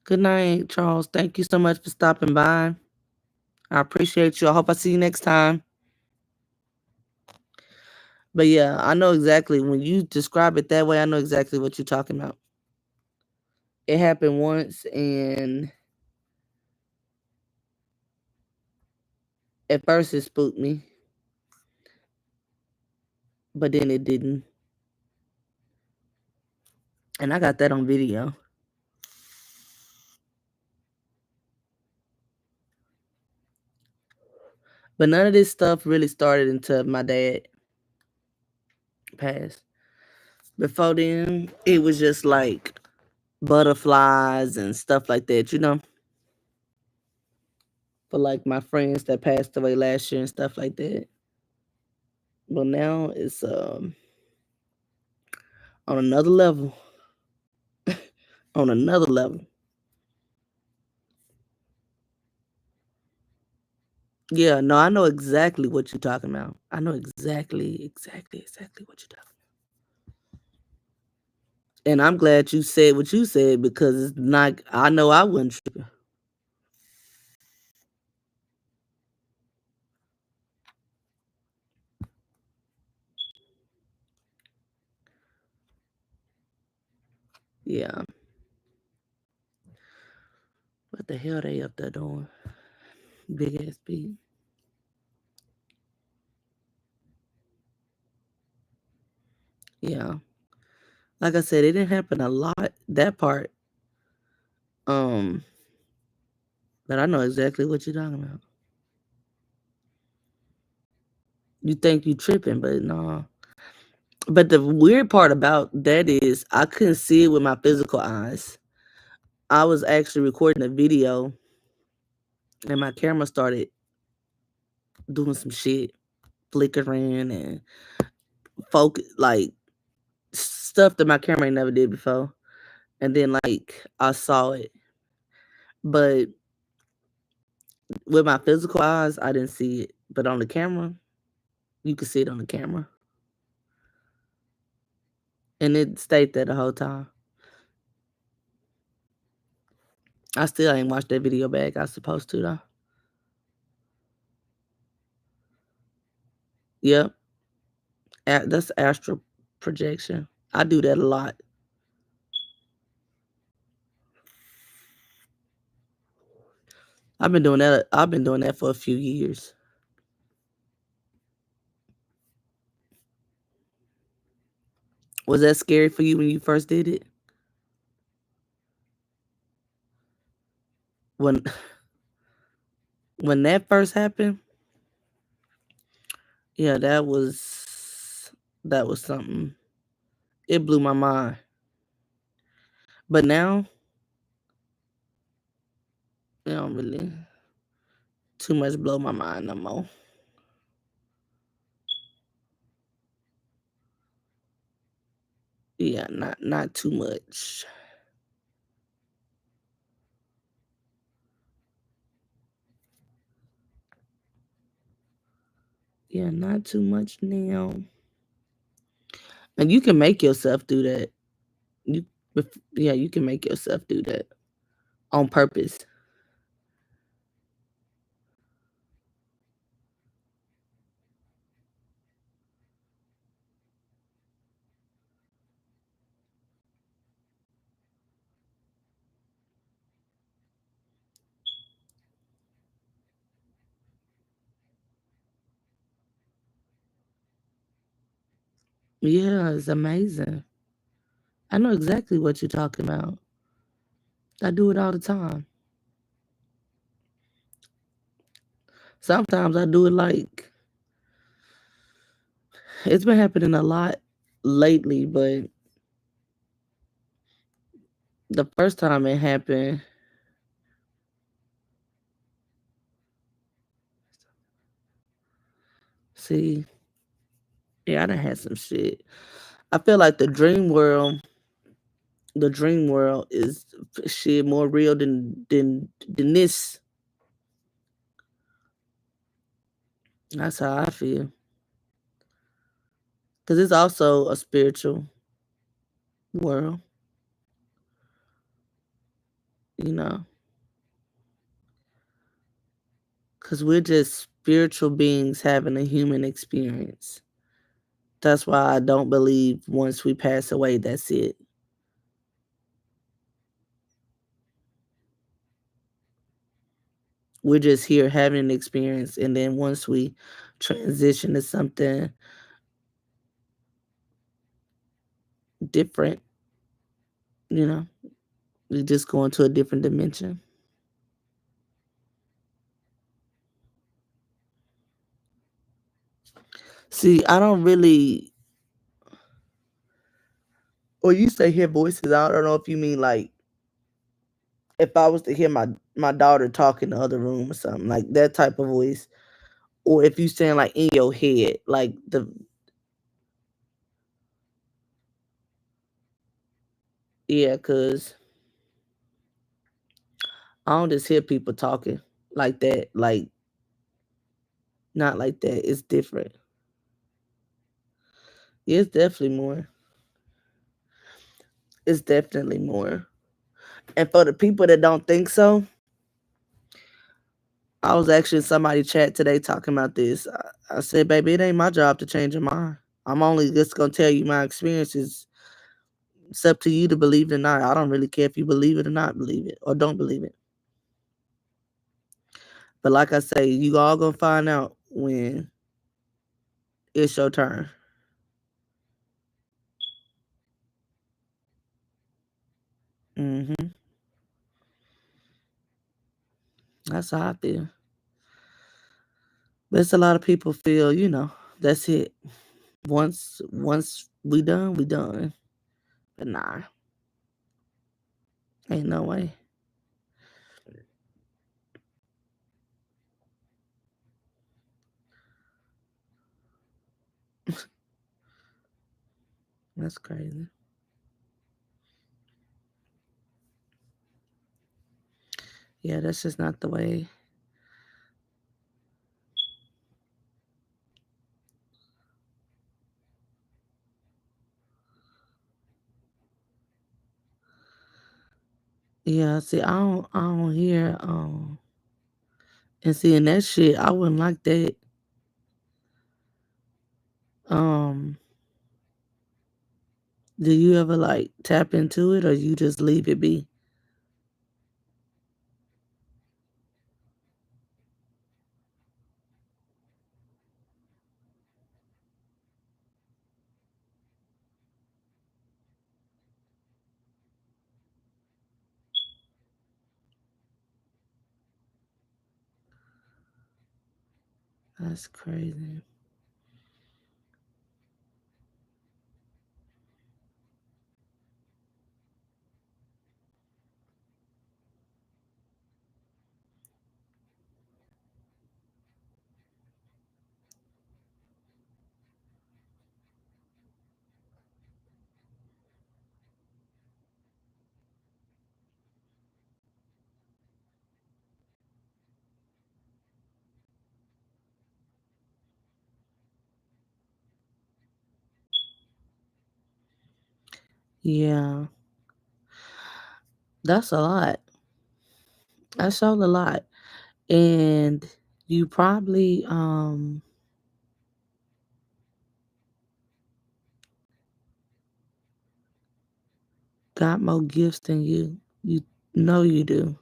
Good night, Charles. Thank you so much for stopping by. I appreciate you. I hope I see you next time. But yeah, I know exactly when you describe it that way, I know exactly what you're talking about. It happened once and at first it spooked me, but then it didn't. And I got that on video. But none of this stuff really started until my dad passed. Before then, it was just like butterflies and stuff like that, for like my friends that passed away last year and stuff like that. But now it's on another level. On another level. Yeah, no, I know exactly what you're talking about. I know exactly what you're talking about. And I'm glad you said what you said because it's not, I know I wouldn't trip. Yeah. What the hell they up there doing? Big ass pig. Yeah. Like I said, it didn't happen a lot, that part. Um, but I know exactly what you're talking about. You think you tripping, but no. But the weird part about that is I couldn't see it with my physical eyes. I was actually recording a video and my camera started doing some shit, flickering and focus, like stuff that my camera ain't never did before. And then like I saw it, but with my physical eyes, I didn't see it. But on the camera, you could see it on the camera, and it stayed there the whole time. I still ain't watched that video back. I was supposed to though. Yep, that's astral projection. I do that a lot. I've been doing that. I've been doing that for a few years. Was that scary for you when you first did it? When that first happened, yeah, that was something. It blew my mind. But now, it don't really too much blow my mind no more. Yeah, not too much. Yeah, not too much now. And you can make yourself do that. You can make yourself do that on purpose. Yeah, it's amazing. I know exactly what you're talking about. I do it all the time. Sometimes I do it like it's been happening a lot lately, but the first time it happened, see, yeah, I done had some shit. I feel like the dream world is shit more real than this. That's how I feel. Cause it's also a spiritual world, you know. Cause we're just spiritual beings having a human experience. That's why I don't believe once we pass away, that's it. We're just here having an experience, and then once we transition to something different, you know, we just go into a different dimension. See, I don't really. Or you say hear voices. I don't know if you mean like if I was to hear my daughter talk in the other room or something like that type of voice, or if you saying like in your head, like cause I don't just hear people talking like that, like not like that. It's different. Yeah, it's definitely more. It's definitely more. And for the people that don't think so, I was actually in somebody's chat today talking about this. I said, baby, it ain't my job to change your mind. I'm only just gonna tell you my experiences. It's up to you to believe it or not. I don't really care if you believe it or not believe it or don't believe it. But like I say, you all gonna find out when it's your turn. That's how I feel. But it's a lot of people feel, that's it. Once we done, we done. But nah, ain't no way. That's crazy. Yeah, that's just not the way. Yeah, see, I don't hear and seeing that shit, I wouldn't like that. Um, do you ever like tap into it or you just leave it be? That's crazy. Yeah, that's a lot. That's all a lot. And you probably got more gifts than you know you do.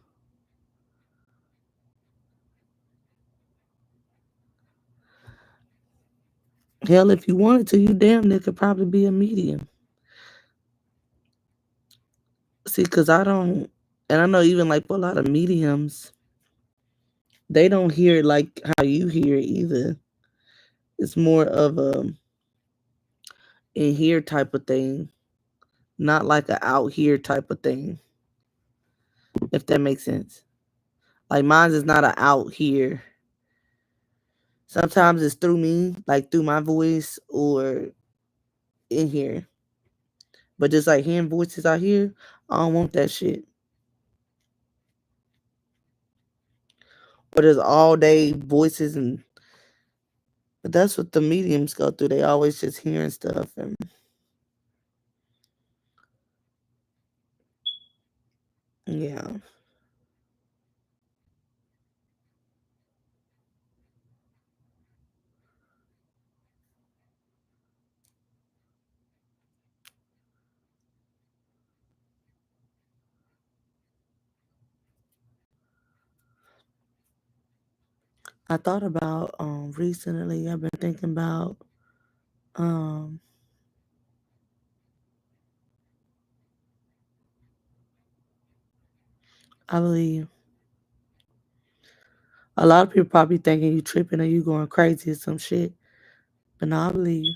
Hell, if you wanted to, you damn near could probably be a medium. See, because I don't, and I know even like for a lot of mediums, they don't hear it like how you hear it either. It's more of a in here type of thing, not like a out here type of thing, if that makes sense. Like mine is not a out here. Sometimes it's through me, like through my voice or in here. But just like hearing voices out here, I don't want that shit. Or there's all day voices and but that's what the mediums go through. They always just hearing stuff and yeah. I thought about recently I've been thinking about um I believe a lot of people probably thinking you tripping or you going crazy or some shit. But no, I believe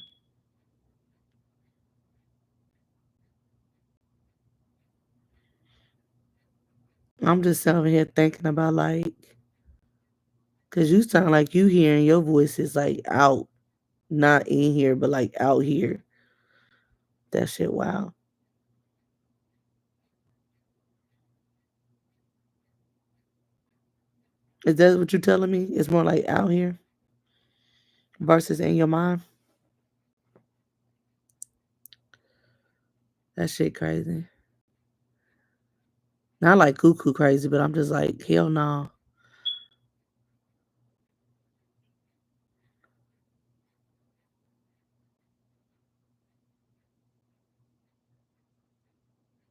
I'm just sitting over here thinking about like cause you sound like you hearing your voice is like out, not in here, but like out here. That shit wow. Is that what you're telling me? It's more like out here versus in your mind? That shit crazy. Not like cuckoo crazy, but I'm just like, hell no.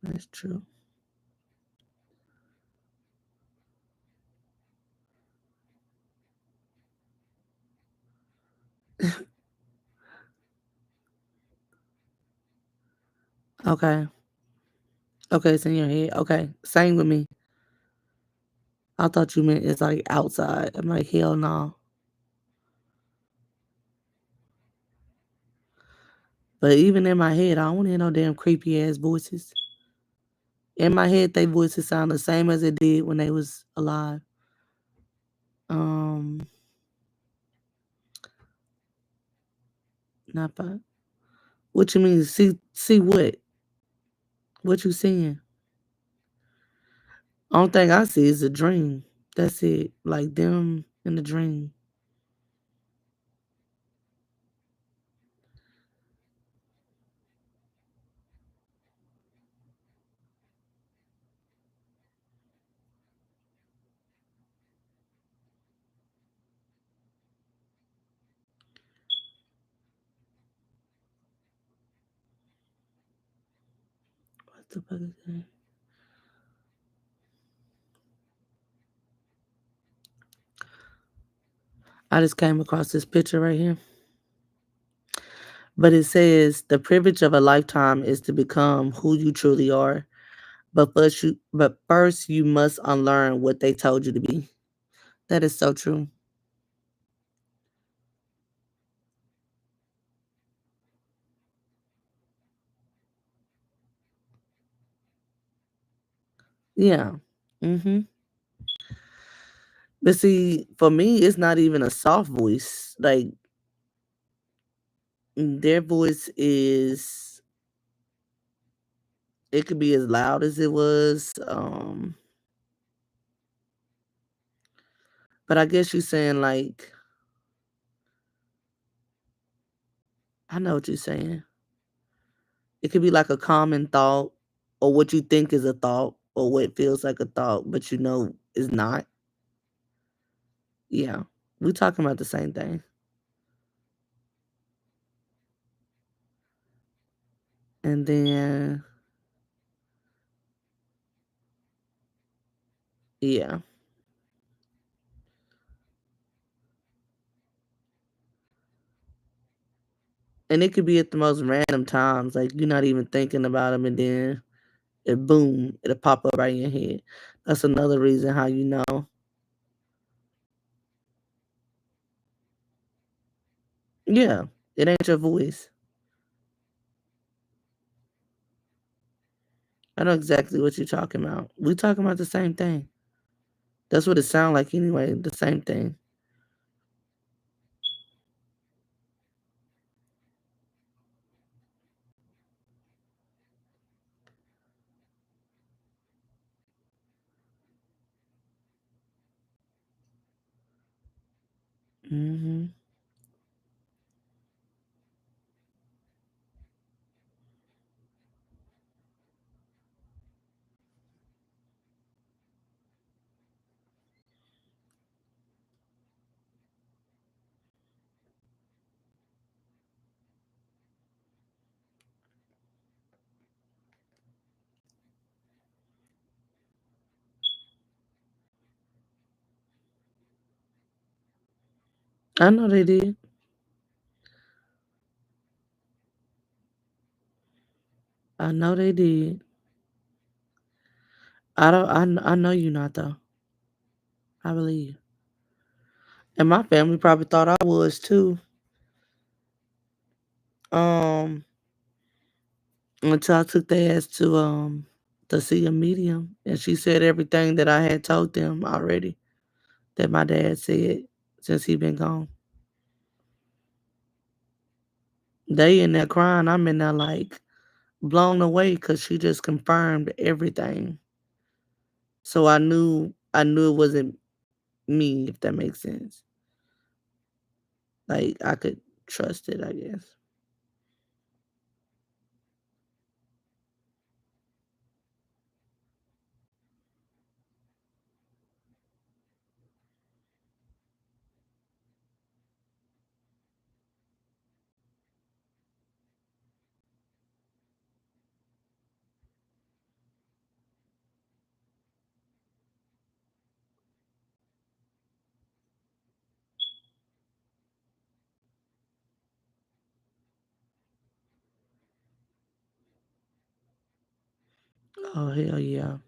That's true. Okay. Okay, it's in your head. Okay. Same with me. I thought you meant it's like outside. I'm like, hell no. But even in my head, I don't want to hear no damn creepy ass voices. In my head, they voices sound the same as it did when they was alive. Um, not bad. What you mean? See what? What you seeing? Only thing I see is a dream. That's it. Like them in the dream. What the fuck is that? I just came across this picture right here. But it says the privilege of a lifetime is to become who you truly are. But first you must unlearn what they told you to be. That is so true. Yeah. Hmm. But see, for me, it's not even a soft voice. Like their voice is, it could be as loud as it was. But I guess you're saying like, I know what you're saying. It could be like a common thought, or what you think is a thought, or what feels like a thought, but you know is not. Yeah, we talking about the same thing. And then, yeah. And it could be at the most random times, like you're not even thinking about them, and then boom, it'll pop up right in your head. That's another reason how you know. Yeah, it ain't your voice. I know exactly what you're talking about. We talking about the same thing. That's what it sounds like anyway. The same thing. Hmm. I know they did. I know they did. I don't. I know you not though. I believe you. And my family probably thought I was too. Um, until I took their ass to see a medium, and she said everything that I had told them already that my dad said since he been gone. They in there crying. I'm in there like blown away because she just confirmed everything. So I knew it wasn't me, if that makes sense. Like I could trust it, I guess. Oh hell yeah.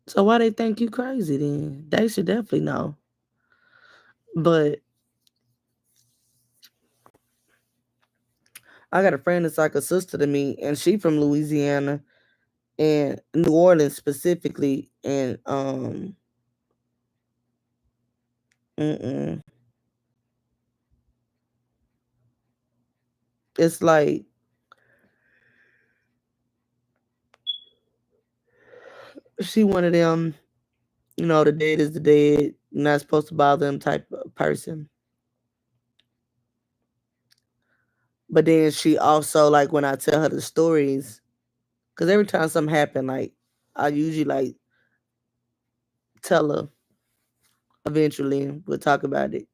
So why they think you crazy then? They should definitely know. But I got a friend that's like a sister to me, and she from Louisiana and New Orleans specifically, and mm-mm. it's like she one of them, the dead is the dead, not supposed to bother them type of person. But then she also, like, when I tell her the stories, because every time something happen, like, I usually, like, tell her eventually. We'll talk about it.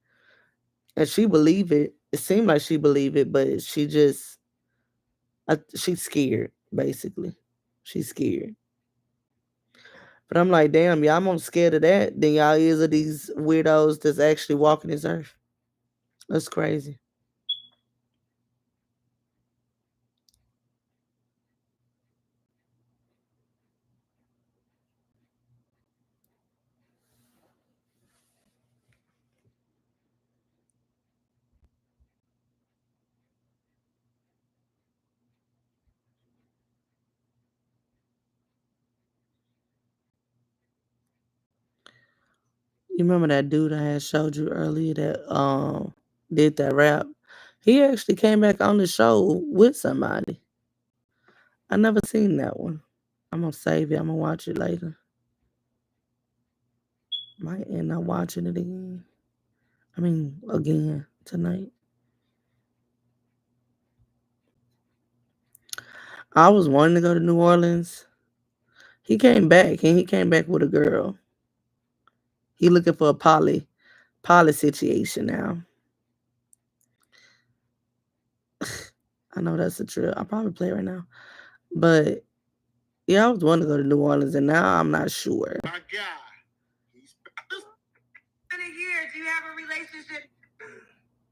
And she believe it. It seemed like she believe it, but she's scared, basically. She's scared. But I'm like, damn, y'all more scared of that than y'all is of these weirdos that's actually walking this earth. That's crazy. You remember that dude I had showed you earlier that did that rap? He actually came back on the show with somebody. I never seen that one. I'm gonna save it. I'm gonna watch it later. Might end up watching it again. Again tonight. I was wanting to go to New Orleans. He came back, and he came back with a girl. He looking for a poly situation now. I know that's a trip. I'll probably play right now. But yeah, I was wanting to go to New Orleans, and now I'm not sure. My God. In a year, do you have a relationship?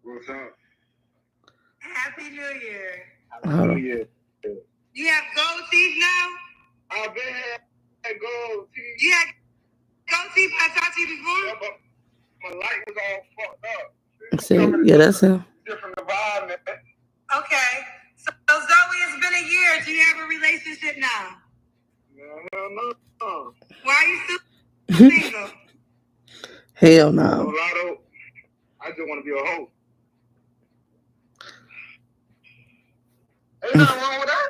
What's up? Happy New Year. Happy New Year. You have gold teeth now? I've been had gold teeth. You had gold teeth when I talked to you before? Yeah, but my light was all fucked up. See, yeah, that's him. Different environment. Okay. So Zoe, it's been a year. Do you have a relationship now? No. Why are you still single? Hell no. I just want to be a hoe. Ain't nothing wrong with that.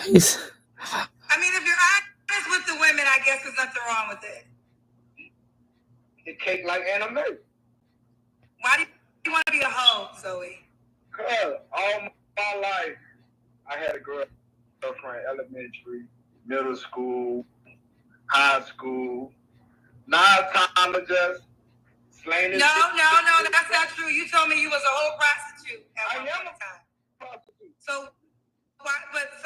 If you're honest with the women, I guess there's nothing wrong with it. It cake like anime. Why do you want to be a hoe, Zoe? Because all my life, I had a girlfriend, elementary, middle school, high school. Now it's time to just slay this. No, that's not true. You told me you was a whole prostitute at one point in time. Prostitute. So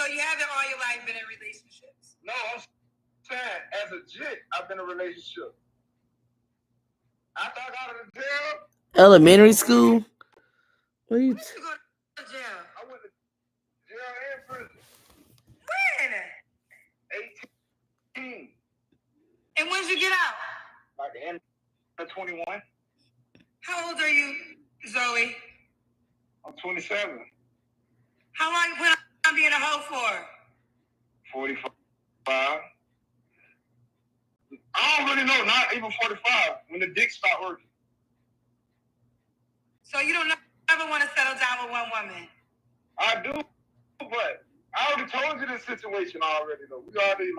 you haven't all your life been in relationships? No, I'm saying as a chick, I've been in a relationship. After I got out of jail. Elementary school? What are you? When did you go to jail? I went to jail and prison. When? 18. And when did you get out? Like the end of 21. How old are you, Zoe? I'm 27. How long you plan on being a hoe for? 45. I don't really know, not even 45, when the dick stopped working. So you don't ever want to settle down with one woman? I do, but I already told you this situation already, though. We already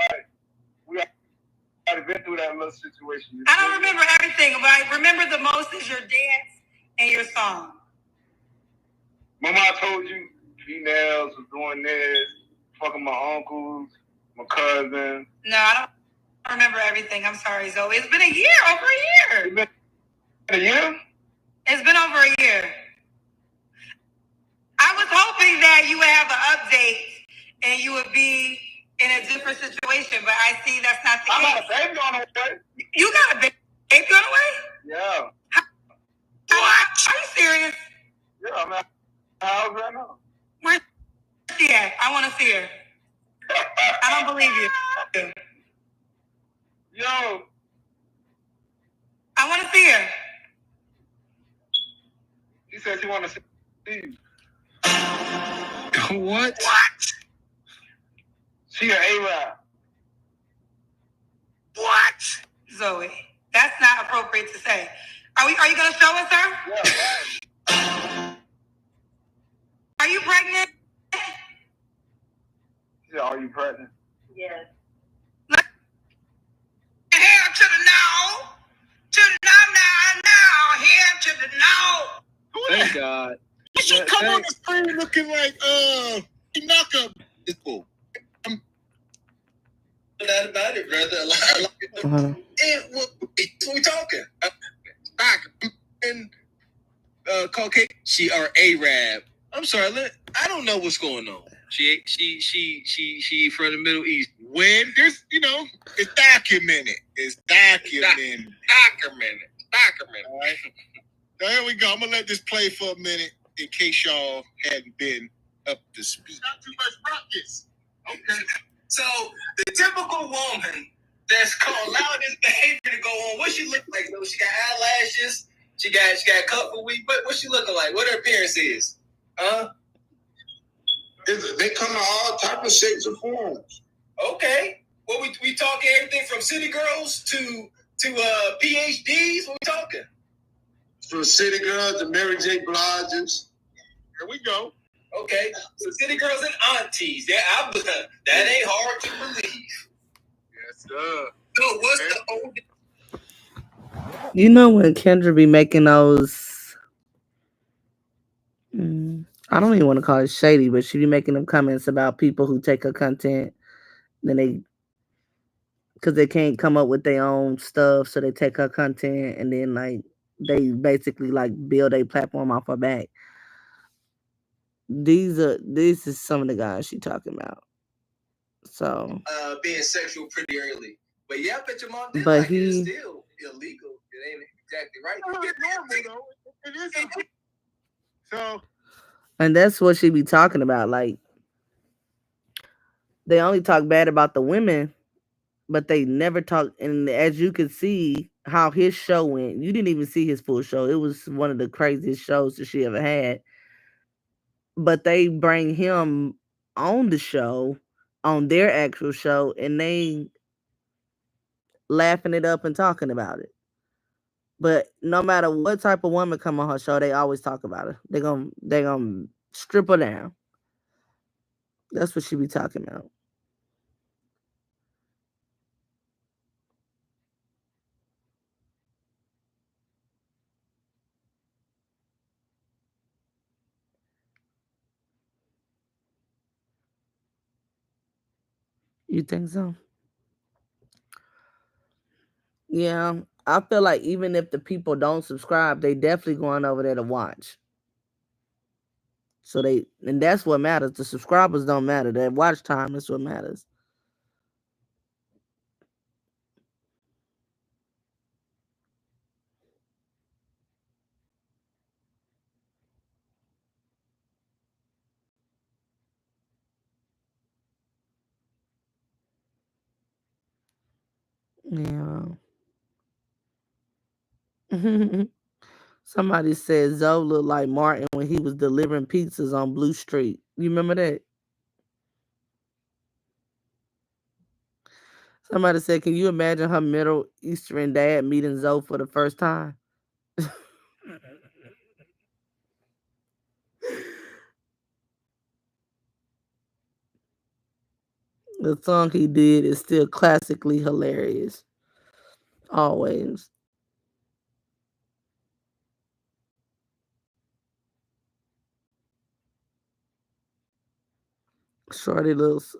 been through that little situation. I don't remember everything, but I remember the most is your dance and your song. Mama, I told you females was doing this, fucking my uncles, my cousin. No, I don't remember everything. I'm sorry, Zoe. It's been a year, over a year. It's been a year? It's been over a year. I was hoping that you would have an update and you would be in a different situation, but I see that's not the case. I got a baby on the way. You got a baby on the way? Yeah. What? Are you serious? Yeah, I'm at the house right now. Where's she at? I want to see her. I don't believe you. Yo. I want to see her. He says he want to see you. What? She an A-Rab. What? Zoe, that's not appropriate to say. Are you going to show us her? Yeah. Are you pregnant? Yeah, are you pregnant? Yes. Here to the now. To the now. Here to the now. Thank God. You should come on the screen looking like knock up. It's cool. That about it, brother. And what we talking? Back and Caucasian. She are Arab. I'm sorry, I don't know what's going on. She from the Middle East. When there's it's documented. It's documented. Documented. All right. Now here we go. I'm gonna let this play for a minute in case y'all hadn't been up to speed. Not too much practice. Okay. So the typical woman that's gonna allow this behavior to go on, what she look like? Though? She got eyelashes. She got a couple weeks. What she looking like? What her appearance is? They come in all type of shapes and forms. Okay. Well, we talking everything from city girls to PhDs. What we talking? From city girls to Mary J. Blige's. Here we go. Okay. So city girls and aunties. That ain't hard to believe. Yes, sir. So what's the oldest? You know when Kendra be making those, I don't even want to call it shady, but she be making them comments about people who take her content, then because they can't come up with their own stuff, so they take her content, and then like they basically like build a platform off her back. This is some of the guys she talking about. So Being sexual pretty early. But yeah, I bet your mom did but like he, it. It's still illegal. It ain't exactly right. It's normal though. It is. So and that's what she be talking about. Like they only talk bad about the women, but they never talk. And as you can see how his show went, you didn't even see his full show. It was one of the craziest shows that she ever had. But they bring him on the show, on their actual show, and they laughing it up and talking about it. But no matter what type of woman come on her show, they always talk about her. They gonna strip her down. That's what she be talking about. You think so? Yeah, I feel like even if the people don't subscribe, they definitely going over there to watch. So and that's what matters. The subscribers don't matter. That watch time is what matters. Yeah. Somebody said Zoe looked like Martin when he was delivering pizzas on Blue Street. You remember that? Somebody said, can you imagine her Middle Eastern dad meeting Zoe for the first time? The song he did is still classically hilarious. Always. Shorty looks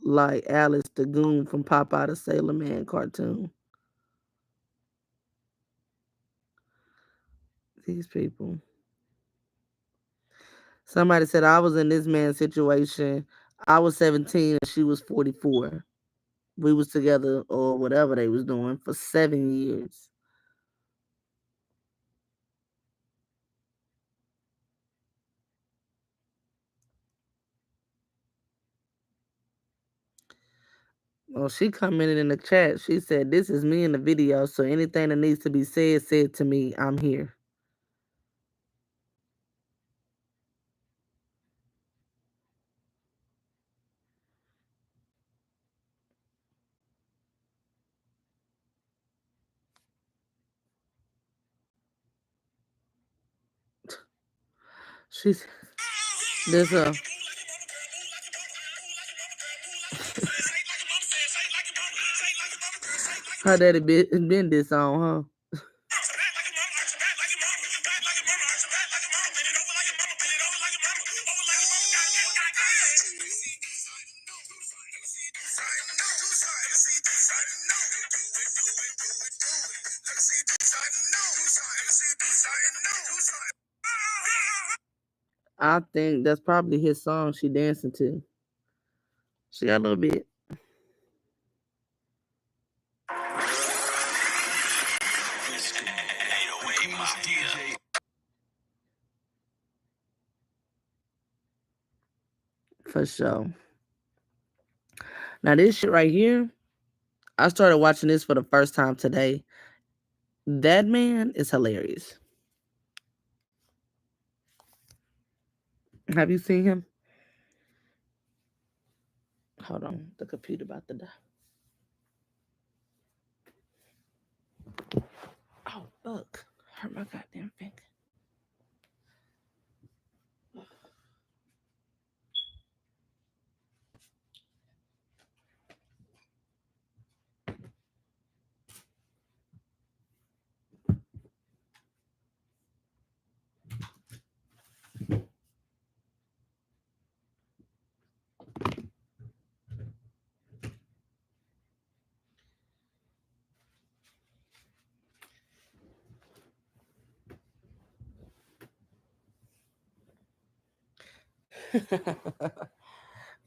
like Alice the Goon from Popeye the Sailor Man cartoon. These people. Somebody said I was in this man's situation. I was 17 and she was 44. We was together or whatever they was doing for 7 years. Well, she commented in the chat. She said, this is me in the video, so anything that needs to be said to me. I'm here. There's a Her daddy been this song, huh? I think that's probably his song she dancing to. She got a little bit. For sure. Now this shit right here, I started watching this for the first time today. That man is hilarious. Have you seen him? Hold on, the computer about to die. Oh fuck! Hurt my goddamn finger.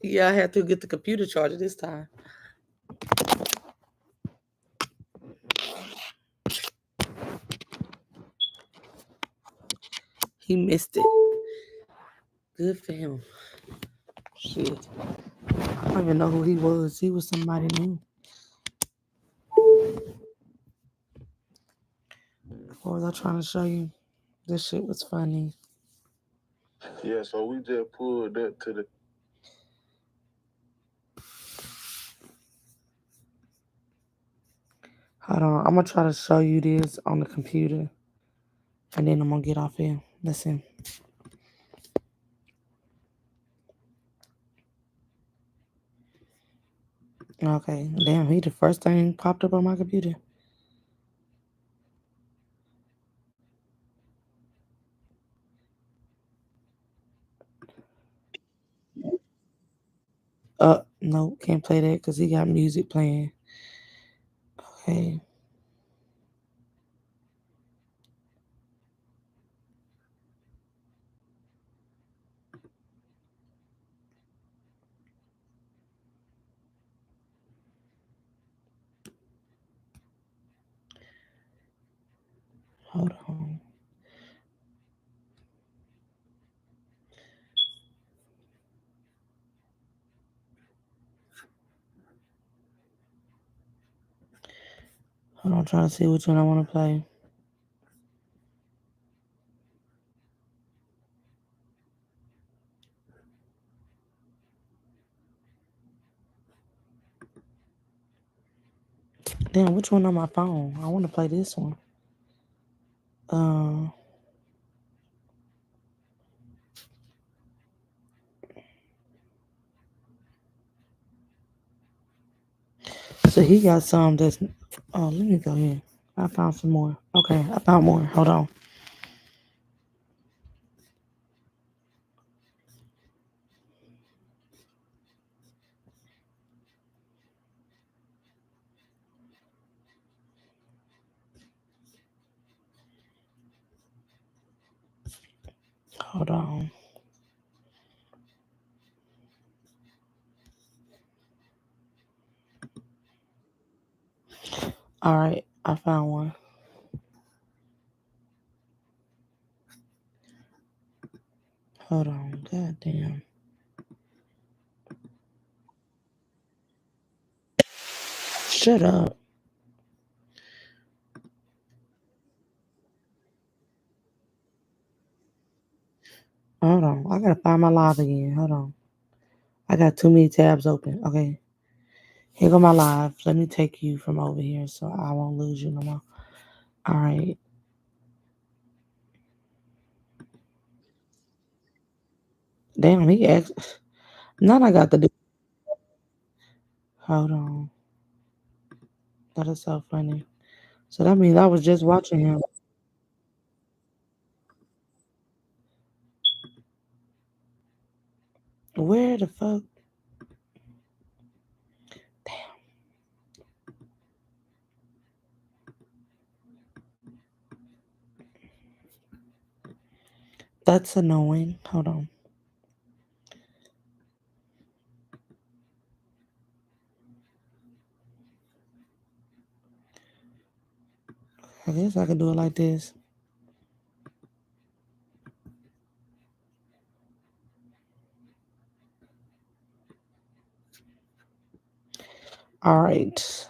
Yeah, I had to get the computer charger this time. He missed it. Good for him. Shit. I don't even know who he was. He was somebody new. What was I trying to show you? This shit was funny. Yeah, so we just pulled up to the. Hold on. I'm going to try to show you this on the computer. And then I'm going to get off here. Listen. Okay. Damn, he the first thing popped up on my computer. No, can't play that because he got music playing. Okay. Hold on. Hold on, I'm trying to see which one I want to play. Damn, which one on my phone? I want to play this one. So he got some that's. Oh, let me go here. I found some more. Okay, I found more. Hold on. Hold on. All right, I found one. Hold on. God damn. Shut up. Hold on. I gotta find my live again. Hold on. I got too many tabs open. Okay. Here go my live. Let me take you from over here so I won't lose you no more. All right. Damn, he asked. Now I got to do. Hold on. That is so funny. So that means I was just watching him. Where the fuck? That's annoying. Hold on. I guess I could do it like this. All right.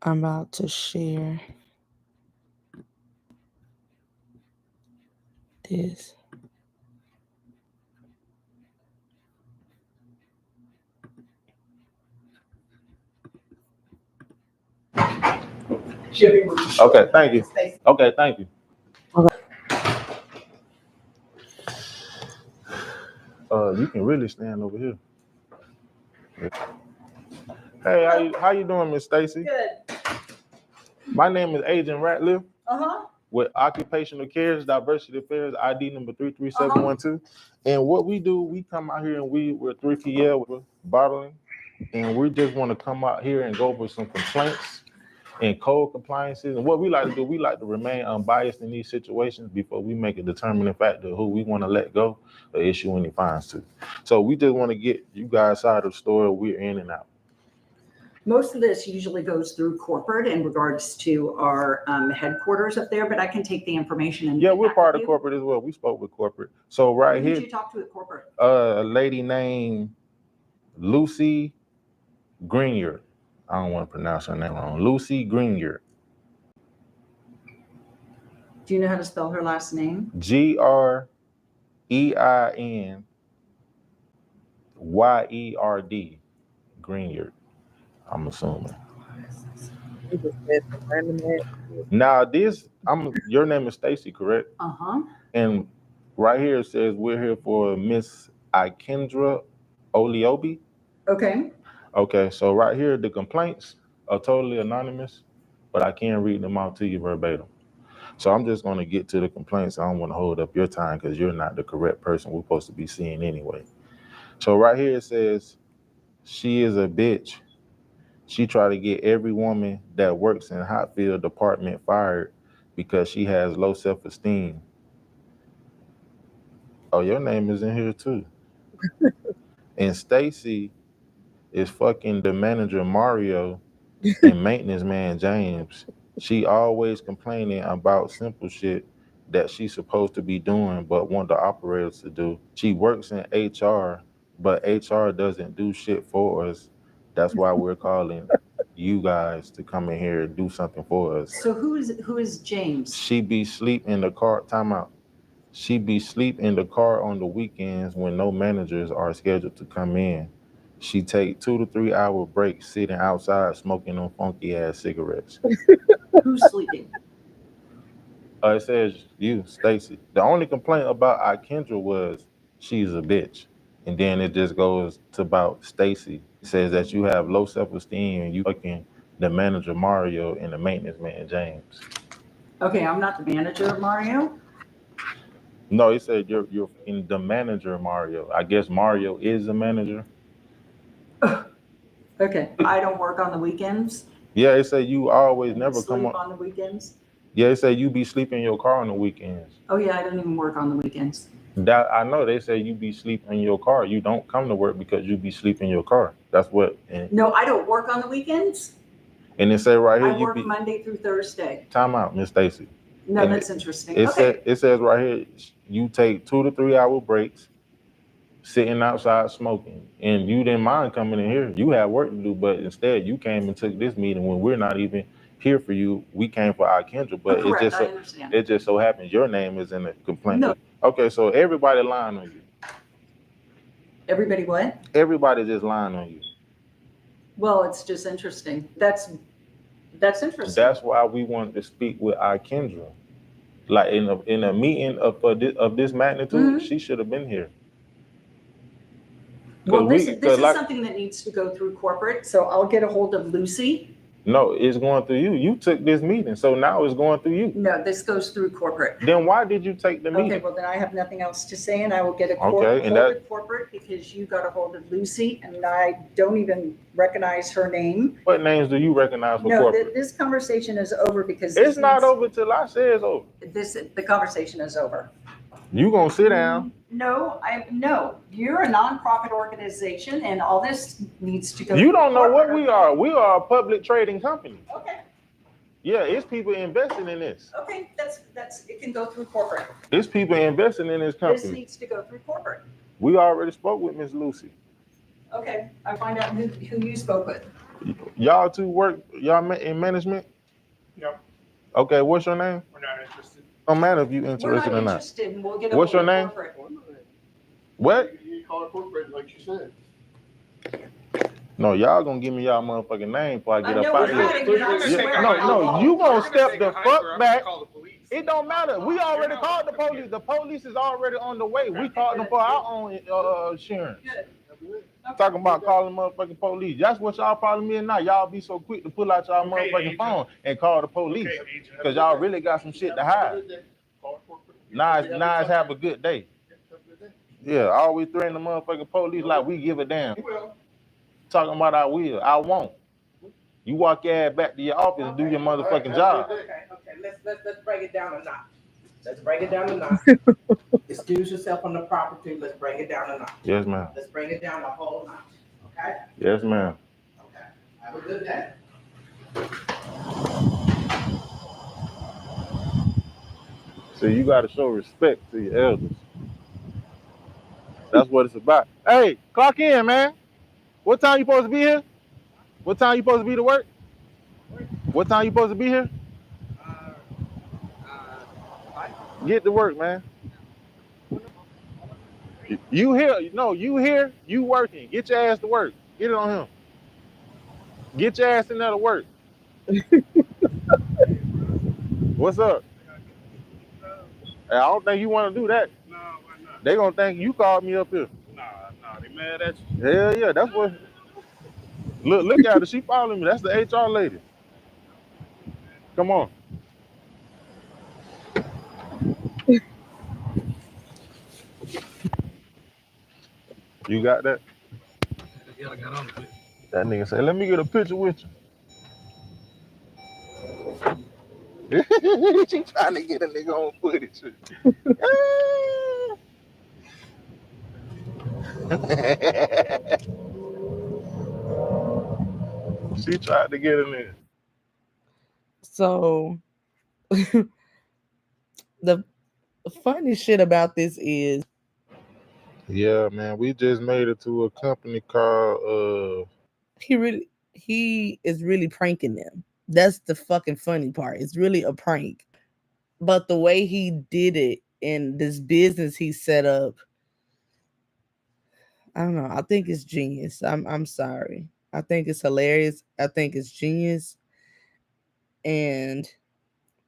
I'm about to share this. Okay, thank you. Okay, thank you. Okay. You can really stand over here. Hey, how you doing, Miss Stacy? Good. My name is Agent Ratliff Uh-huh. with Occupational Cares, Diversity Affairs, ID number 33712. And what we do, we come out here and we're 3PL, we're bottling, and we just want to come out here and go over some complaints and code compliances. And what we like to do, we like to remain unbiased in these situations before we make a determining factor of who we want to let go or issue any fines to. So we just want to get you guys out of the store we're in and out. Most of this usually goes through corporate in regards to our headquarters up there, but I can take the information and Yeah, get we're back part with of you. corporate as well. We spoke with corporate. So right Who here, did you talk to at corporate? a lady named Lucy Greenyer. I don't want to pronounce her name wrong. Lucy Greenyer. Do you know how to spell her last name? GreinYerd. Greenyer, I'm assuming. Now your name is Stacy, correct? Uh-huh. And right here it says we're here for Miss Ikendra Oliobi. Okay. Okay, so right here the complaints are totally anonymous, but I can read them out to you verbatim. So I'm just going to get to the complaints. I don't want to hold up your time because you're not the correct person we're supposed to be seeing anyway. So right here it says she is a bitch. She tried to get every woman that works in Hotfield department fired because she has low self-esteem. Oh, your name is in here too. And Stacy is fucking the manager Mario and maintenance man James. She always complaining about simple shit that she's supposed to be doing but want the operators to do. She works in HR, but HR doesn't do shit for us. That's why we're calling you guys to come in here and do something for us. So who is James? She be sleep in the car. Time out. She be sleep in the car on the weekends when no managers are scheduled to come in. She take 2 to 3 hour breaks sitting outside smoking on funky ass cigarettes. Who's sleeping? It says you, Stacy. The only complaint about Ikendra was she's a bitch. And then it just goes to about Stacy. It says that you have low self-esteem and you fucking the manager Mario and the maintenance man James. Okay, I'm not the manager of Mario. No, he said you're in the manager Mario. I guess Mario is the manager. Okay, I don't work on the weekends. Yeah, it said you always And never sleep come on the weekends. Yeah, it said you be sleeping in your car on the weekends. Oh yeah, I don't even work on the weekends. That I know. They say you be sleeping in your car. You don't come to work because you be sleeping in your car. That's what. No, I don't work on the weekends. And it say right here I work Monday through Thursday. Time out, Miss Stacy. No, And that's interesting. It says right here you take 2 to 3 hour breaks, sitting outside smoking, and you didn't mind coming in here. You had work to do, but instead you came and took this meeting when we're not even here for you. We came for our Kendra, but correct, I understand. It just so happens your name is in the complaint. No. Okay, so everybody lying on you. Everybody what? Everybody just lying on you. Well, it's just interesting. That's interesting. That's why we wanted to speak with our Kendra. Like in a meeting of this magnitude, she should have been here. Well, this is something that needs to go through corporate, so I'll get a hold of Lucy. No, it's going through you. You took this meeting, so now it's going through you. No, this goes through corporate. Then why did you take the meeting? Okay, well, then I have nothing else to say, and I will get a hold of corporate because you got a hold of Lucy, and I don't even recognize her name. What names do you recognize for corporate? This conversation is over because it's not over till I say it's over. The conversation is over. You gonna sit down? No, you're a nonprofit organization, and all this needs to go. You don't know what we are. We are a public trading company. Okay. Yeah, it's people investing in this. Okay, that's it can go through corporate. It's people investing in this company. This needs to go through corporate. We already spoke with Miss Lucy. Okay, I find out who you spoke with. Y'all two work. Y'all in management? No. Okay, what's your name? We're not interested. Don't matter if you interested or not. Interested, and we'll get what's your name? What? You call it corporate like you said. No, y'all gonna give me y'all motherfucking name before I get up out of here. No, you gonna step the fuck back. It don't matter. We already called the police. The police is already on the way. We called them for our own insurance. Talking about calling motherfucking police. That's what y'all probably mean now. Y'all be so quick to pull out y'all motherfucking phone and call the police. Because y'all really got some shit to hide. Nice, have a good day. Yeah, always threaten the motherfucking police like we give a damn. Talking about I will, I won't. You walk your ass back to your office and do your motherfucking job. Okay. Let's break it down a notch. Excuse yourself from the property. Let's bring it down a notch. Yes, ma'am. Let's bring it down a whole notch. Okay? Yes, ma'am. Okay. Have a good day. So you gotta show respect to your elders. That's what it's about. Hey, clock in, man. What time you supposed to be here? What time you supposed to be to work? What time you supposed to be here? Get to work, man. You here? No, you here? You working? Get your ass to work. Get it on him. Get your ass in there to work. What's up? I don't think you want to do that. No, why not? They gonna think you called me up here. Nah, they mad at you. Hell yeah, that's what. Look at her. She following me. That's the HR lady. Come on. You got that? Yeah, I got on it. That nigga said, "Let me get a picture with you." She trying to get a nigga on footage. She tried to get in there. So the funny shit about this is, yeah, man, we just made it to a company called he is really pranking them. That's the fucking funny part. It's really a prank. But the way he did it in this business he set up, I don't know. I think it's genius. I'm sorry. I think it's hilarious. I think it's genius. And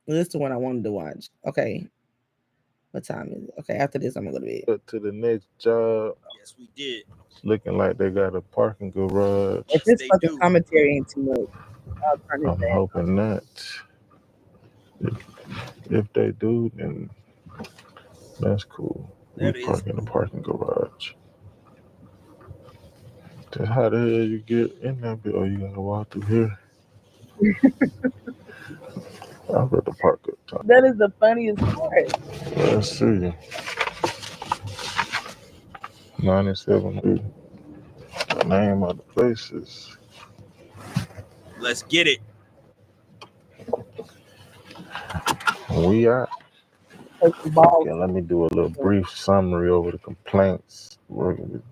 this is the one I wanted to watch. Okay. What time is it? Okay, after this, I'm gonna go to bed. To the next job. Yes, we did. It's looking like they got a parking garage. If this fucking commentary ain't too much, I'll turn it I'm back. hoping not. If they do, then that's cool. We park in the parking garage. Then how the hell you get in that bit? Oh, you gotta walk through here. I'll go to park up top. That is the funniest part. Let's see. 97. The name of the places. Let's get it. We out. Okay, let me do a little brief summary over the complaints. Working with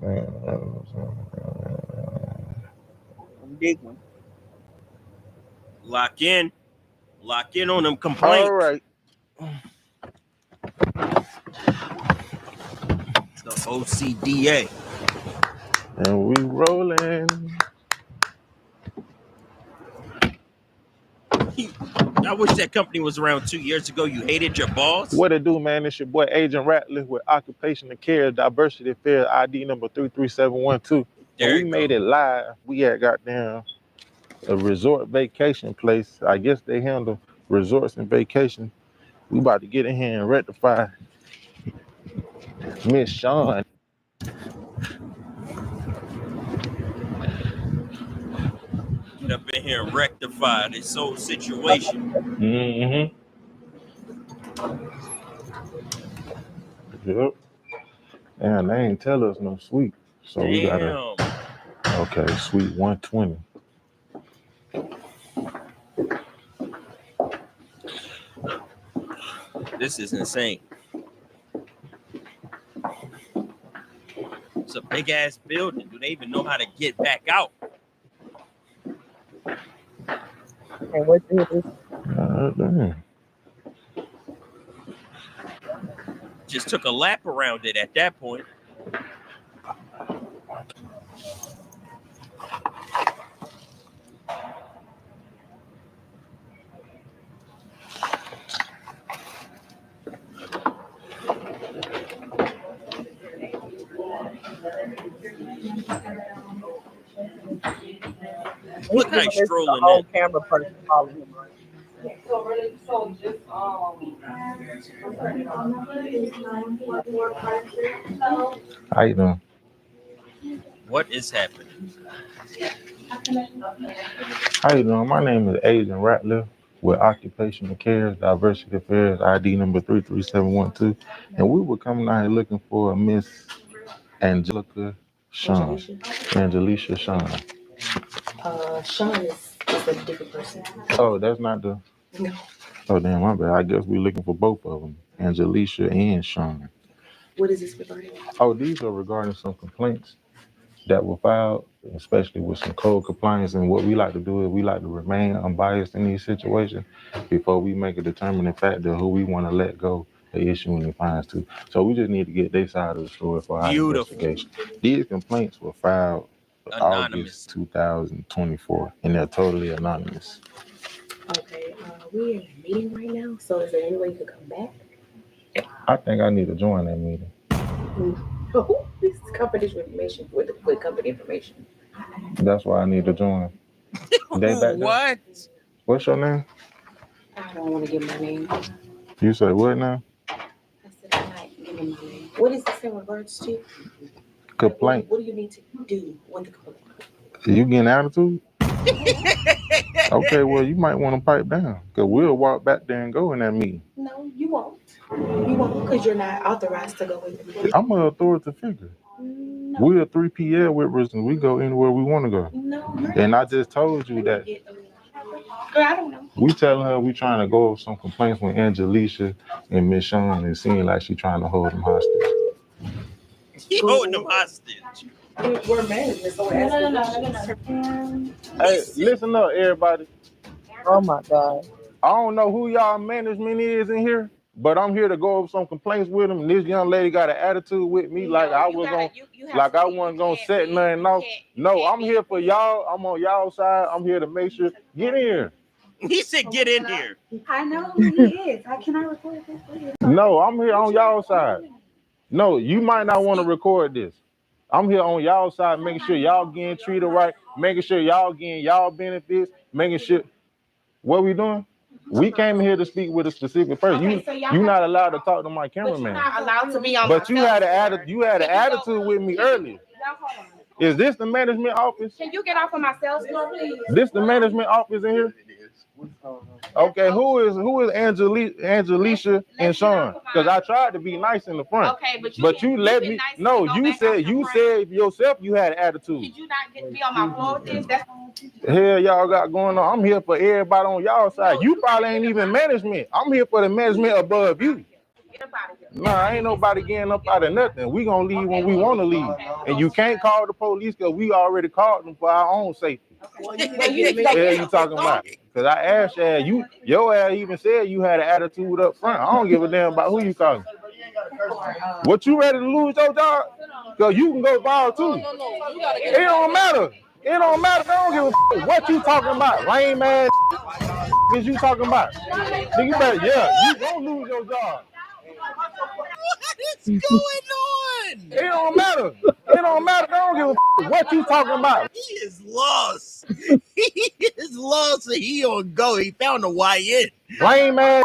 Big one. Lock in on them complaints. All right. The OCDA. And we rolling. I wish that company was around 2 years ago. You hated your boss. What it do, man? It's your boy Agent Ratliff with Occupational Care Diversity Affairs ID number 33712. There And we you made go. it live. We had goddamn a resort vacation place. I guess they handle resorts and vacation. We about to get in here and rectify Miss Sean. Get up in here and rectify this whole situation. Mm-hmm. Yep. And they ain't tell us no sweet. So Damn. we gotta, okay, sweet 120. This is insane. It's a big ass building. Do they even know how to get back out? And what is Damn. Just took a lap around it at that point. Look how he's strolling whole in. camera person following him. How you doing? What is happening? How you doing? My name is Agent Ratliff with Occupational Care Diversity Affairs ID number 33712. And we were coming out here looking for a Miss Angelica Sean. Angelica Sean. Sean is a different person. Oh, that's not the... No. Oh, damn, my bad. I guess we're looking for both of them, Angelica and Sean. What is this regarding? Oh, these are regarding some complaints that were filed, especially with some code compliance. And what we like to do is we like to remain unbiased in these situations before we make a determining factor who we want to let go of issuing the fines to. So we just need to get their side of the story for our investigation. These complaints were filed August 2024, and they're totally anonymous. Okay, we're in a meeting right now, so is there any way you could come back? I think I need to join that meeting. No, this is confidential information with company information. That's why I need to join. What? What's your name? I don't want to give my name. You say what now? I said I'm not giving my name. What is this in regards to? Complaint. What do you need to do with the complaint? You getting attitude? Okay, well, you might want to pipe down, because we'll walk back there and go in that meeting. No, you won't. You won't, because you're not authorized to go in the meeting. I'm an authoritative figure. No. We're a 3PL with Risen. We go anywhere we want to go. No, and I just told you that. Girl, I don't know. We telling her we trying to go over some complaints with Angelica and Miss Sean, and it seems like she trying to hold them hostage. He holding them hostage. We're management, so we're asking. Hey, listen up, everybody. Oh my God. I don't know who y'all management is in here, but I'm here to go over some complaints with them. And this young lady got an attitude with me like I was gonna, like I wasn't gonna set nothing off. No, I'm here for y'all. I'm on y'all side. I'm here to make sure. Get in here. He said, "Get in here." I know who he is. How can I record this? No, I'm here on y'all side. No, you might not want to record this. I'm here on y'all side, making sure y'all getting treated right, making sure y'all getting y'all benefits, making sure. What we doing? We came here to speak with a specific person. Okay, You're not allowed to talk to my cameraman. You're not allowed to be on. But you had an attitude with me earlier. Is this the management office? Can you get off of my cell phone, please? This the management office in here? Okay, who is Angelica and Sean? Because I tried to be nice in the front. Okay, but you let me. No, you said yourself you had an attitude. Did you not be on my floor with this? Hell y'all got going on. I'm here for everybody on y'all side. You probably ain't even management. I'm here for the management above you. Nah, ain't nobody getting up out of nothing. We gonna leave when we want to leave. And you can't call the police because we already called them for our own safety. What you talking about? Because I asked you, your ass even said you had an attitude up front. I don't give a damn about who you calling. What, you ready to lose your job? Because you can go ball too. It don't matter. It don't matter. I don't give a what you talking about. Lame ass. is you talking about? Nigga, you better, you gonna lose your job. What is going on? It don't matter. It don't matter. I don't give a what you talking about. He is lost. He is lost and he on go. He found a YN. Lame man.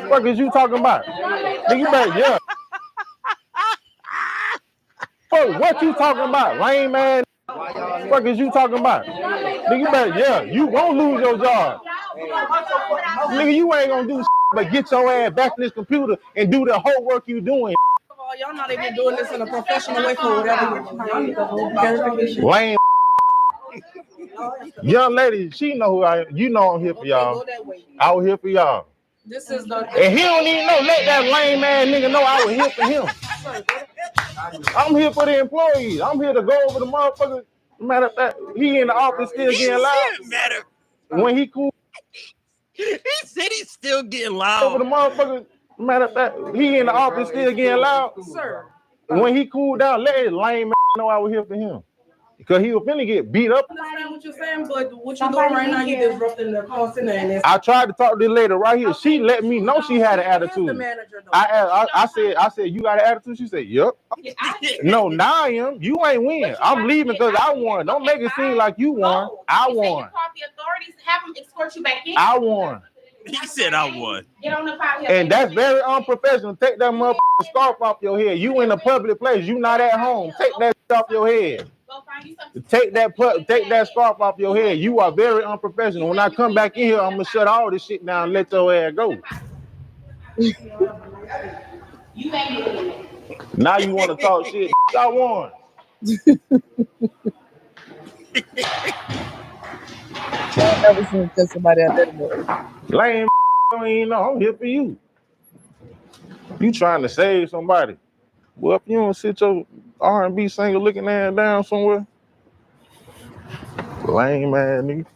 What is you talking about? Nigga, you better, what you talking about? Lame man. What is you talking about? Nigga, you better, you gonna lose your job. Nigga, you ain't gonna do shit but get your ass back in this computer and do the whole work you doing. Y'all not even doing this in a professional way for whatever you Lame. Young lady, she know who I am. You know I'm here for y'all. I was here for y'all. This is the And he don't even know. Let that lame ass nigga know I was here for him. I'm here for the employees. I'm here to go over the motherfucker. Matter of fact, he in the office still getting loud. When he cool. He said he's still getting loud. Over the motherfucker. Matter of fact, he in the office still getting loud. Sir. When he cooled down, let his lame man know I was here for him. Because he was finna get beat up. I understand what you're saying, but what you're doing right now, you're disrupting the constant. I tried to talk to this lady right here. She let me know she had an attitude. I said, you got an attitude? She said, yep. No, now I am. You ain't win. I'm leaving because I won. Don't make it seem like you won. I won. The authorities have them escort you back in. I won. He said I won. Get on the file. And that's very unprofessional. Take that motherfucking scarf off your head. You in a public place. You not at home. Take that off your head. Take that scarf off your head. You are very unprofessional. When I come back in here, I'm gonna shut all this shit down and let your ass go. Now you want to talk shit? I won. I never seen somebody out there. Lame, don't even know. I'm here for you. You trying to save somebody? Well, if you don't sit your R&B singer looking ass down somewhere, lame ass nigga.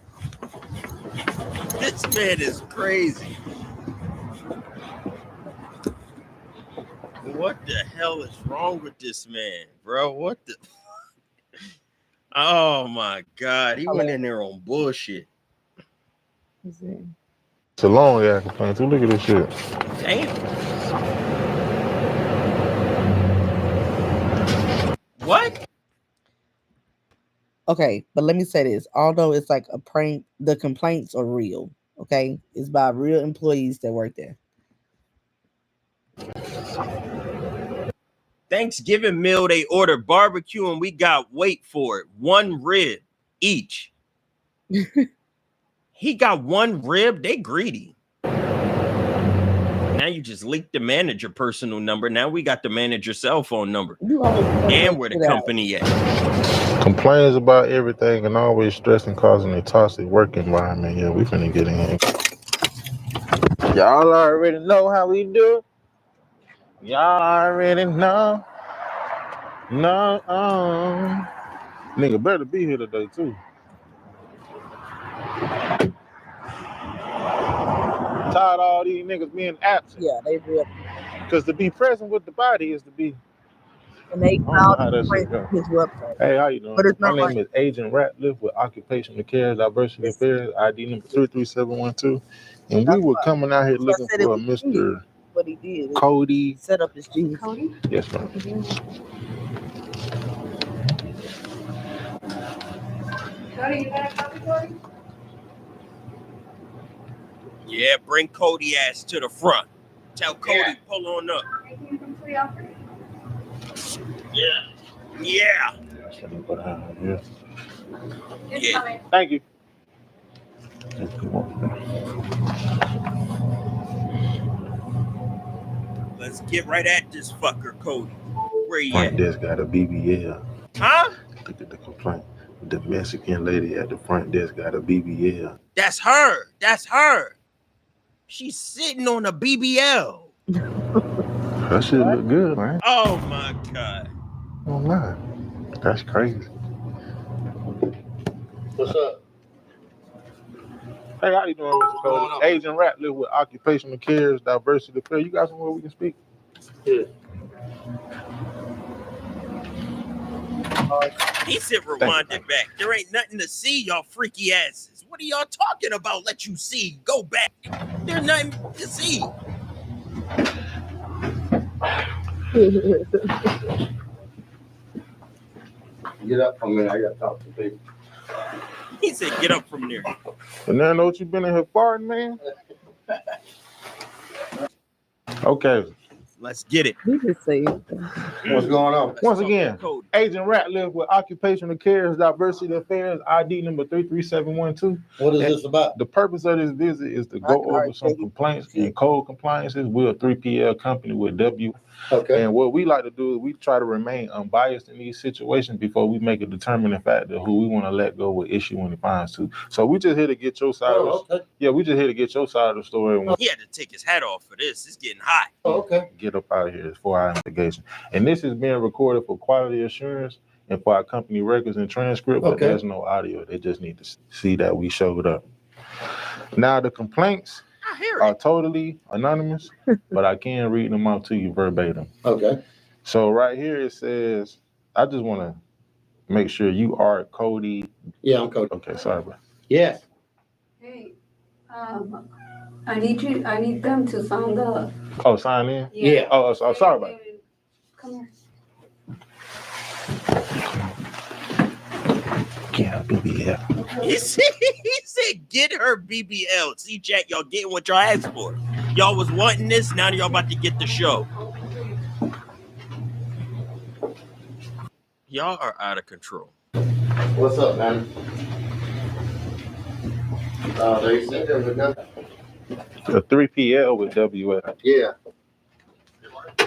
This man is crazy. What the hell is wrong with this man, bro? What the? Oh my God, he went in there on bullshit. It's a long ass complaint. Look at this shit. Damn. What? Okay, but let me say this. Although it's like a prank, the complaints are real. Okay, it's by real employees that work there. Thanksgiving meal, they ordered barbecue and we got, wait for it, 1 rib each. He got 1 rib. They greedy. Now you just leaked the manager personal number. Now we got the manager's cell phone number. And where the company at. Complains about everything and always stressing, causing a toxic work environment. Yeah, we finna get in. Y'all already know how we do. Y'all already know. No, nigga better be here today too. Tired of all these niggas being absent. Yeah, they real. Because to be present with the body is to be. And they how that shit go. His website. Hey, how you doing? My name is Agent Ratliff with Occupational Care Diversity Affairs, ID number 33712. And we were coming out here looking for a Mr. What he did. Cody. Set up his genius. Cody? Yes, ma'am. Cody, you got a copy, Cody? Yeah, bring Cody ass to the front. Tell Cody, pull on up. Yeah. Yeah. Yeah. Thank you. Let's get right at this fucker, Cody. Where you Front at? desk got a BBL. Huh? Look at the complaint. The Mexican lady at the front desk got a BBL. That's her. That's her. She's sitting on a BBL. That shit look good, man. Oh my God. Oh my. That's crazy. What's up? Hey, how you doing, Mr. Cody? Agent Ratliff with Occupational Cares Diversity Affairs. You got somewhere we can speak? Yeah. He said rewind it back. There ain't nothing to see, y'all freaky asses. What are y'all talking about? Let you see. Go back. There's nothing to see. Get up from there. I got to talk to people. He said get up from there. And now know what you been in here farting, man? Okay. Let's get it. You just say What's going on? Once again, Agent Ratliff with Occupational Cares Diversity Affairs, ID number 33712. What is this about? The purpose of this visit is to go over some complaints and code compliances. We're a 3PL company with W. Okay. And what we like to do is we try to remain unbiased in these situations before we make a determining factor who we want to let go with issuing the fines to. So we just here to get your side of the Yeah, we just here to get your side of the story. He had to take his hat off for this. It's getting hot. Okay. Get up out of here. It's 4-hour investigation. And this is being recorded for quality assurance and for our company records and transcript, but there's no audio. They just need to see that we showed up. Now, the complaints are totally anonymous, but I can read them out to you verbatim. Okay. So right here it says, I just want to make sure you are Cody. Yeah, I'm Cody. Okay, sorry, bro. Yes. Hey, I need them to sign the. Oh, sign in? Yeah. Oh, sorry about it. Come here. Yeah, BBL. He said get her BBL. See, chat, y'all getting what y'all asked for. Y'all was wanting this, now y'all about to get the show. Y'all are out of control. What's up, man? They said there was another. A 3PL with WF. Yeah.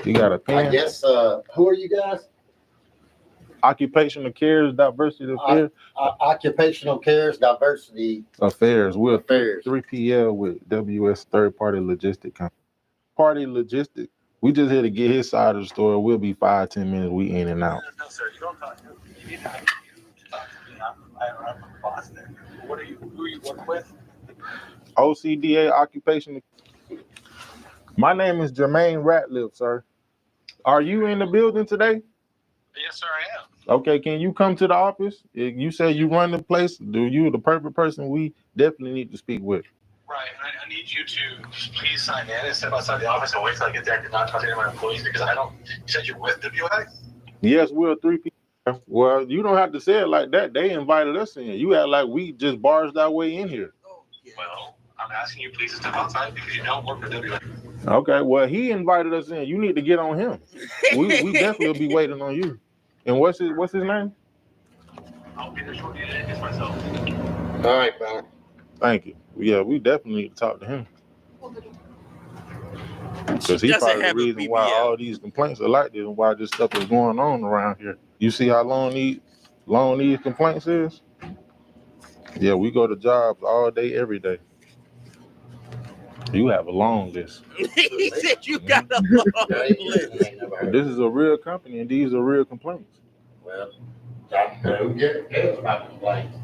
You got a pen? I guess, who are you guys? Occupational Cares Diversity Affairs. Occupational Cares Diversity Affairs. We're Affairs. 3PL with WS Third Party Logistic Company. Party Logistic. We just here to get his side of the story. We'll be 5-10 minutes. We in and out. No, sir. You don't talk to him. You need to talk to me. I'm the boss there. Who are you working with? OCDA Occupational. My name is Jermaine Ratliff, sir. Are you in the building today? Yes, sir, I am. Okay, can you come to the office? You say you run the place. Do you the perfect person we definitely need to speak with? Right. I need you to please sign in and step outside the office and wait till I get there. I did not talk to any of my employees because I don't. You said you're with WI? Yes, we're 3PL. Well, you don't have to say it like that. They invited us in. You act like we just barged our way in here. Well, I'm asking you please to step outside because you don't work for WI. Okay, well, he invited us in. You need to get on him. We definitely will be waiting on you. And what's his name? I'll be there shortly to introduce myself. All right, man. Thank you. Yeah, we definitely need to talk to him. Because he's doesn't probably the have a reason why BBL. all these complaints are like this and why this stuff is going on around here. You see how long these complaints is? Yeah, we go to jobs all day, every day. You have a long list. He said you got a long list. This is a real company and these are real complaints. Well, who cares about complaints?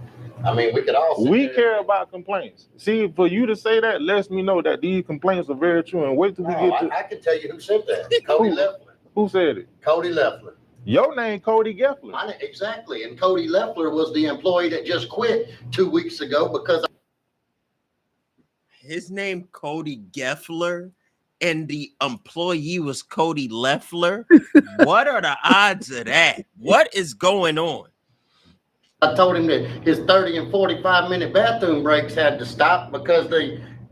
I mean, we could all. We care about complaints. See, for you to say that lets me know that these complaints are very true. And wait till we get to. I can tell you who said that. Cody Leffler. Who said it? Cody Leffler. Your name, Cody Geffler. Exactly. And Cody Leffler was the employee that just quit 2 weeks ago because. His name Cody Geffler, and the employee was Cody Leffler. What are the odds of that? What is going on? I told him that his 30 and 45-minute bathroom breaks had to stop because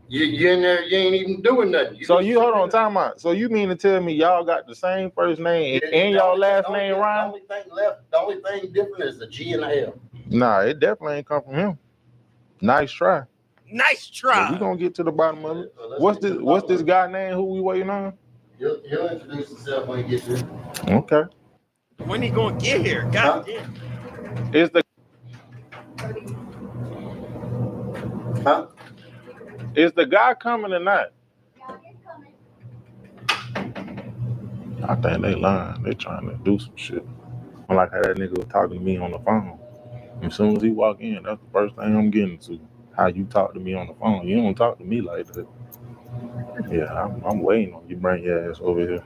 you in there, you ain't even doing nothing. So you hold on, time out. So you mean to tell me y'all got the same first name and y'all last name Ryan? The only thing different is the G and the L. Nah, it definitely ain't come from him. Nice try. Nice try. We're gonna get to the bottom of it. What's this guy name who we waiting on? He'll introduce himself when he gets here. Okay. When he gonna get here? God damn. Is the Is the guy coming or not? I think they lying. They trying to do some shit. I like how that nigga was talking to me on the phone. As soon as he walk in, that's the first thing I'm getting to. How you talk to me on the phone. You don't talk to me like that. Yeah, I'm waiting on you. Bring your ass over here.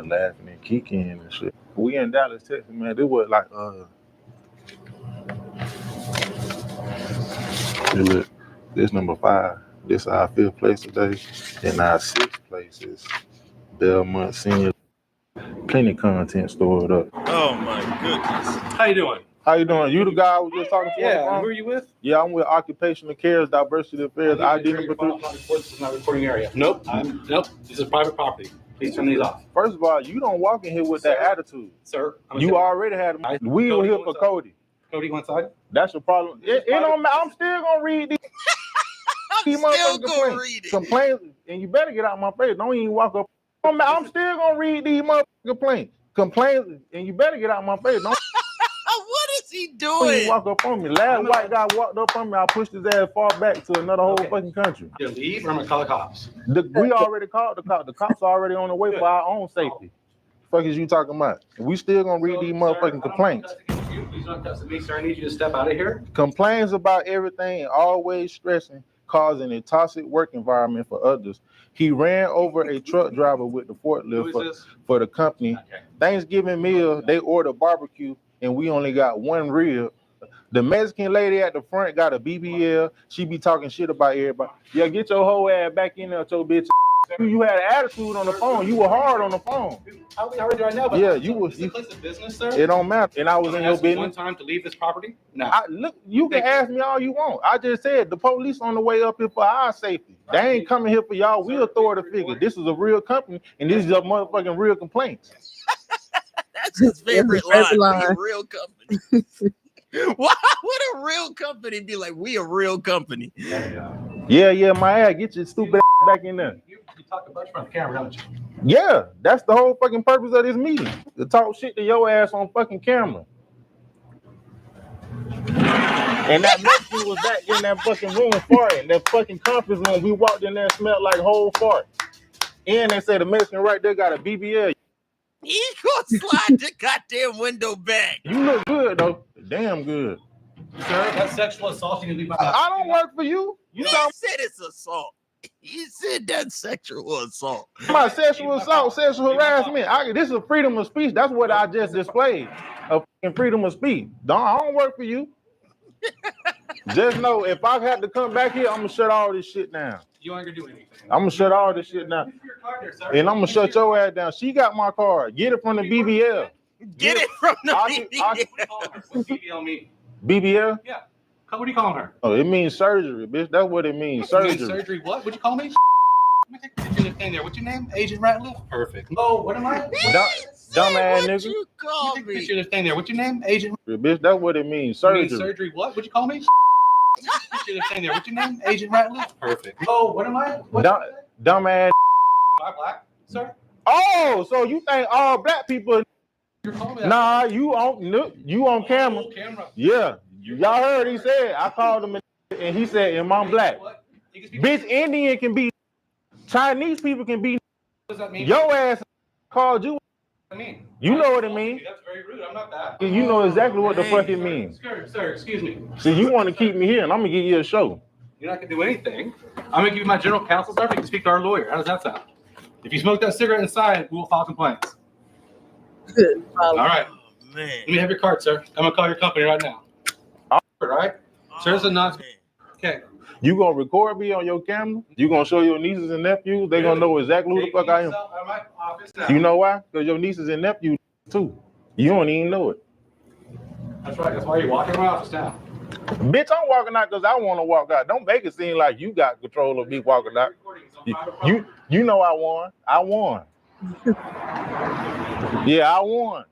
laughing and kicking and shit. We in Dallas, Texas, man. This was like look, this number 5. This our 5th place today. And our 6th place is Belmont Senior. Plenty content stored up. Oh my goodness. How you doing? How you doing? You the guy I was just talking to? Yeah, who are you with? Yeah, I'm with Occupational Cares, Diversity Affairs, Identity. This is not a recording area. Nope. Nope. This is private property. Please turn these off. First of all, you don't walk in here with that attitude. Sir, You already had we were here for Cody. Cody, go inside. That's your problem. I'm still gonna read these. I'm still gonna read it. Complaints, and you better get out my face. Don't even walk up. I'm still gonna read these motherfucking complaints, and you better get out my face. Don't What is he don't even doing? walk up on me. Last white guy walked up on me. I pushed his ass far back to another whole fucking country. You leave, or I'm gonna call the cops. We already called the cops. The cops are already on the way for our own safety. Fuck is you talking about? We still gonna read these motherfucking complaints. Please don't cuss at me, sir. I need you to step out of here. Complains about everything, always stressing, causing a toxic work environment for others. He ran over a truck driver with the forklift for the company. Okay. Thanksgiving meal, they ordered barbecue, and we only got one rib. The Mexican lady at the front got a BBL. She be talking shit about everybody. Yeah, get your whole ass back in there, your bitch. You had an attitude on the phone. You were hard on the phone. I'll be already right now, but Yeah, you was. Is this a place of business, sir? It don't matter. And I was in your Ask you business. one time to leave this property? No. Look, you can ask me all you want. I just said the police on the way up here for our safety. They ain't coming here for y'all. We authority figure. This is a real company, and this is a motherfucking real complaints. That's his favorite That's his line. favorite We a real company. Why would a real company be like, we a real company? Yeah, my ass, get your stupid ass back in there. You talk a bunch from the camera, don't you? Yeah, that's the whole fucking purpose of this meeting. To talk shit to your ass on fucking camera. And that Mexican was back in that fucking room farting. That fucking conference room. We walked in there, smelled like whole fart. And they said the Mexican right there got a BBL. He gonna slide the goddamn window back. You look good though. Damn good. Sir, that's sexual assault. You can leave my house. I don't work for you. You He know said it's assault. He said that's sexual assault. my sexual assault, sexual harassment. This is a freedom of speech. That's what I just displayed. A fucking freedom of speech. I don't work for you. Just know if I have to come back here, I'm gonna shut all this shit down. You ain't gonna do anything. I'm gonna shut all this shit down. And I'm gonna shut your ass down. She got my card. Get it from the BBL. Get it from the What's BBL mean? BBL? Yeah. What are you calling her? Oh, it means surgery, bitch. That's what it means. You mean Surgery. surgery? What? What'd you call me? Let me take a picture of the thing there. What's your name? Agent Ratliff? Perfect. Oh, what am I? Dumbass nigga. You call Take a me. picture of the thing there. What's your name? Agent. Bitch, that's what it means. You mean Surgery. surgery? What? What'd you call me? Picture of the thing there. What's your name? Agent Ratliff? Perfect. Oh, what am I? Dumbass. Am I black, sir? Oh, so you think all black people? You're calling me that? Nah, you on camera. Oh, camera. Yeah, y'all heard he said. I called him and he said, "Am I black?" What? Bitch, Indian can be. Chinese people can be. What does that mean? Your ass called you. What does that mean? You know what it means. That's very rude. I'm not that. You know exactly what the fuck it means. Sir, excuse me. See, you want to keep me here, and I'm gonna give you a show. You're not gonna do anything. I'm gonna give you my general counsel, sir. You can speak to our lawyer. How does that sound? If you smoke that cigarette inside, we will file complaints. All right. Oh, man. Let me have your card, sir. I'm gonna call your company right now. All right. Sir, it's a not. Okay. You gonna record me on your camera? You gonna show your nieces and nephews? They gonna know exactly who the fuck I am. Out of my office now. You know why? Because your nieces and nephews too. You don't even know it. That's right. That's why you're walking around my office now. Bitch, I'm walking out because I want to walk out. Don't make it seem like you got control of me walking out. You know I won. I won. Yeah, I won.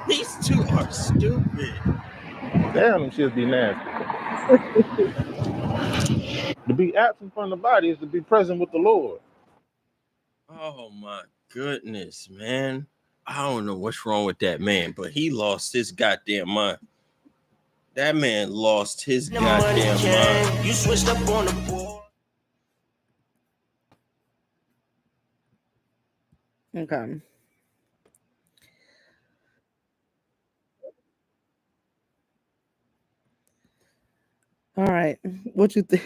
These two are stupid. Damn, them shits be nasty. To be absent from the body is to be present with the Lord. Oh my goodness, man. I don't know what's wrong with that man, but he lost his goddamn mind. That man lost his goddamn mind. You switched up on the board. Okay. All right. What you think?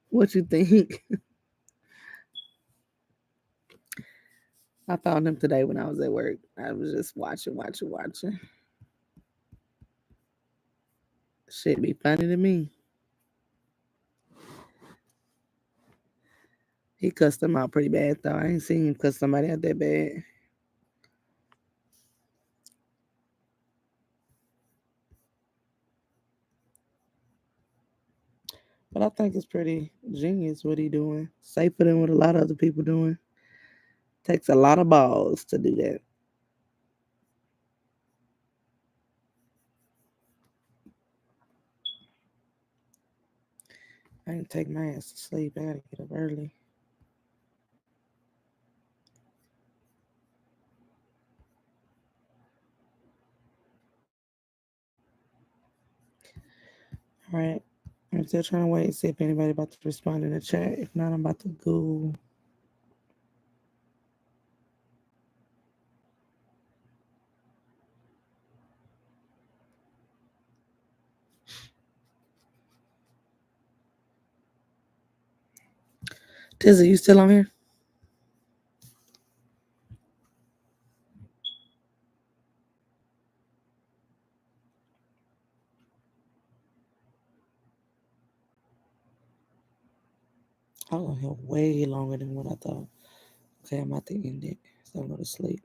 What you think? I found him today when I was at work. I was just watching. Shit be funny to me. He cussed them out pretty bad though. I ain't seen him cuss somebody out that bad. But I think it's pretty genius what he doing. Safer than what a lot of other people doing. Takes a lot of balls to do that. I ain't take my ass to sleep. I gotta get up early. All right. I'm still trying to wait and see if anybody about to respond in the chat. If not, I'm about to go. Tizzy, you still on here? I was on here way longer than what I thought. Okay, I'm about to end it. So I'm going to sleep.